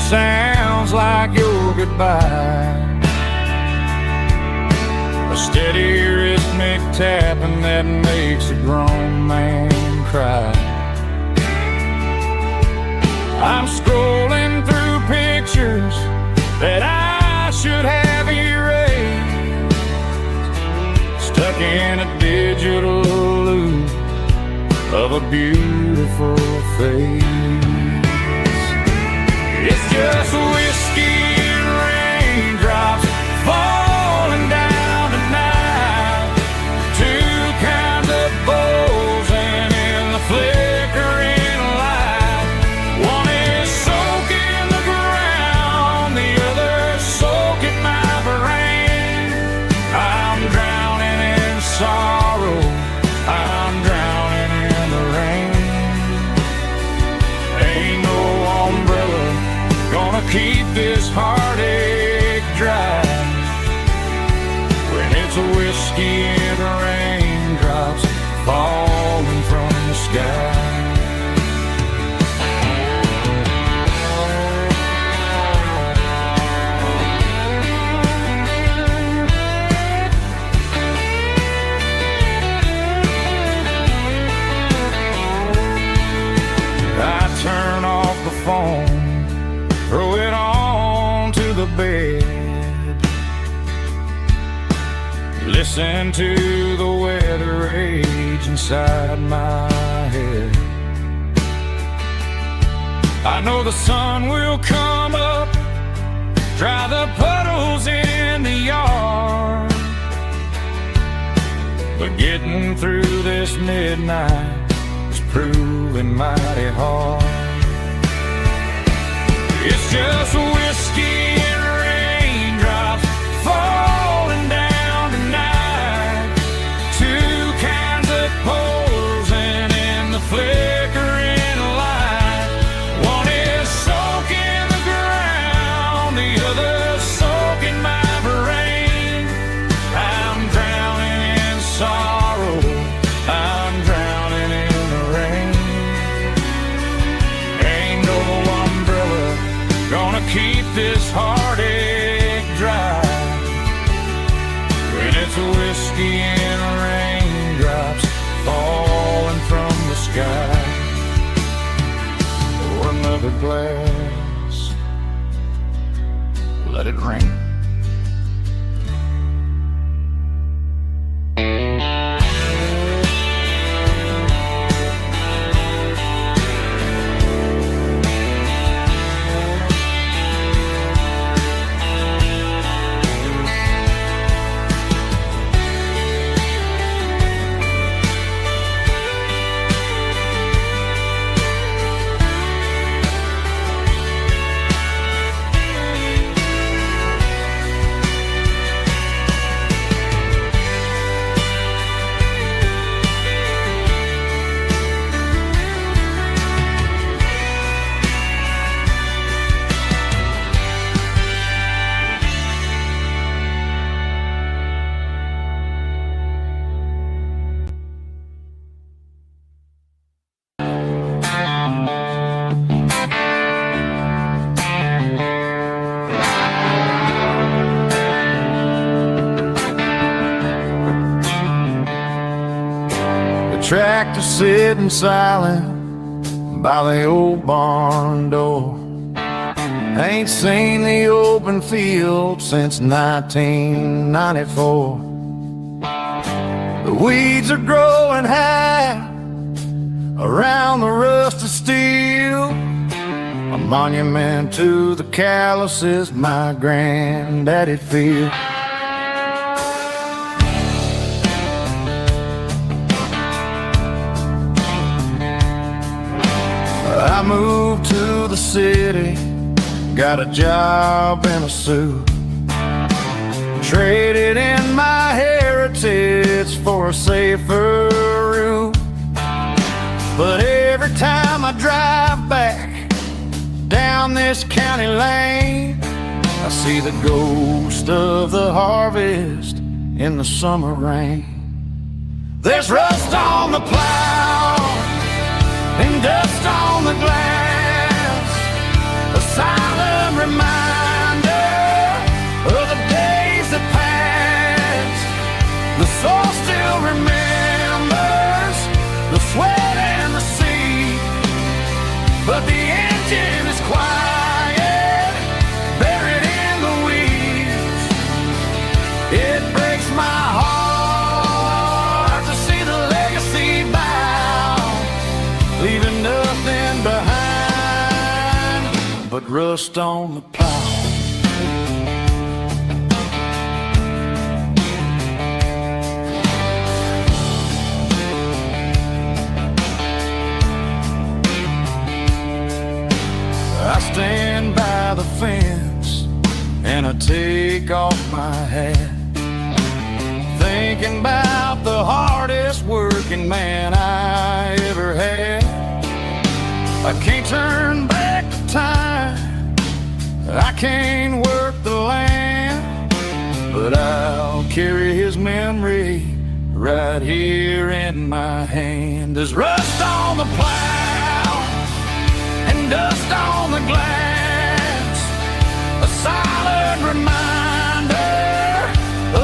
sounds like your goodbye. A steady rhythmic tapping that makes a grown man cry. I'm scrolling through pictures that I should have erased, stuck in a digital loop of a beautiful face. It's just whiskey and raindrops falling down tonight. Two kinds of bowls and in the flickering light. One is soaking the ground, the other soaking my brain. I'm drowning in sorrow, I'm drowning in the rain. Ain't no umbrella gonna keep this heartache dry when it's a whiskey and raindrops falling from the sky. I turn off the phone, throw it on to the bed, listen to the weather rage inside my head. I know the sun will come up, dry the puddles in the yard, but getting through this midnight is proving mighty hard. It's just whiskey and raindrops falling down tonight. Two kinds of poles and in the flickering light. One is soaking the ground, the other soaking my brain. I'm drowning in sorrow, I'm drowning in the rain. Ain't no umbrella gonna keep this heartache dry when it's a whiskey and raindrops falling from the sky. Pour another glass, let it rain. Tractor sitting silent by the old barn door. Ain't seen the open field since 1994. The weeds are growing high around the rusted steel, a monument to the calluses my granddaddy feel. I moved to the city, got a job in a suit, traded in my heritage for a safer route. But every time I drive back down this county lane, I see the ghost of the harvest in the summer rain. There's rust on the plow and dust on the glass, a silent reminder of the days that passed. The soul still remembers the sweat and the sea, but the engine is quiet, buried in the weeds. It breaks my heart to see the legacy bow, leaving nothing behind but rust on the plow. I stand by the fence and I take off my hat, thinking about the hardest working man I ever had. I can't turn back the time, I can't work the land, but I'll carry his memory right here in my hand. There's rust on the plow and dust on the glass, a silent reminder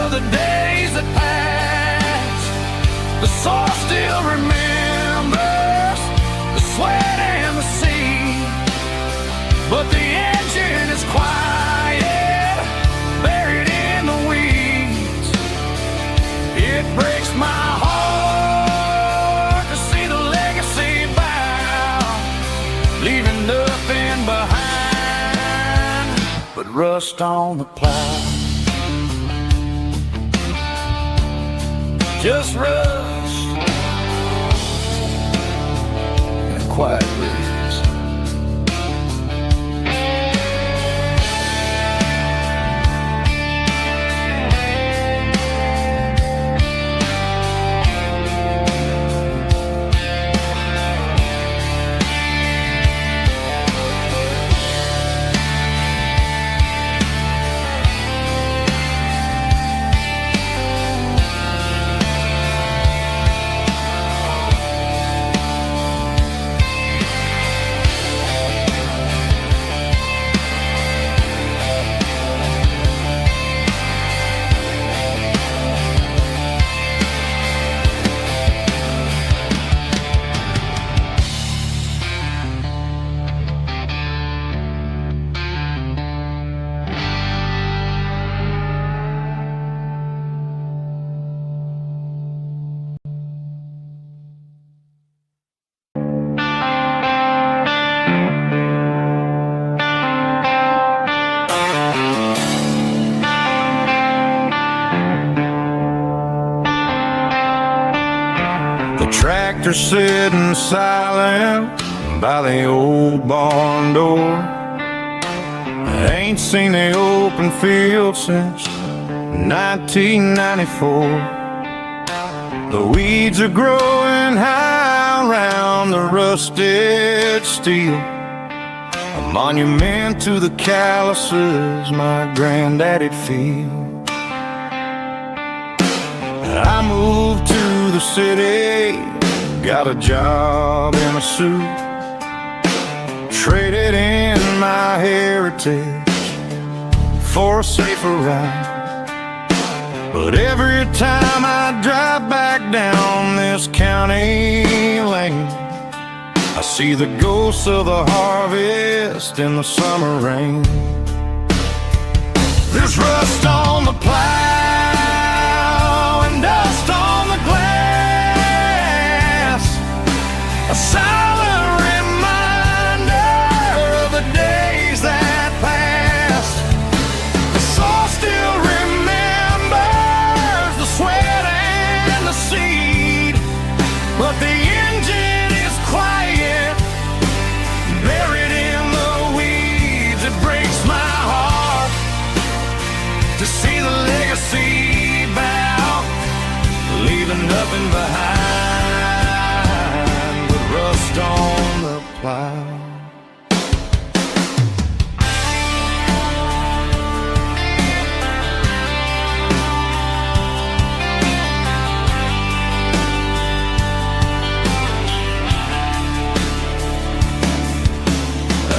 of the days that passed. The soul still remembers the sweat and the sea, but the engine is quiet, buried in the weeds. It breaks my heart to see the legacy bow, leaving nothing behind but rust on the plow. Just rust and a quiet breeze. Tractor sitting silent by the old barn door. I ain't seen the open field since 1994. The weeds are growing high around the rusted steel, a monument to the calluses my granddaddy'd feel. I moved to the city, got a job in a suit, traded in my heritage for a safer ride. But every time I drive back down this county lane, I see the ghosts of the harvest in the summer rain. There's rust on the plow and dust on the glass, a silent reminder of the days that passed. The soul still remembers the sweat and the seed, but the engine is quiet, buried in the weeds. It breaks my heart to see the legacy bow, leaving nothing behind but rust on the plow.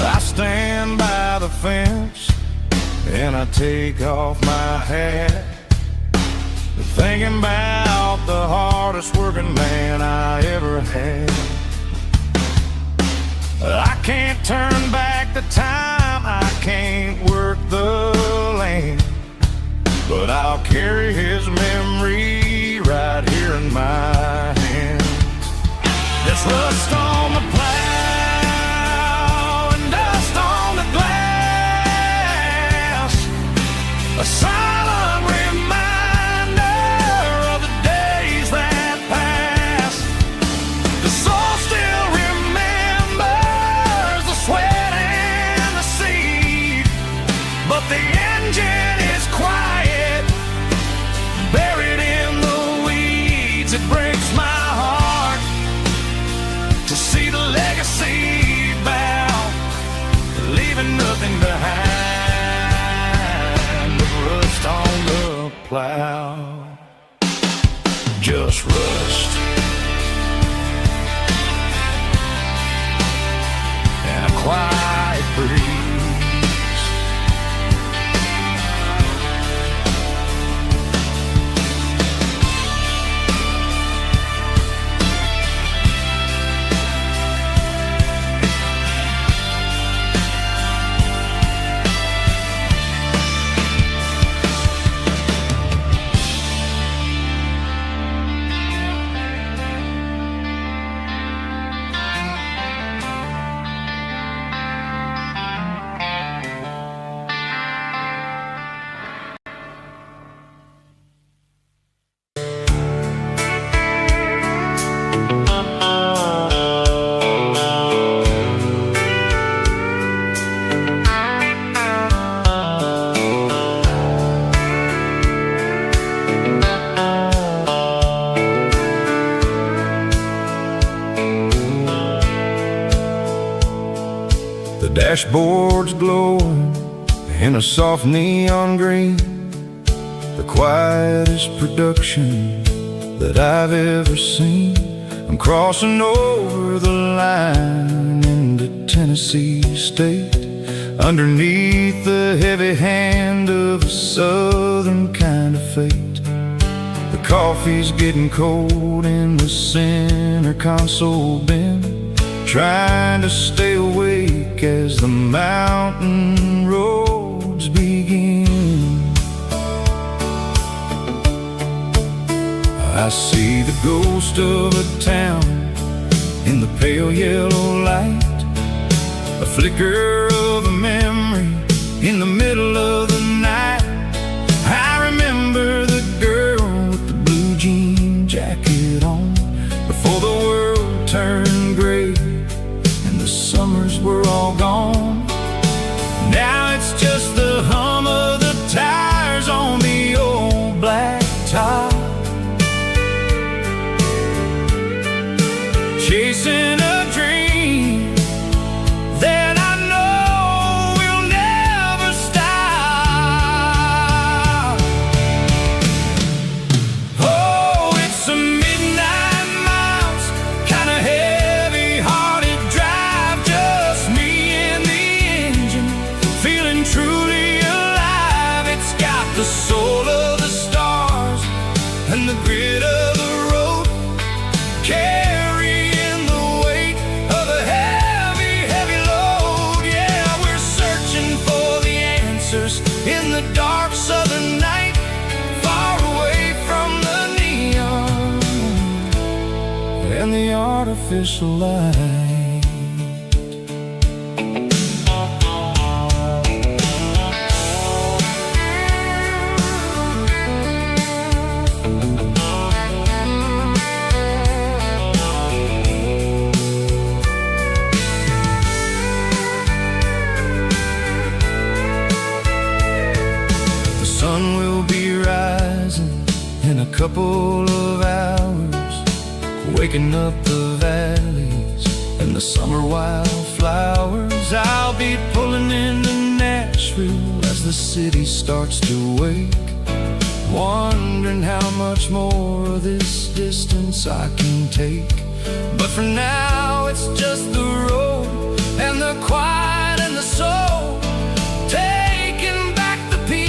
I stand by the fence I take off my hat, thinking about the hardest working man I ever had. I can't turn back the time, I can't work the land, but I'll carry his memory right here in my hands. There's rust on the plow and dust on the glass, a silent reminder of the days that passed. The soul still remembers the sweat and the seed, but the engine is quiet, buried in the weeds. It breaks my heart to see the legacy bow, leaving nothing behind but rust on the plow. Just rust and a quiet breeze. Dashboard's glowing in a soft neon green, the quietest production that I've ever seen. I'm crossing over the line into Tennessee State, underneath the heavy hand of a southern kind of fate. The coffee's getting cold in the center console bin, trying to stay awake as the mountain roads begin. I see the ghost of a town in the pale yellow light, a flicker of a memory in the middle of the night. I remember the girl with the blue jean jacket on before the world turned gray, summers were all gone. Now it's just the hum of the tires on the old black top, chasing a dream that I know will never stop. Oh, it's a midnight miles, kinda heavy-hearted drive, just me and the engine, feeling truly alive. It's got the soul of the stars and the grit of the road, carrying the weight of a heavy, heavy load. Yeah, we're searching for the answers in the dark southern night, far away from the neon and the artificial light. The sun will be rising in a couple of hours, waking up the valleys and the summer wildflowers. I'll be pulling into Nashville as the city starts to wake, wondering how much more of this distance I can take. But for now it's just the road and the quiet and the soul, taking back the peace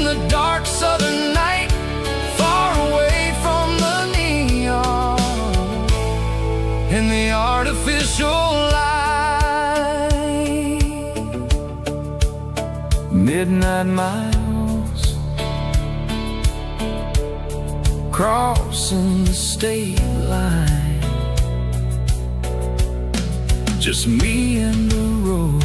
in the dark southern night, far away from the neon and the artificial light. Midnight miles, crossing the state line, just me and the road.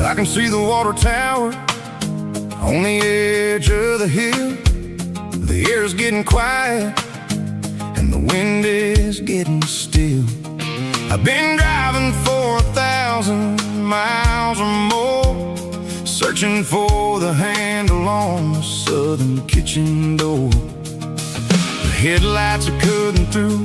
I can see the water tower on the edge of the hill. The air's getting quiet and the wind is getting still. I've been driving for 1,000 miles or more, searching for the handle on the southern kitchen door. The headlights are cutting through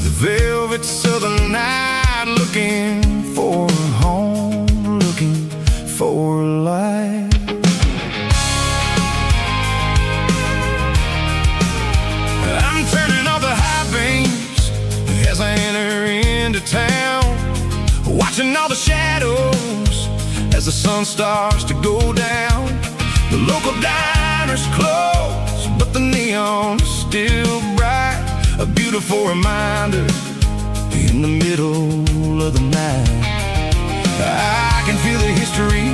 the velvet southern night, looking for a home, looking for life. I'm turning off the high beams as I enter into town, watching all the shadows as the sun starts to go down. The local diner's closed, but the neon's still bright, a beautiful reminder in the middle of the night. I can feel the history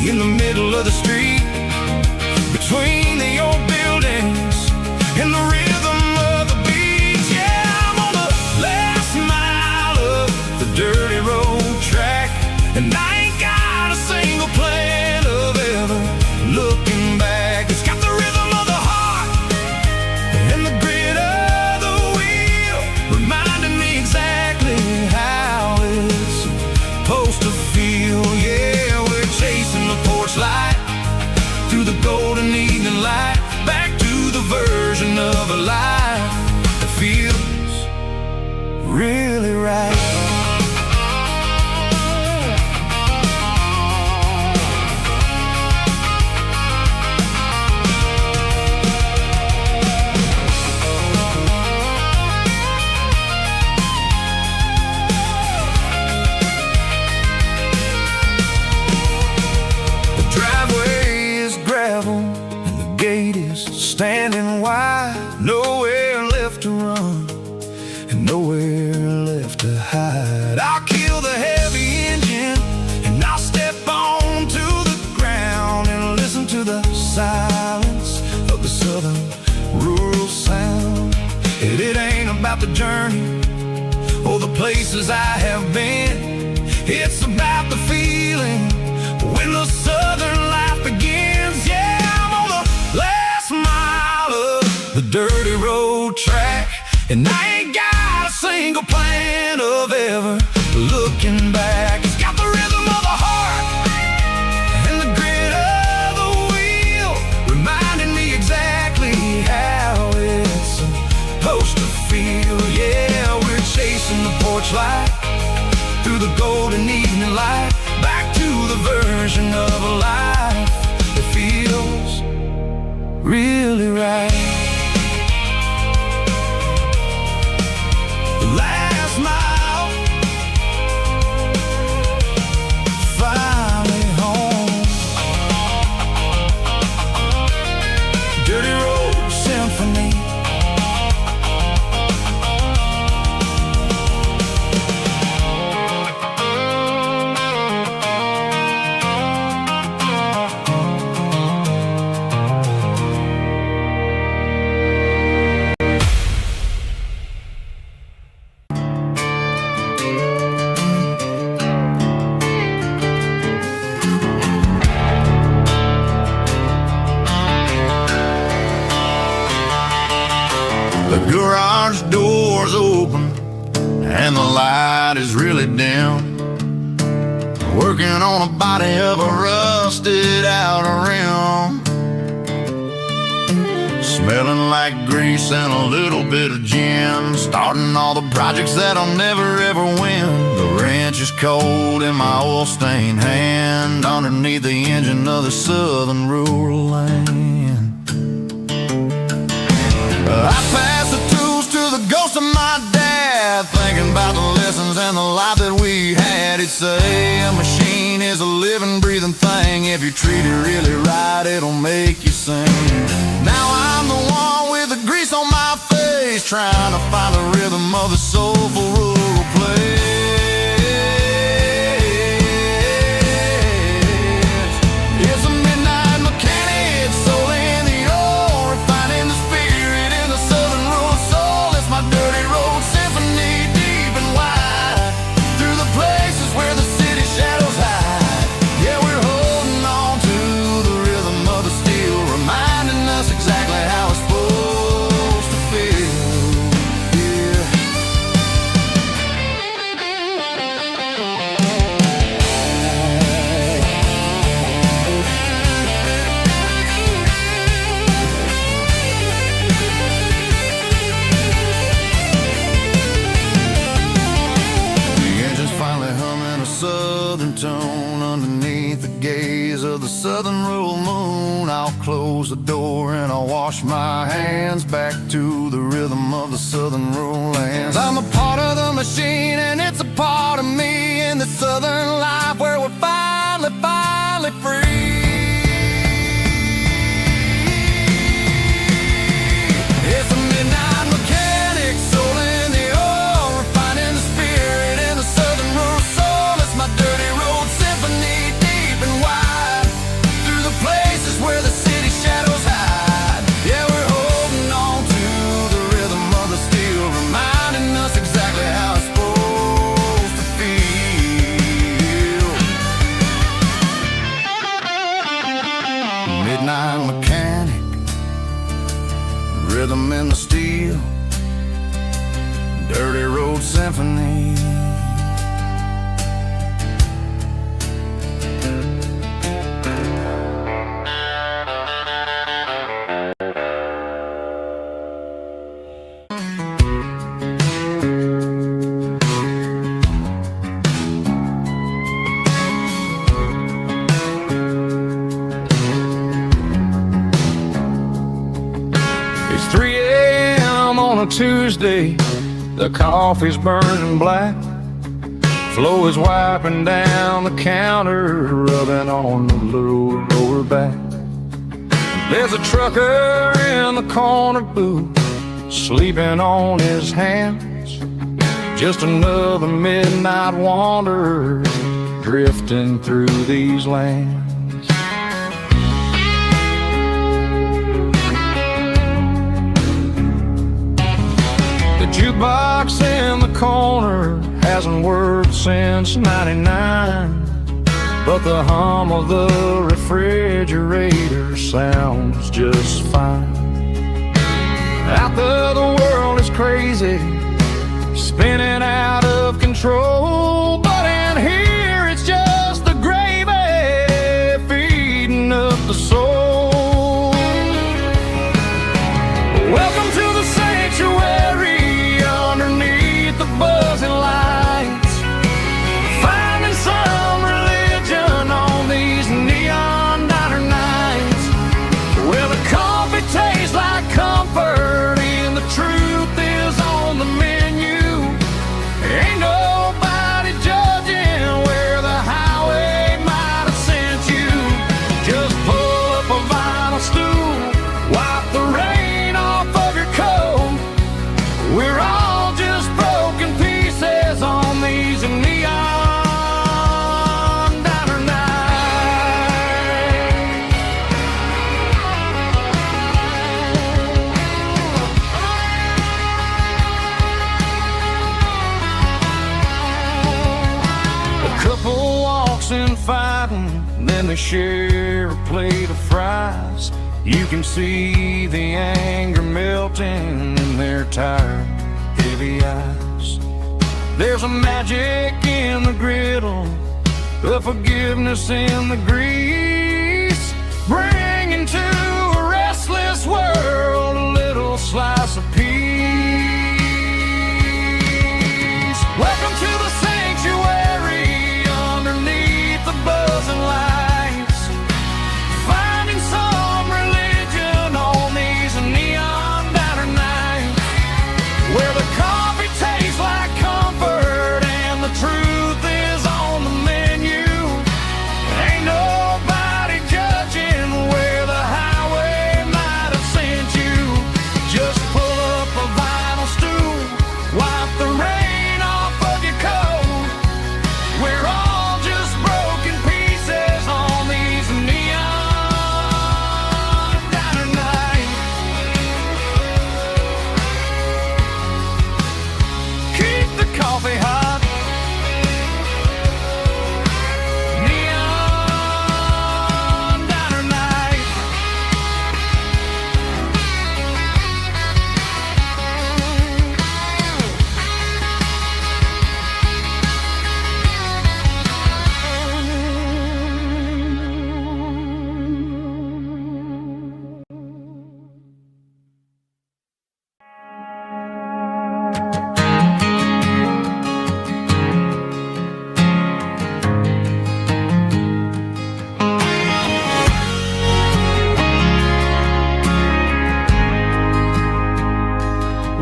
in the middle of the street, between the old buildings and the rhythm of the beat. Yeah, I'm on the last mile of the dirty road track, and I ain't got a single plan of ever looking back. It's got the rhythm of the heart and the grit of the wheel, reminding me exactly how it's supposed to feel. Yeah, we're chasing the porch light through the golden evening light, back to the version of a life that feels really right. Standing wide, nowhere left to run and nowhere left to hide. I'll kill the heavy engine and I'll step onto the ground and listen to the silence of the southern rural sound. It ain't about the journey or the places I have been, it's about the feeling when the southern life begins. Yeah, I'm on the last mile of the dirty road track, and I ain't got a single plan of ever looking back. It's got the rhythm of the heart and the grit of the wheel, reminding me exactly how it's supposed to feel. Yeah, we're chasing the porch light through the golden evening light, back to the version of a life that feels really right. Last mile, finally home. Dirty Road Symphony. Garage doors open and the light is really dim. Working on a body of a rusted out rim. Smelling like grease and a little bit of gin. Starting all the projects that I'll never ever win. The wrench is cold in my oil-stained hand, underneath the engine of the southern rural land. I pass the tools to the ghost of my dad, thinking about the lessons and the life that we had. He'd say a machine is a living, breathing thing. If you treat it really right, it'll make you sing. Now I'm the one with the grease on my face, trying to find the rhythm of the soulful rural place. It's a midnight mechanic, soul in the ore, refining the spirit in the southern rural soul. It's my dirty road symphony, deep and wide, through the places where the city shadows hide. Yeah, we're holding on to the rhythm of the steel, reminding us exactly how it's supposed to feel. Yeah. The engine's finally humming a southern tone underneath the gaze of the southern rural moon. I'll close the door and I'll wash my hands, back to the rhythm of the southern rural lands. I'm a part of the machine and it's a part of me, in the southern life where we're finally free. It's a midnight mechanic, soul in the ore, refining the spirit in the southern rural soul. It's my dirty road symphony, deep and wide, through the places where the city shadows hide. Yeah, we're holding on to the rhythm of the steel, reminding us exactly how it's supposed to feel. Midnight mechanic, rhythm in the steel, dirty road symphony. It's 3 a.m. on a Tuesday. The coffee's burning black. Flo is wiping down the counter, rubbing on the little lower back. There's a trucker in the corner booth, sleeping on his hands. Just another midnight wanderer, drifting through these lands. The jukebox in the corner hasn't worked since '99, but the hum of the refrigerator sounds just fine. Out there the world is crazy, spinning out of control, but in here it's just the gravy feeding up the soul. Welcome to the sanctuary, underneath the buzzing lights, finding some religion on these neon diner nights. Well, the coffee tastes like comfort, and the truth is on the menu. Ain't nobody judging where the highway might have sent you. Just pull up a vinyl stool, wipe the rain off of your coat. We're all just broken pieces on these neon diner nights. A couple walks in fighting, then they share a plate of fries. You can see the anger melting in their tired, heavy eyes. There's a magic in the griddle, a forgiveness in the grease, bringing to a restless world a little slice of peace. Welcome to the sanctuary underneath the buzzing lights, finding some religion on these neon diner nights, where the coffee tastes like comfort and the truth is on the menu. Ain't nobody judging where the highway might have sent you. Just pull up a vinyl stool, wipe the rain off of your coat. We're all just broken pieces on these neon diner nights. Keep the coffee hot. Neon diner night.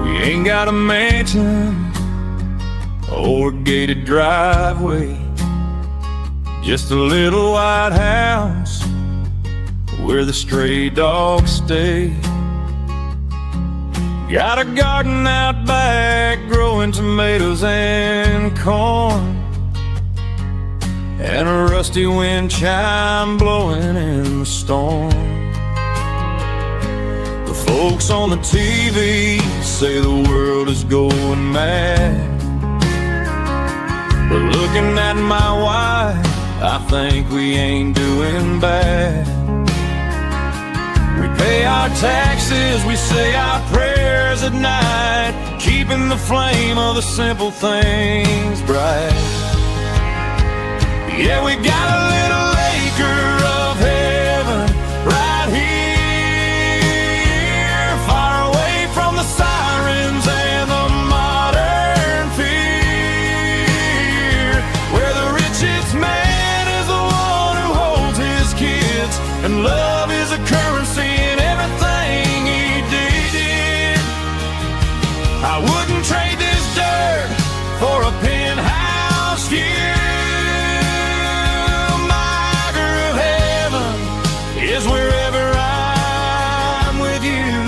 We ain't got a mansion or a gated driveway, just a little white house where the stray dogs stay. Got a garden out back growing tomatoes and corn, and a rusty wind chime blowing in the storm. The folks on the TV say the world is going mad, but looking at my wife, I think we ain't doing bad. We pay our taxes, we say our prayers at night, keeping the flame of the simple things bright. Yeah, we got a little acre of heaven right here, far away from the sirens and the modern fear, where the richest man is the one who holds his kids, and love is a currency in everything he did. I wouldn't trade this dirt for a penthouse view. Is wherever I'm with you.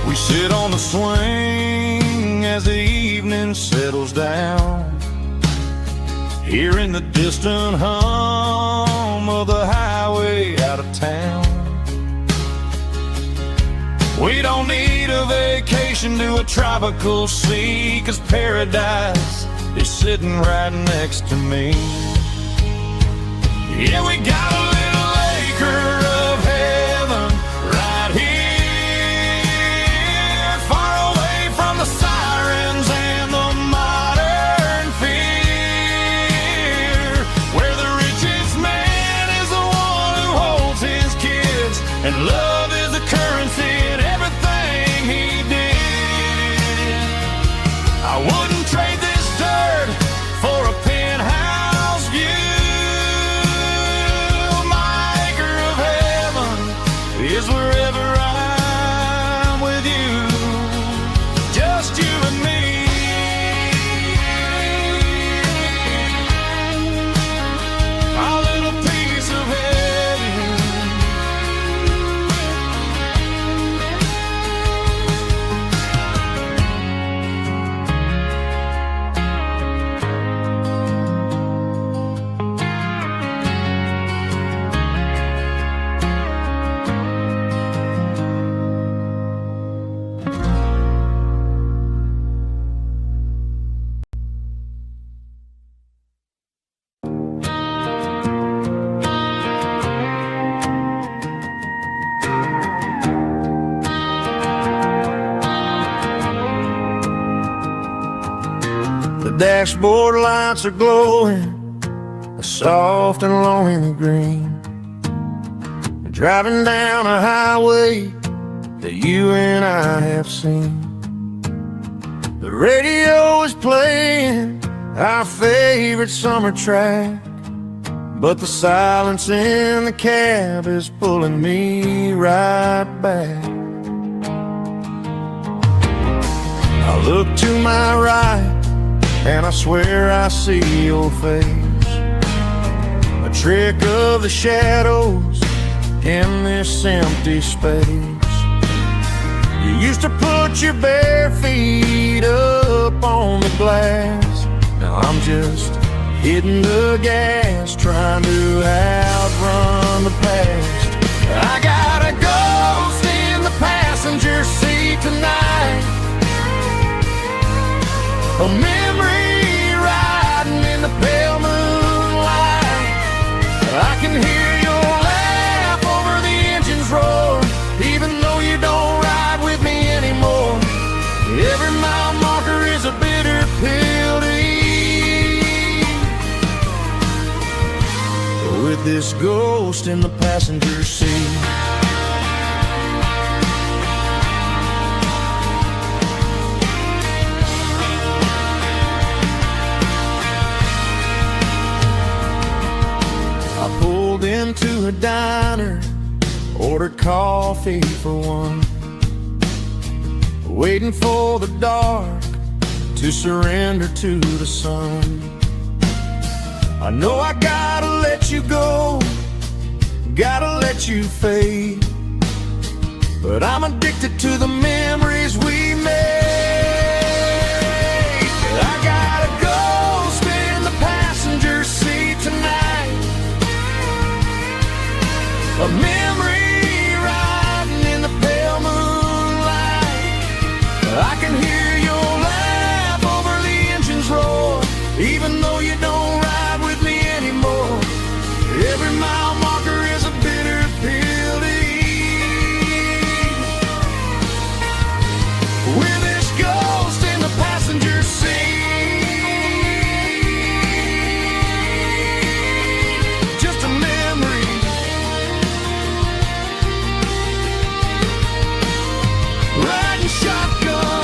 We sit on the swing as the evening settles down, hearing the distant hum of the highway out of town. We don't need a vacation to a tropical sea, 'cause paradise is sitting right next to me. Yeah, we got a little acre of heaven right here, far away from the sirens and the modern fear, where the richest man is the one who holds his kids, and love is the currency in everything he did. I wouldn't trade this dirt for a penthouse view. dashboard lights are glowing a soft and lonely green. Driving down a highway that you and I have seen. The radio is playing our favorite summer track, but the silence in the cab is pulling me right back. I look to my right and I swear I see your face, a trick of the shadows in this empty space. You used to put your bare feet up on the glass. Now I'm just hitting the gas, trying to outrun the past. I got a ghost in the passenger seat tonight, a memory riding in the pale moonlight. I can hear your laugh over the engine's roar, even though you don't ride with me anymore. Every mile marker is a bitter pill to eat, with this ghost in the passenger seat. I pulled into a diner, ordered coffee for one, waiting for the dark to surrender to the sun. I know I gotta let you go, gotta let you fade, but I'm addicted to the memories we made. I got a ghost in the passenger seat tonight, a memory riding in the pale moonlight. I can hear your laugh over the engine's roar, even though you don't ride with me anymore. Every mile marker is a bitter pill to eat, with this ghost in the passenger seat. Just a memory, riding shotgun.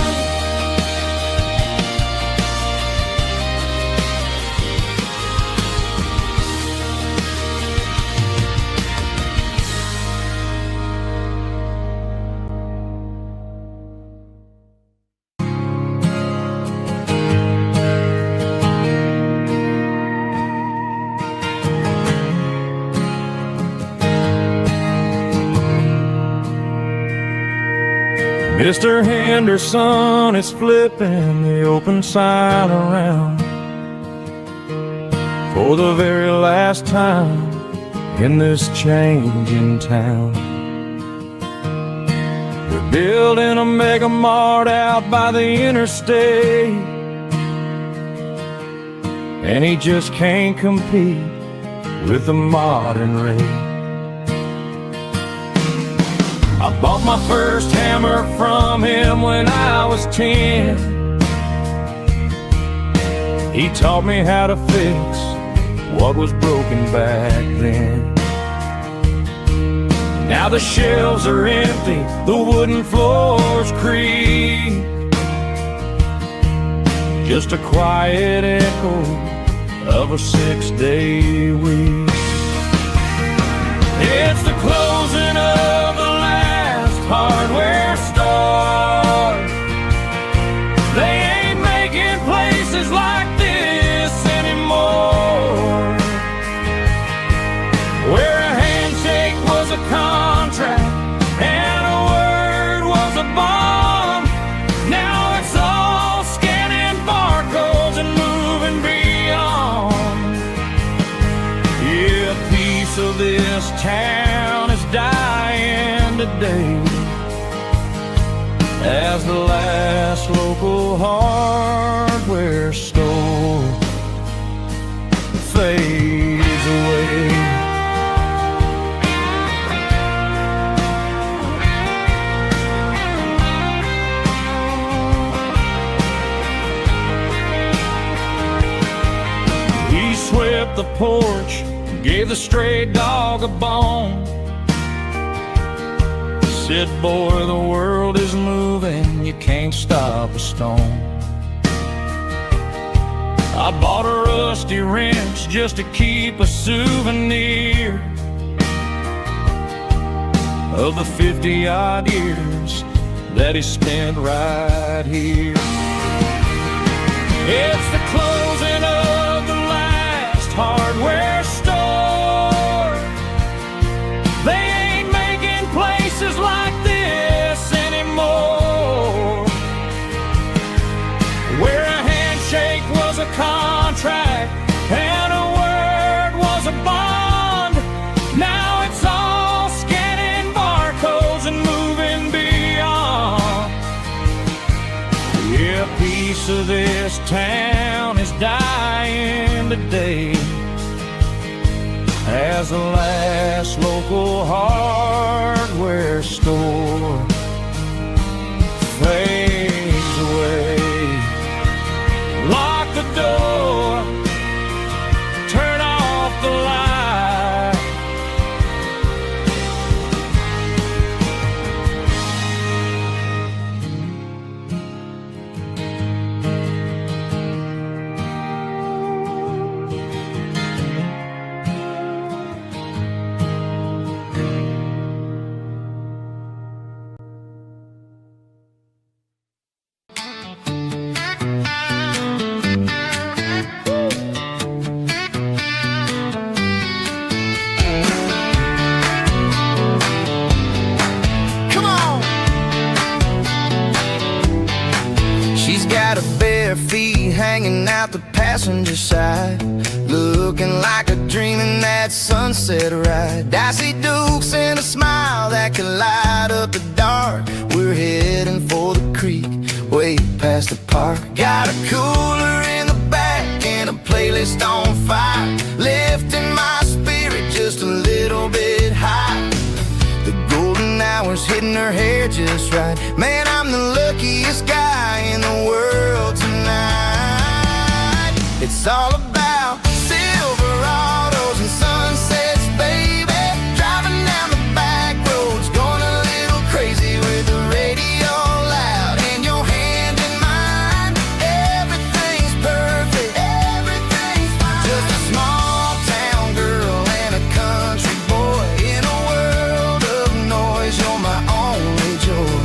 Mr. Henderson is flipping the open sign around for the very last time in this changing town. We're building a mega mart out by the interstate, and he just can't compete with the modern rate. I bought my first hammer from him when I was 10. He taught me how to fix what was broken back then. Now the shelves are empty, the wooden floors creak, just a quiet echo of a 6-day week. It's the closing of the hardware store. They ain't making places like this anymore, where a handshake was a contract and a word was a bond. Now it's all scanning barcodes and moving beyond. Yeah, a piece of this town is dying today, as the last local hardware store fades away. out the porch, gave the stray dog a bone. Said, boy, the world is moving, you can't stop a stone. I bought a rusty wrench just to keep a souvenir of the 50-odd years that he spent right here. It's the closing of the last hardware store. They ain't making places like this anymore, where a handshake was a contract and a word was a bond. Now it's all scanning barcodes and moving beyond. Yeah, a piece of this town is dying today as the last local hardware store fades away. Lock the door, turn off the light. Come on! She's got her bare feet hanging out the passenger side, looking like a dream in that sunset ride. Dicey dukes and a smile that can light up the dark. We're heading for the creek, way past the park. Got a cooler in the back and a playlist on fire, lifting my spirit just a little bit high. The golden hours hitting her hair just right. Man, I'm the luckiest guy in the world tonight. It's all about Silverados and sunsets, baby. Driving down the back roads, going a little crazy with the radio loud and your hand in mine. Everything's perfect, everything's fine. Just a small town girl and a country boy in a world of noise. You're my only joy.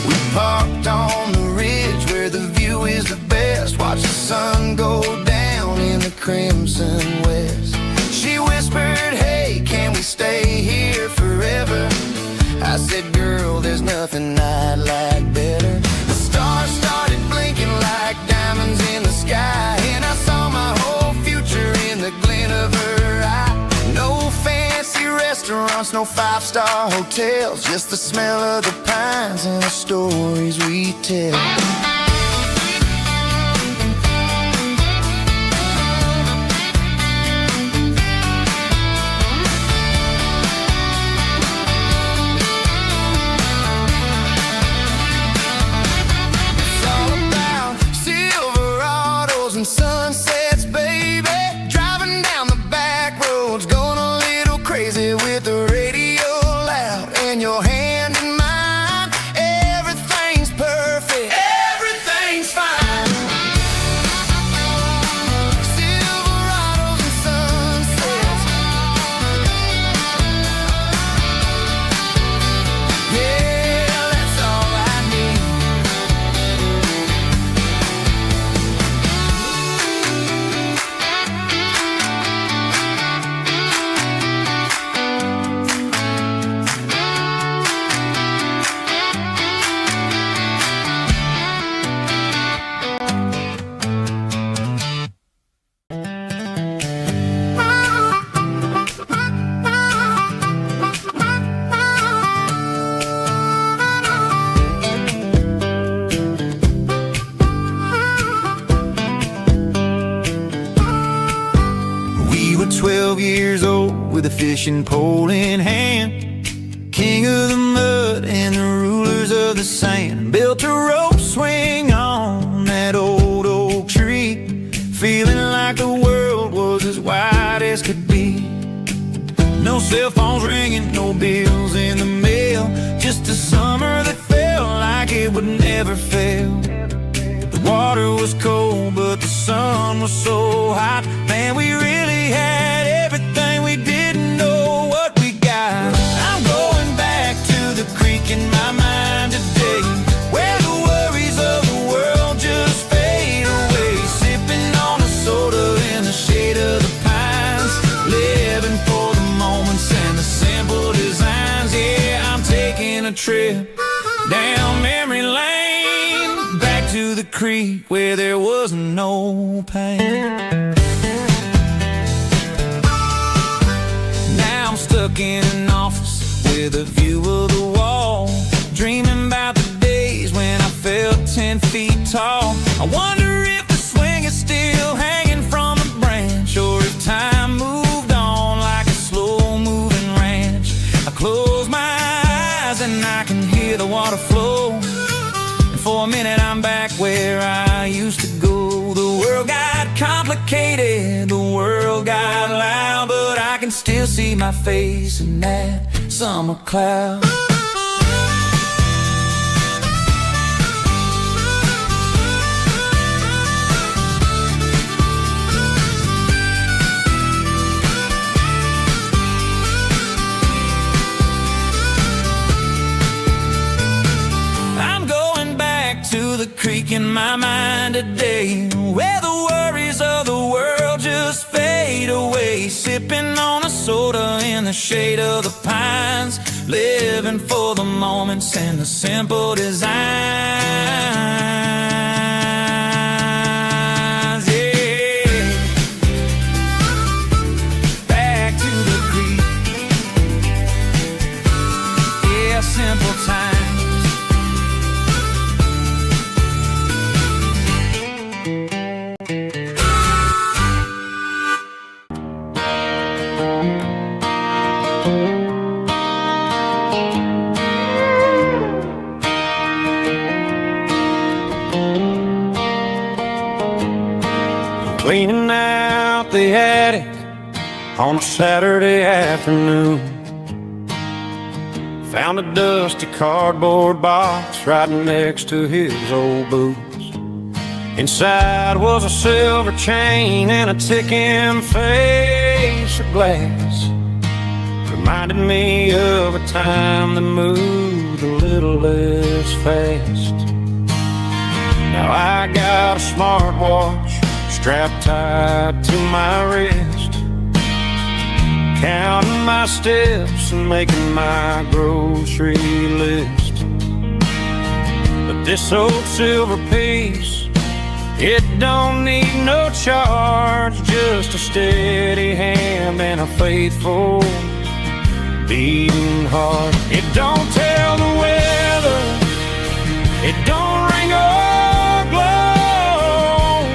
We parked on the ridge where the view is the best. Watch the sun go down in the crimson west. She whispered, hey, can we stay here forever? I said, girl, there's nothing I'd like better. The stars started blinking like diamonds in the sky, and I saw my whole future in the glint of her eye. No fancy restaurants, no five-star hotels, just the smell of the pines and the stories we tell. It's all about Silverados and sunsets, baby. Driving down the back roads, going a little crazy with the radio loud and your hand in mine. Everything's perfect, everything's fine. Silverados and sunsets. Yeah, that's all I need. We were 12 years old with a fishing pole in hand, king of the mud and the rulers of the sand. Built a rope swing on that old oak would never fail. The water was cold, but the sun was so hot. Man, we really had everything, we didn't know what we got. I'm going back to the creek in my mind today, where the worries of the world just fade away. Sipping on a soda in the shade of the pines, living for the moments and the simple designs. Yeah, I'm taking a trip down memory lane, back to the creek where there was no pain. Now I'm stuck in an office with a view of the wall, dreaming about the days when I felt 10 feet tall. I wonder if the swing is still hanging from a branch, or if time moved on like a slow-moving ranch. I close my eyes and I can hear the water flow, and for a minute I'm back where I used to go. The world got complicated, the world got loud, but I can still see my face in that summer cloud. To the creek in my mind today, where the worries of the world just fade away. Sipping on a soda in the shade of the pines, living for the moments and the simple designs. Yeah, back to the creek. Yeah, simple times. Cleaning out the attic on a Saturday afternoon, found a dusty cardboard box right next to his old boots. Inside was a silver chain and a ticking face of glass. Reminded me of a time that moved a little less fast. Now I got a smartwatch strapped tight to my wrist, counting my steps and making my grocery list. But this old silver piece, it don't need no charge, just a steady hand and a faithful beating heart. It don't tell the weather, it don't ring or glow,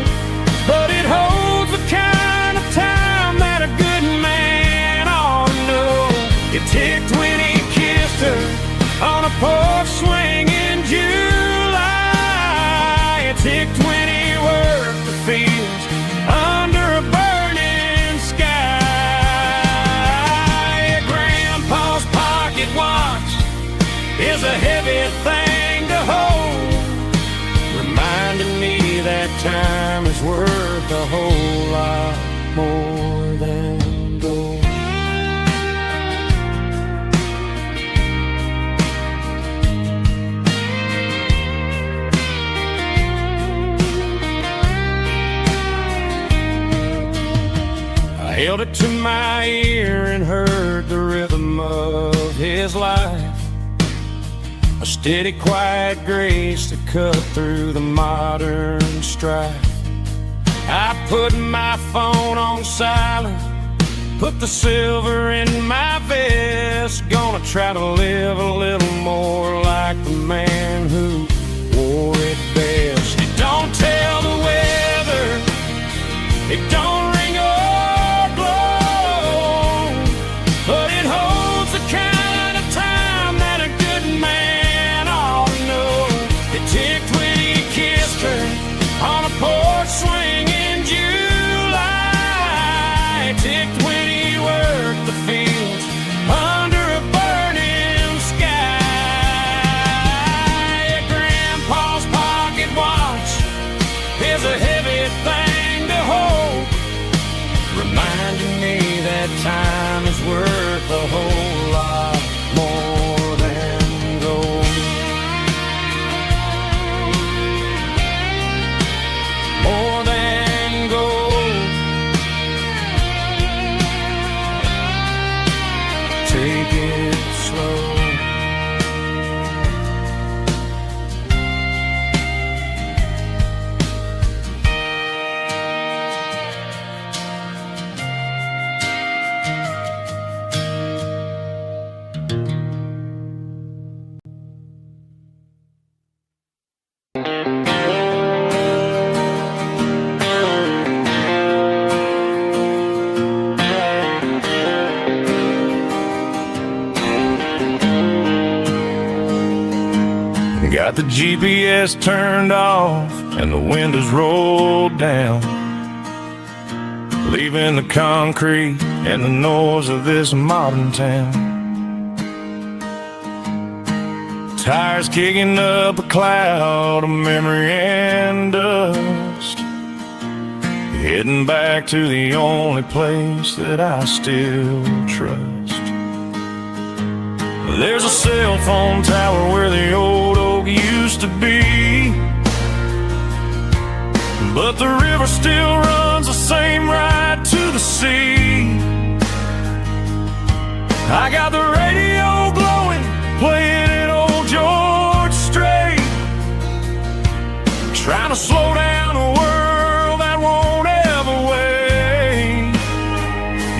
but it holds the kind of time that a good man ought to know. It ticked when he kissed her on a porch swing in July. It ticked when he worked the fields under a burning sky. Grandpa's pocket watch is a heavy thing to hold, reminding me that time is worth a whole lot more than gold. I held it to my ear and heard the rhythm of his life, a steady, quiet grace that cut through the modern strife. I put my phone on silent, put the silver in my vest. Gonna try to live a little more like the man who wore it best. It don't tell the weather, it don't ring or blow, but it holds the kind of time that a good man ought to know. It ticked when he kissed her on a porch swing in July. It ticked when he worked the fields under a burning sky. Got the GPS turned off and the windows rolled down, leaving the concrete and the noise of this modern town. Tires kicking up a cloud of memory and dust, heading back to the only place that I still trust. There's a cell phone tower where the old oak used to be, but the river still runs the same right to the sea. I got the radio glowing, playing it old George Strait, trying to slow down a world that won't ever wait.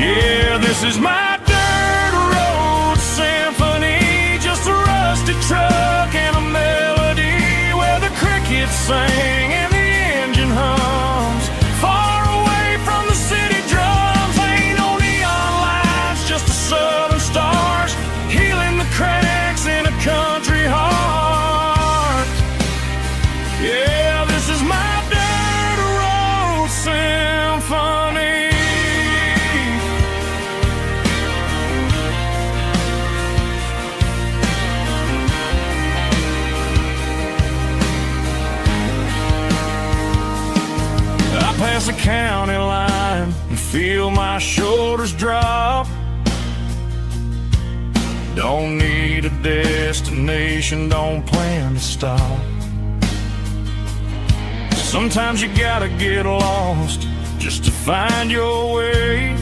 Yeah, this is my dirt road symphony, just a rusty truck and a melody where the crickets sing and the engine hums. Far away from the city drums, ain't no neon lights, just the southern stars healing the cracks in a country heart. Yeah, this is my dirt road symphony. I pass the county line and feel my shoulders drop. Don't need a destination, don't plan to stop. Sometimes you gotta get lost just to find your way,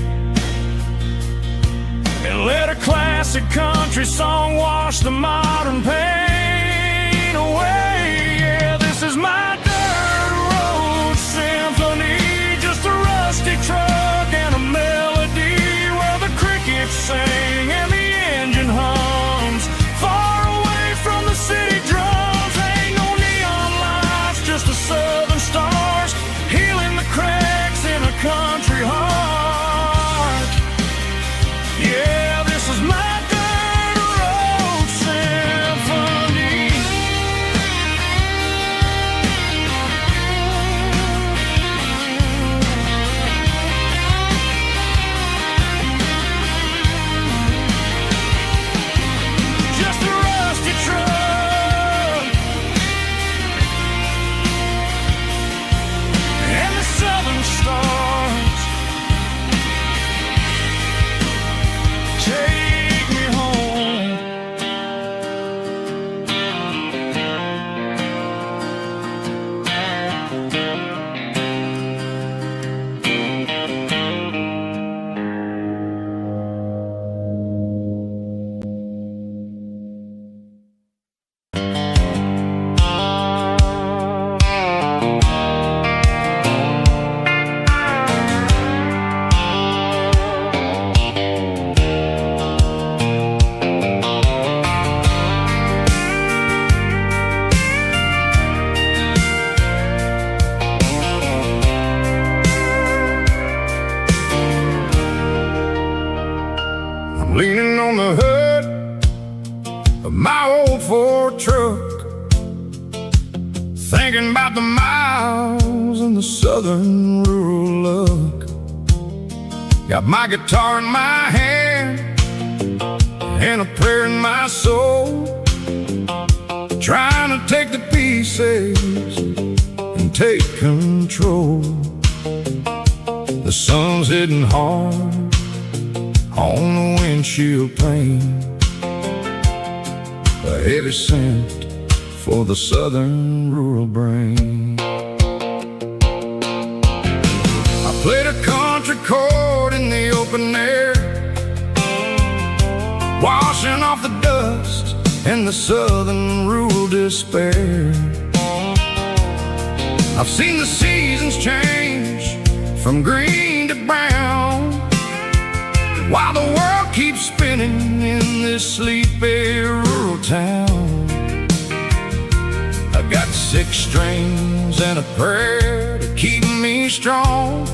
and let a classic country song wash the modern pain away. Yeah, this is my dirt road symphony, just a rusty truck and a melody where the crickets sing and the engine hums. Far away from the city drums, ain't no neon lights, just the southern stars healing the cracks in a country heart. Yeah, this is my dirt road symphony. Just a rusty truck and the southern stars take me home. I'm leaning on the hood of my old Ford truck, thinking about the miles and the southern rural look. Got my guitar in my hand and a prayer in my soul, trying to take the pieces and take control. The sun's hitting hard on the windshield pane, a heavy scent for the southern rural brain. I played a country chord in the open air, washing off the dust and the southern rural despair. I've seen the seasons change from green to brown, while the world keeps spinning in this sleepy rural town. I got 6 strings and a prayer to keep me strong,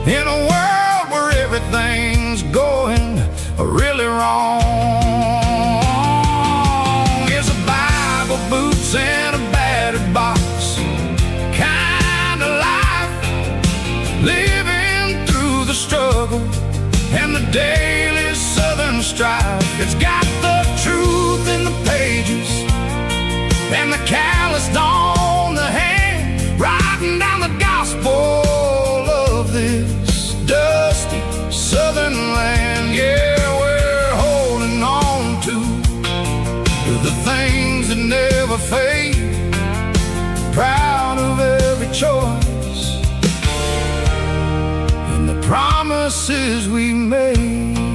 in a world where everything's going really wrong. It's a Bible the things that never fade. Proud of every choice and the promises we made.